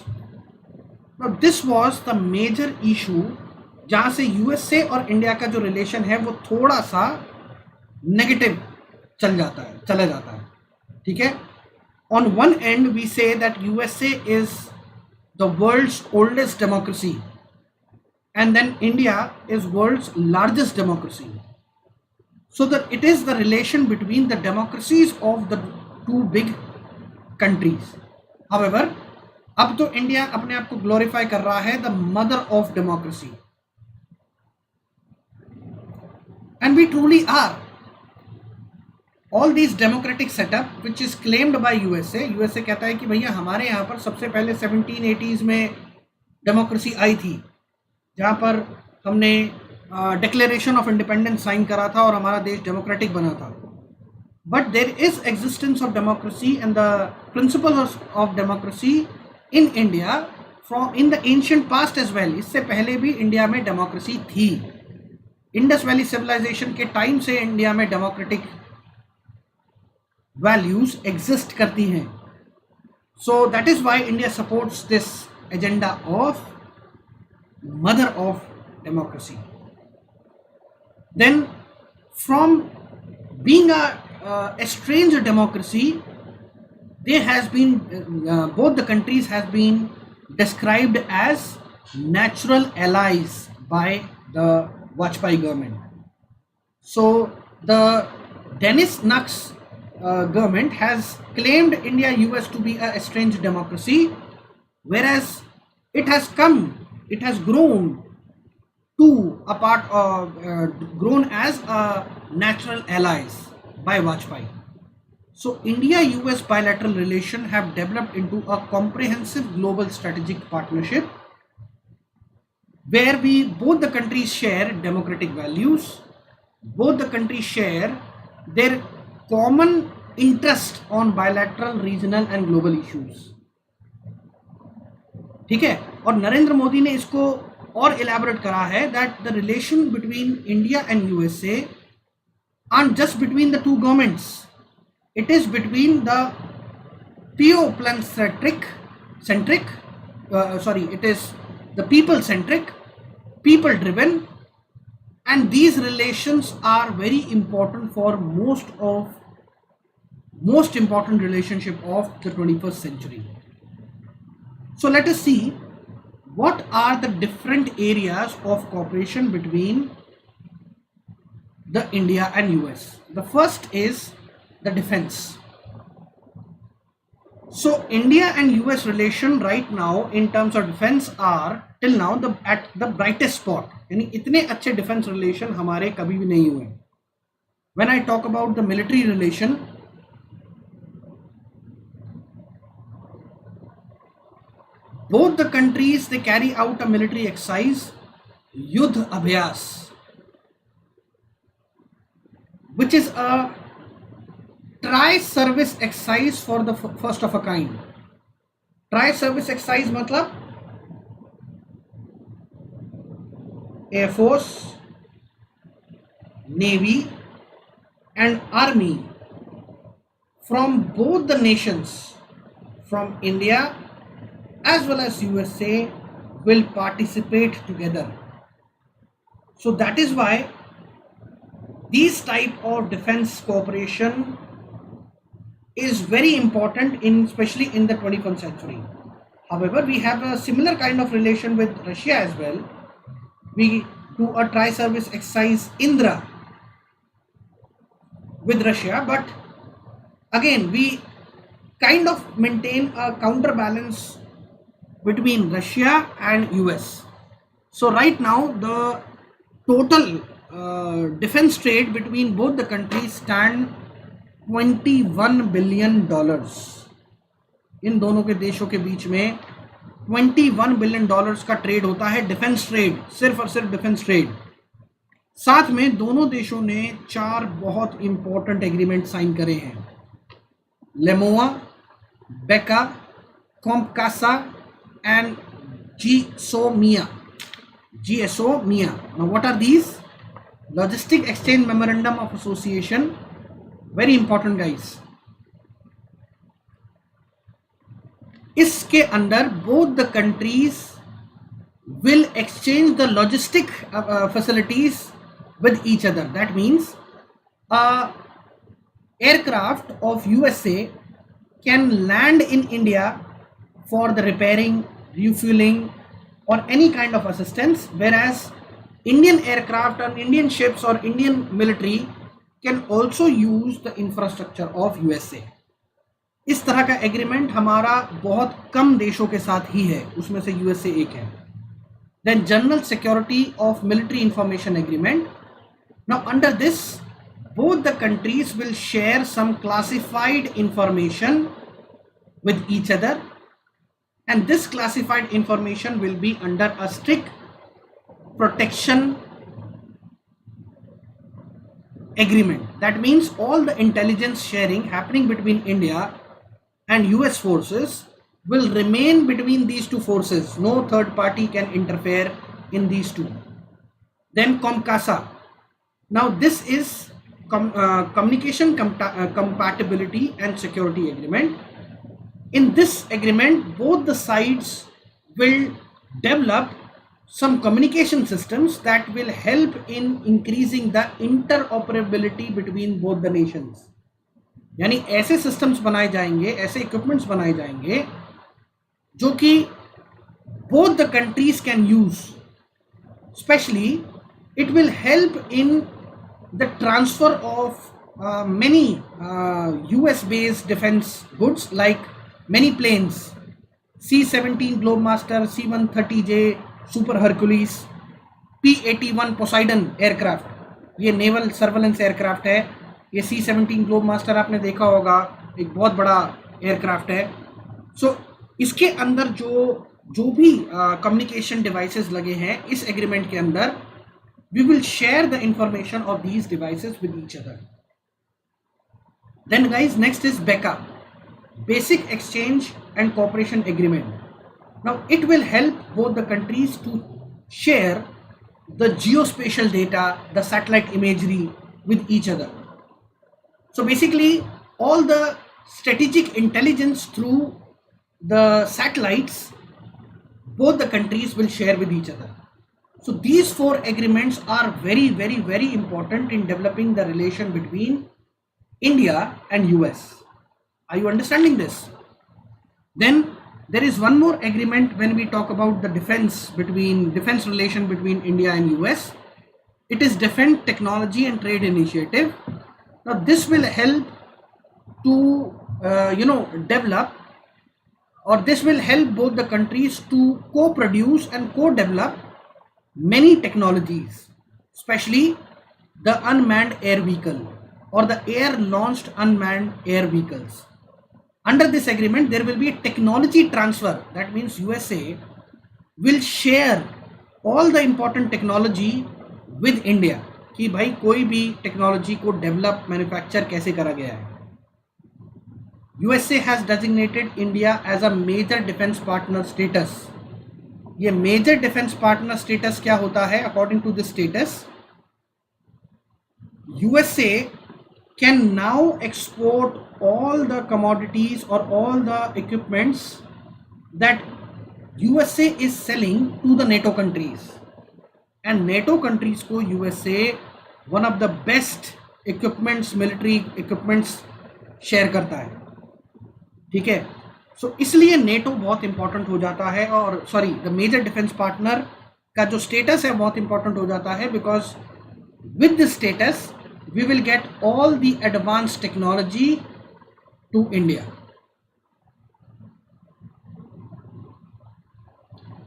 Now this was the major issue जहाँ से यूएसए और इंडिया का जो रिलेशन है वो थोड़ा सा नेगेटिव चला जाता है. ठीक है, on one end we say that USA is the world's oldest democracy and then India is world's largest democracy. So that it is the relation between the democracies of the two big countries. However, अब तो India अपने आप को glorify कर रहा है the mother of democracy, and we truly are. All this democratic setup which is claimed by USA कहता है कि भैया हमारे यहाँ पर सबसे पहले 1780s में डेमोक्रेसी आई थी, जहाँ पर हमने डिक्लेरेशन ऑफ इंडिपेंडेंस साइन करा था और हमारा देश डेमोक्रेटिक बना था. But there is existence of democracy and the principles of democracy in India from in the ancient past as well. इससे पहले भी इंडिया में डेमोक्रेसी थी. इंडस वैली सिविलाइजेशन के टाइम से इंडिया में डेमोक्रेटिक वैल्यूज एग्जिस्ट करती हैं. So that is why India supports this agenda of mother of democracy. Then from being a stranger democracy, they has been both the countries has been described as natural allies by the Vajpayee government. So the Dennis Knox government has claimed India US to be a strange democracy, whereas it has grown to a part of grown as a natural allies by Vajpayee. So India-US bilateral relation have developed into a comprehensive global strategic partnership where both the countries share democratic values, both the countries share their common interest on bilateral, regional and global issues. ठीक है, और नरेंद्र मोदी ने इसको और elaborate करा है that the relation between India and USA aren't just between the two governments, it is between the it is the people centric, people driven, and these relations are very important for most important relationship of the 21st century. So let us see what are the different areas of cooperation between the India and US. The first is the defense. So India and US relation right now in terms of defense are till now at the brightest spot. यानी इतने अच्छे defense relation हमारे कभी भी नहीं हुए. When I talk about the military relation, both the countries they carry out a military exercise, Yudh Abhyas, which is a tri-service exercise for the first of a kind. Tri-service exercise मतलब Air Force, Navy and Army from both the nations, from India as well as USA, will participate together. So that is why these type of defense cooperation is very important especially in the 21st century. However, we have a similar kind of relation with Russia as well. We do a tri-service exercise Indra with Russia, but again we kind of maintain a counterbalance between Russia and US. So right now the total defense trade between both the countries stand $21 billion. इन दोनों के देशों के बीच में $21 billion का trade होता है, defence trade, सिर्फ और सिर्फ डिफेंस ट्रेड। साथ में दोनों देशों ने 4 बहुत इंपॉर्टेंट एग्रीमेंट साइन करे हैं, लेमोआ, बेका, कॉम्पकासा and जीएसओमिया। Now what are these? Logistic Exchange Memorandum of Association, very important guys. इसके अंदर both the countries will exchange the logistic facilities with each other. That means a aircraft of USA can land in India for the repairing, refueling or any kind of assistance, whereas Indian aircraft or Indian ships or Indian military can also use the infrastructure of USA. इस तरह का agreement हमारा बहुत कम देशों के साथ ही है, उसमें से यूएसए एक है. Then General Security of Military Information Agreement. Now under this, both the countries will share some classified information with each other, and this classified information will be under a strict protection agreement. That means all the intelligence sharing happening between India and US forces will remain between these two forces. No third party can interfere in these two. Then COMCASA. Now this is communication compatibility and security agreement. In this agreement, both the sides will develop some communication systems that will help in increasing the interoperability between both the nations. यानी ऐसे systems बनाए जाएंगे, ऐसे equipments बनाए जाएंगे जो कि both the countries can use. Especially, it will help in the transfer of many US-based defense goods like many planes, C-17 Globemaster, C-130J Super Hercules, P-81 Poseidon aircraft. ये naval surveillance aircraft है. ये C-17 Globemaster आपने देखा होगा, एक बहुत बड़ा aircraft है. So इसके अंदर जो भी communication devices लगे हैं इस agreement के अंदर, we will share the information of these devices with each other. Then guys, next is BECA, Basic Exchange and Cooperation Agreement. Now it will help both the countries to share the geospatial data, the satellite imagery with each other. So basically all the strategic intelligence through the satellites, both the countries will share with each other. So these 4 agreements are very, very, very important in developing the relation between India and US. Are you understanding this? Then there is one more agreement when we talk about the defense relation between India and US. It is Defense Technology and Trade Initiative. Now this will help to develop, or this will help both the countries to co-produce and co-develop many technologies, especially the unmanned air vehicle or the air-launched unmanned air vehicles. Under this agreement, there will be a technology transfer. That means USA will share all the important technology with India. कि भाई कोई भी technology को develop manufacture कैसे करा गया है. USA has designated India as a major defense partner status. ये major defense partner status क्या होता है? According to this status, USA can now export all the commodities or all the equipments that USA is selling to the NATO countries, and NATO countries को USA one of the best equipments, military equipments share करता है, ठीक है. सो इसलिए NATO बहुत important हो जाता है, और sorry the major defence partner का जो स्टेटस है बहुत इंपॉर्टेंट हो जाता है, because with this status we will get all the advance technology to India.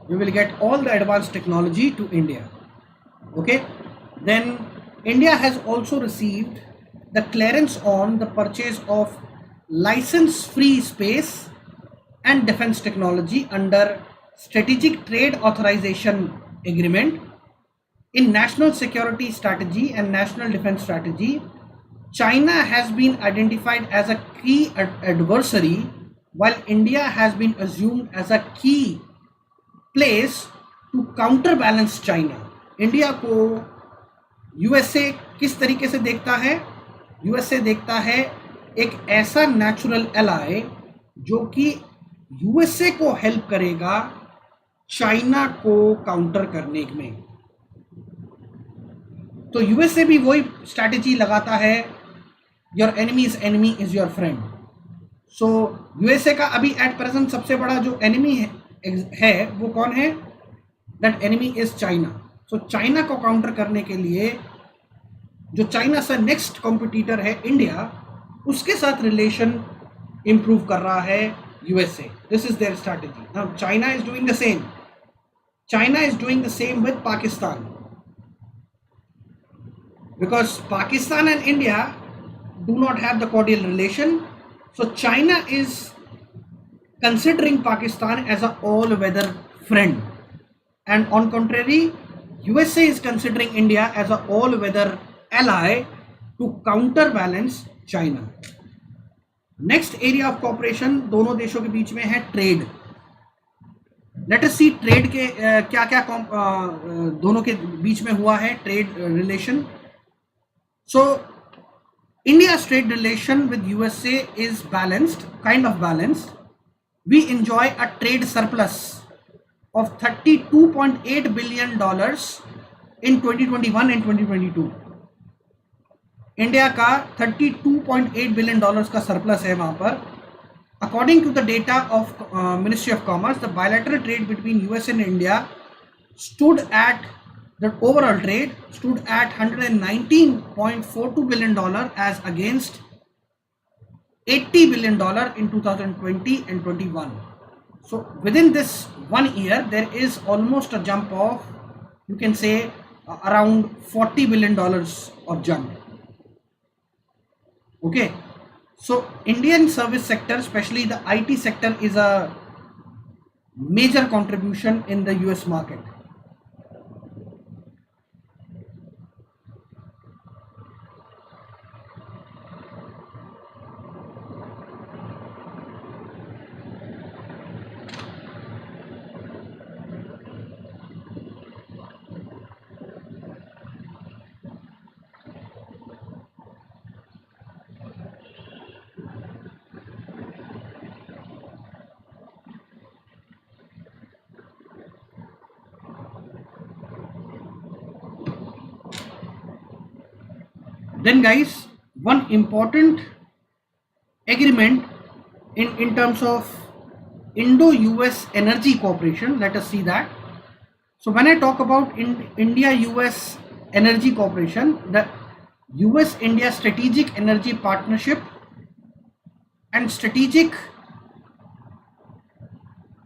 We will get all the advanced technology to India. Okay, then India has also received the clearance on the purchase of license-free space and defense technology under Strategic Trade Authorization Agreement in National Security Strategy and National Defense Strategy. China has been identified as a key adversary, while India has been assumed as a key place to counterbalance China. India को USA किस तरीके से देखता है? USA देखता है एक ऐसा नेचुरल एलाय जो कि यूएसए को हेल्प करेगा चाइना को काउंटर करने में. तो यूएसए भी वही स्ट्रैटेजी लगाता है, your enemies enemy is your friend. So USA का अभी एट प्रेजेंट सबसे बड़ा जो एनिमी है वो कौन है? That enemy is China. So China को काउंटर करने के लिए जो चाइना से नेक्स्ट कॉम्पिटिटर है इंडिया, उसके साथ रिलेशन इंप्रूव कर रहा है USA. This is their strategy. Now China is doing the same. China is doing the same with Pakistan, because Pakistan and India do not have the cordial relation. So China is considering Pakistan as an all-weather friend, and on contrary, USA is considering India as an all-weather ally to counterbalance China. Next area of cooperation दोनों देशों के बीच में है trade. Let us see trade के क्या क्या दोनों के बीच में हुआ है trade relation. So India's trade relation with USA is balanced, kind of balanced. We enjoy a trade surplus of $32.8 billion in 2021 and 2022. India का $32.8 बिलियन का सरप्लस है वहाँ पर. According to the data of Ministry of Commerce, the bilateral trade between US and India stood at the overall trade stood at $119.42 billion as against $80 billion in 2020 and 21. So within this 1 year there is almost a jump of, you can say, around $40 billion of jump. Okay, so Indian service sector, especially the IT sector, is a major contribution in the US market. Then guys, one important agreement in terms of Indo-US energy cooperation, let us see that. So when I talk about India-US energy cooperation, the US-India strategic energy partnership and strategic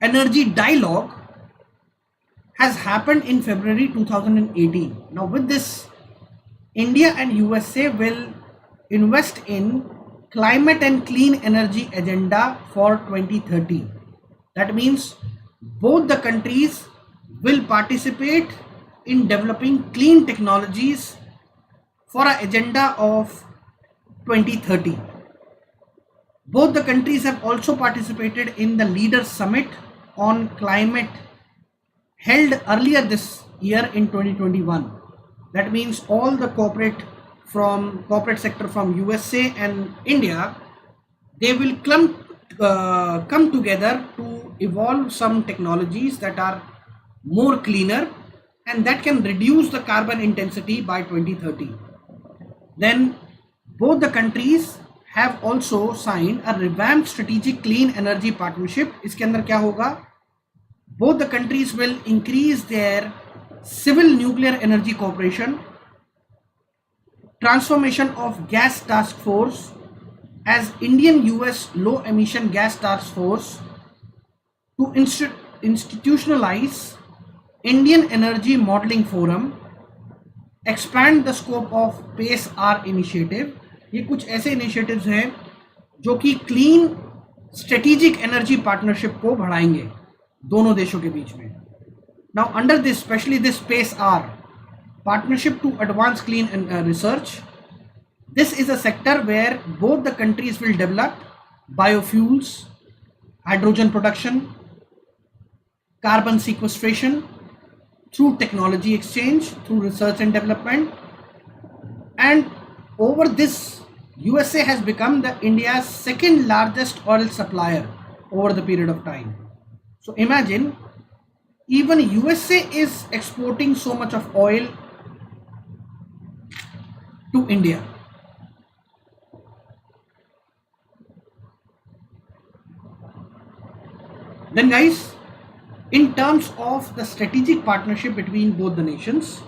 energy dialogue has happened in February 2018. Now with this, India and USA will invest in climate and clean energy agenda for 2030. That means both the countries will participate in developing clean technologies for an agenda of 2030. Both the countries have also participated in the Leaders Summit on Climate held earlier this year in 2021. That means all the corporate sector from USA and India, they will come together to evolve some technologies that are more cleaner and that can reduce the carbon intensity by 2030. Then both the countries have also signed a revamped strategic clean energy partnership. इसके अंदर क्या होगा? Both the countries will increase their civil nuclear energy cooperation, transformation of gas task force as Indian US low emission gas task force to institutionalize Indian Energy Modeling Forum, expand the scope of PACE R initiative. ये कुछ ऐसे initiatives हैं जो कि clean strategic energy partnership को बढ़ाएंगे दोनों देशों के बीच में. Now under this, specially this PACE R partnership to advance clean research, this is a sector where both the countries will develop biofuels, hydrogen production, carbon sequestration through technology exchange, through research and development. And over this, USA has become the India's second largest oil supplier over the period of time. So imagine, even USA is exporting so much of oil to India. Then guys, in terms of the strategic partnership between both the nations,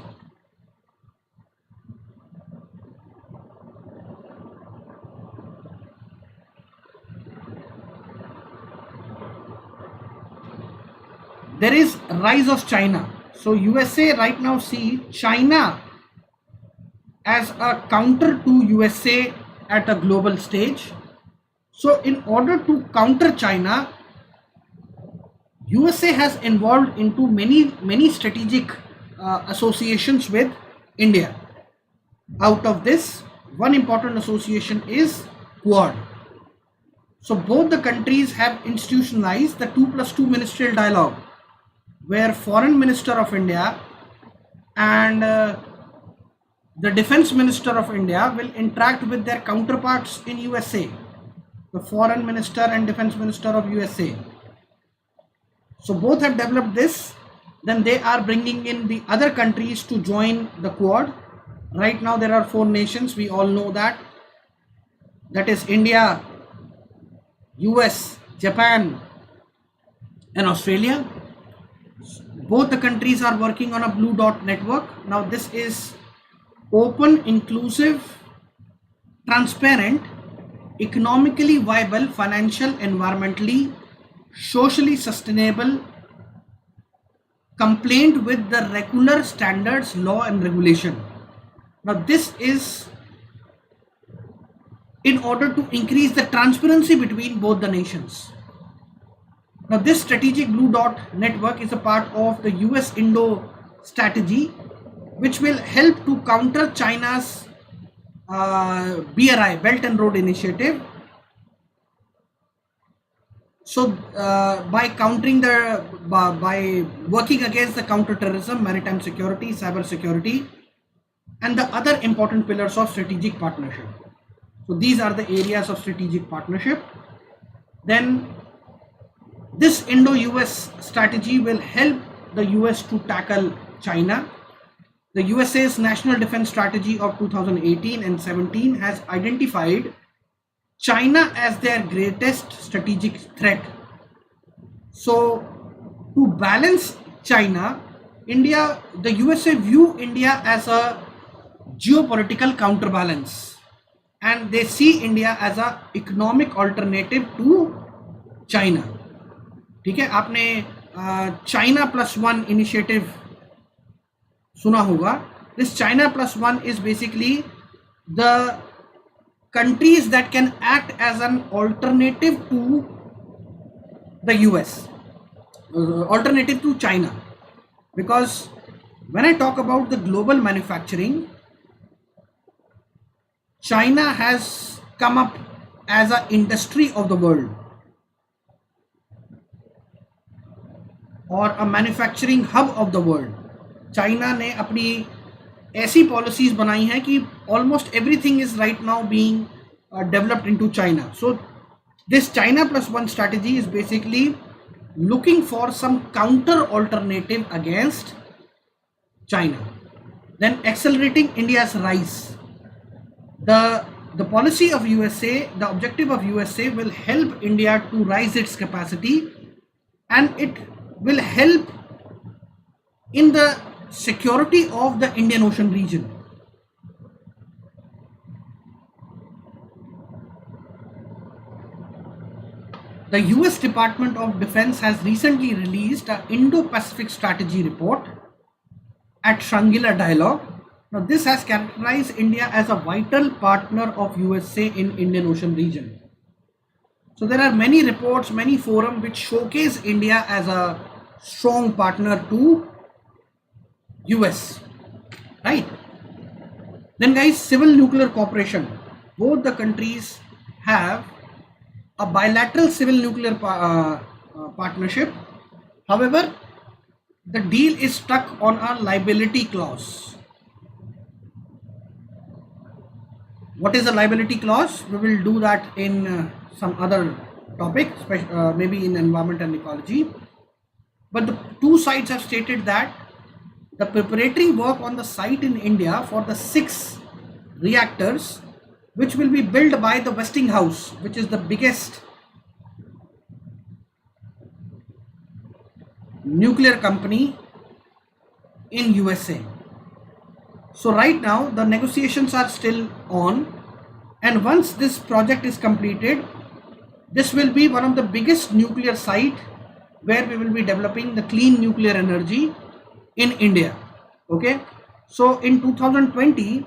there is rise of China. So USA right now see China as a counter to USA at a global stage. So in order to counter China, USA has involved into many strategic associations with India. Out of this, one important association is Quad. So both the countries have institutionalized the 2+2 ministerial dialogue, where Foreign Minister of India and the Defense Minister of India will interact with their counterparts in USA, the Foreign Minister and Defense Minister of USA. So both have developed this. Then they are bringing in the other countries to join the Quad. Right now there are 4 nations, we all know that. That is India, US, Japan and Australia. Both the countries are working on a Blue Dot network. Now this is open, inclusive, transparent, economically viable, financial, environmentally, socially sustainable, compliant with the regular standards, law and regulation. Now this is in order to increase the transparency between both the nations. Now this strategic Blue Dot network is a part of the US-Indo strategy, which will help to counter China's BRI, Belt and Road Initiative. So by working against the counter-terrorism, maritime security, cyber security, and the other important pillars of strategic partnership. So these are the areas of strategic partnership. Then this Indo-US strategy will help the US to tackle China. The USA's National Defense Strategy of 2018 and 17 has identified China as their greatest strategic threat. So to balance China, the USA view India as a geopolitical counterbalance, and they see India as an economic alternative to China. ठीक है, आपने China +1 initiative सुना होगा. This China +1 is basically the countries that can act as an alternative to the US, alternative to China. Because when I talk about the global manufacturing, China has come up as an industry of the world, or a manufacturing hub of the world. China ने अपनी ऐसी policies बनाई हैं कि almost everything is right now being developed into China. So this China +1 strategy is basically looking for some counter alternative against China. Then accelerating India's rise. The policy of USA, the objective of USA will help India to rise its capacity, and it will help in the security of the Indian Ocean region. The US Department of Defense has recently released an Indo-Pacific Strategy report at Shangri-La Dialogue. Now, this has characterized India as a vital partner of USA in Indian Ocean region. So there are many reports, many forums which showcase India as a strong partner to US, right? Then guys, civil nuclear cooperation. Both the countries have a bilateral civil nuclear partnership. However, the deal is stuck on a liability clause. What is a liability clause? We will do that in some other topic, maybe in environment and ecology. But the two sides have stated that the preparatory work on the site in India for the 6 reactors, which will be built by the Westinghouse, which is the biggest nuclear company in USA. So right now the negotiations are still on, and once this project is completed, this will be one of the biggest nuclear site where we will be developing the clean nuclear energy in India. Okay, so in 2020,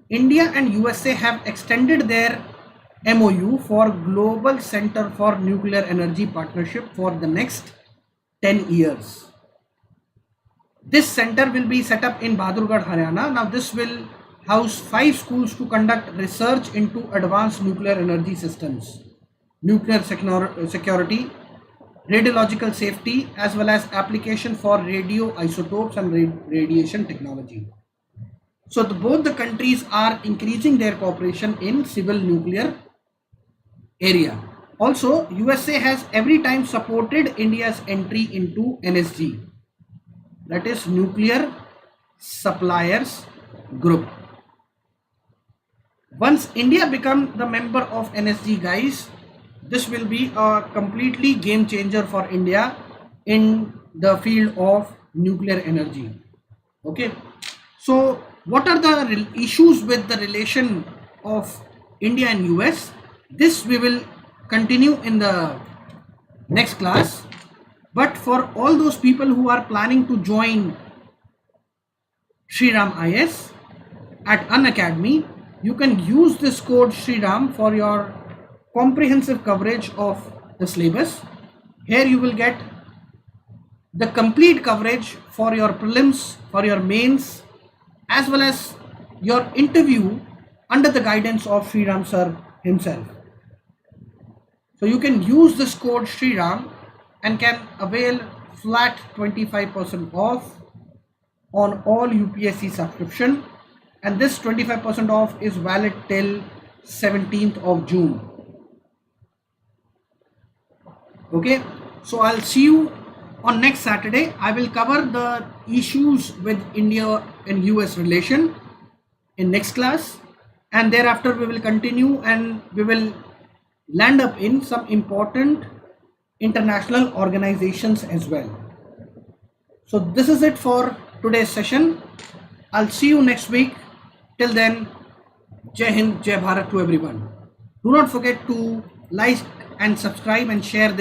India and USA have extended their MOU for Global Center for Nuclear Energy Partnership for the next 10 years. This center will be set up in Bahadurgarh, Haryana. Now this will house 5 schools to conduct research into advanced nuclear energy systems, nuclear security, radiological safety, as well as application for radioisotopes and radiation technology. So both the countries are increasing their cooperation in civil nuclear area. Also, USA has every time supported India's entry into NSG, that is Nuclear Suppliers Group. Once India becomes the member of NSG, guys, this will be a completely game changer for India in the field of nuclear energy. Okay, so what are the issues with the relation of India and US? This we will continue in the next class. But for all those people who are planning to join Sriram IAS at Unacademy, you can use this code Sriram for your comprehensive coverage of the syllabus. Here you will get the complete coverage for your prelims, for your mains, as well as your interview under the guidance of Sriram sir himself. So you can use this code Sriram and can avail flat 25% off on all UPSC subscription, and this 25% off is valid till 17th of June. Okay, so I'll see you on next Saturday. I will cover the issues with India and US relation in next class, and thereafter we will continue and we will land up in some important international organizations as well. So this is it for today's session. I'll see you next week. Till then, Jai Hind, Jai Bharat to everyone. Do not forget to like and subscribe and share this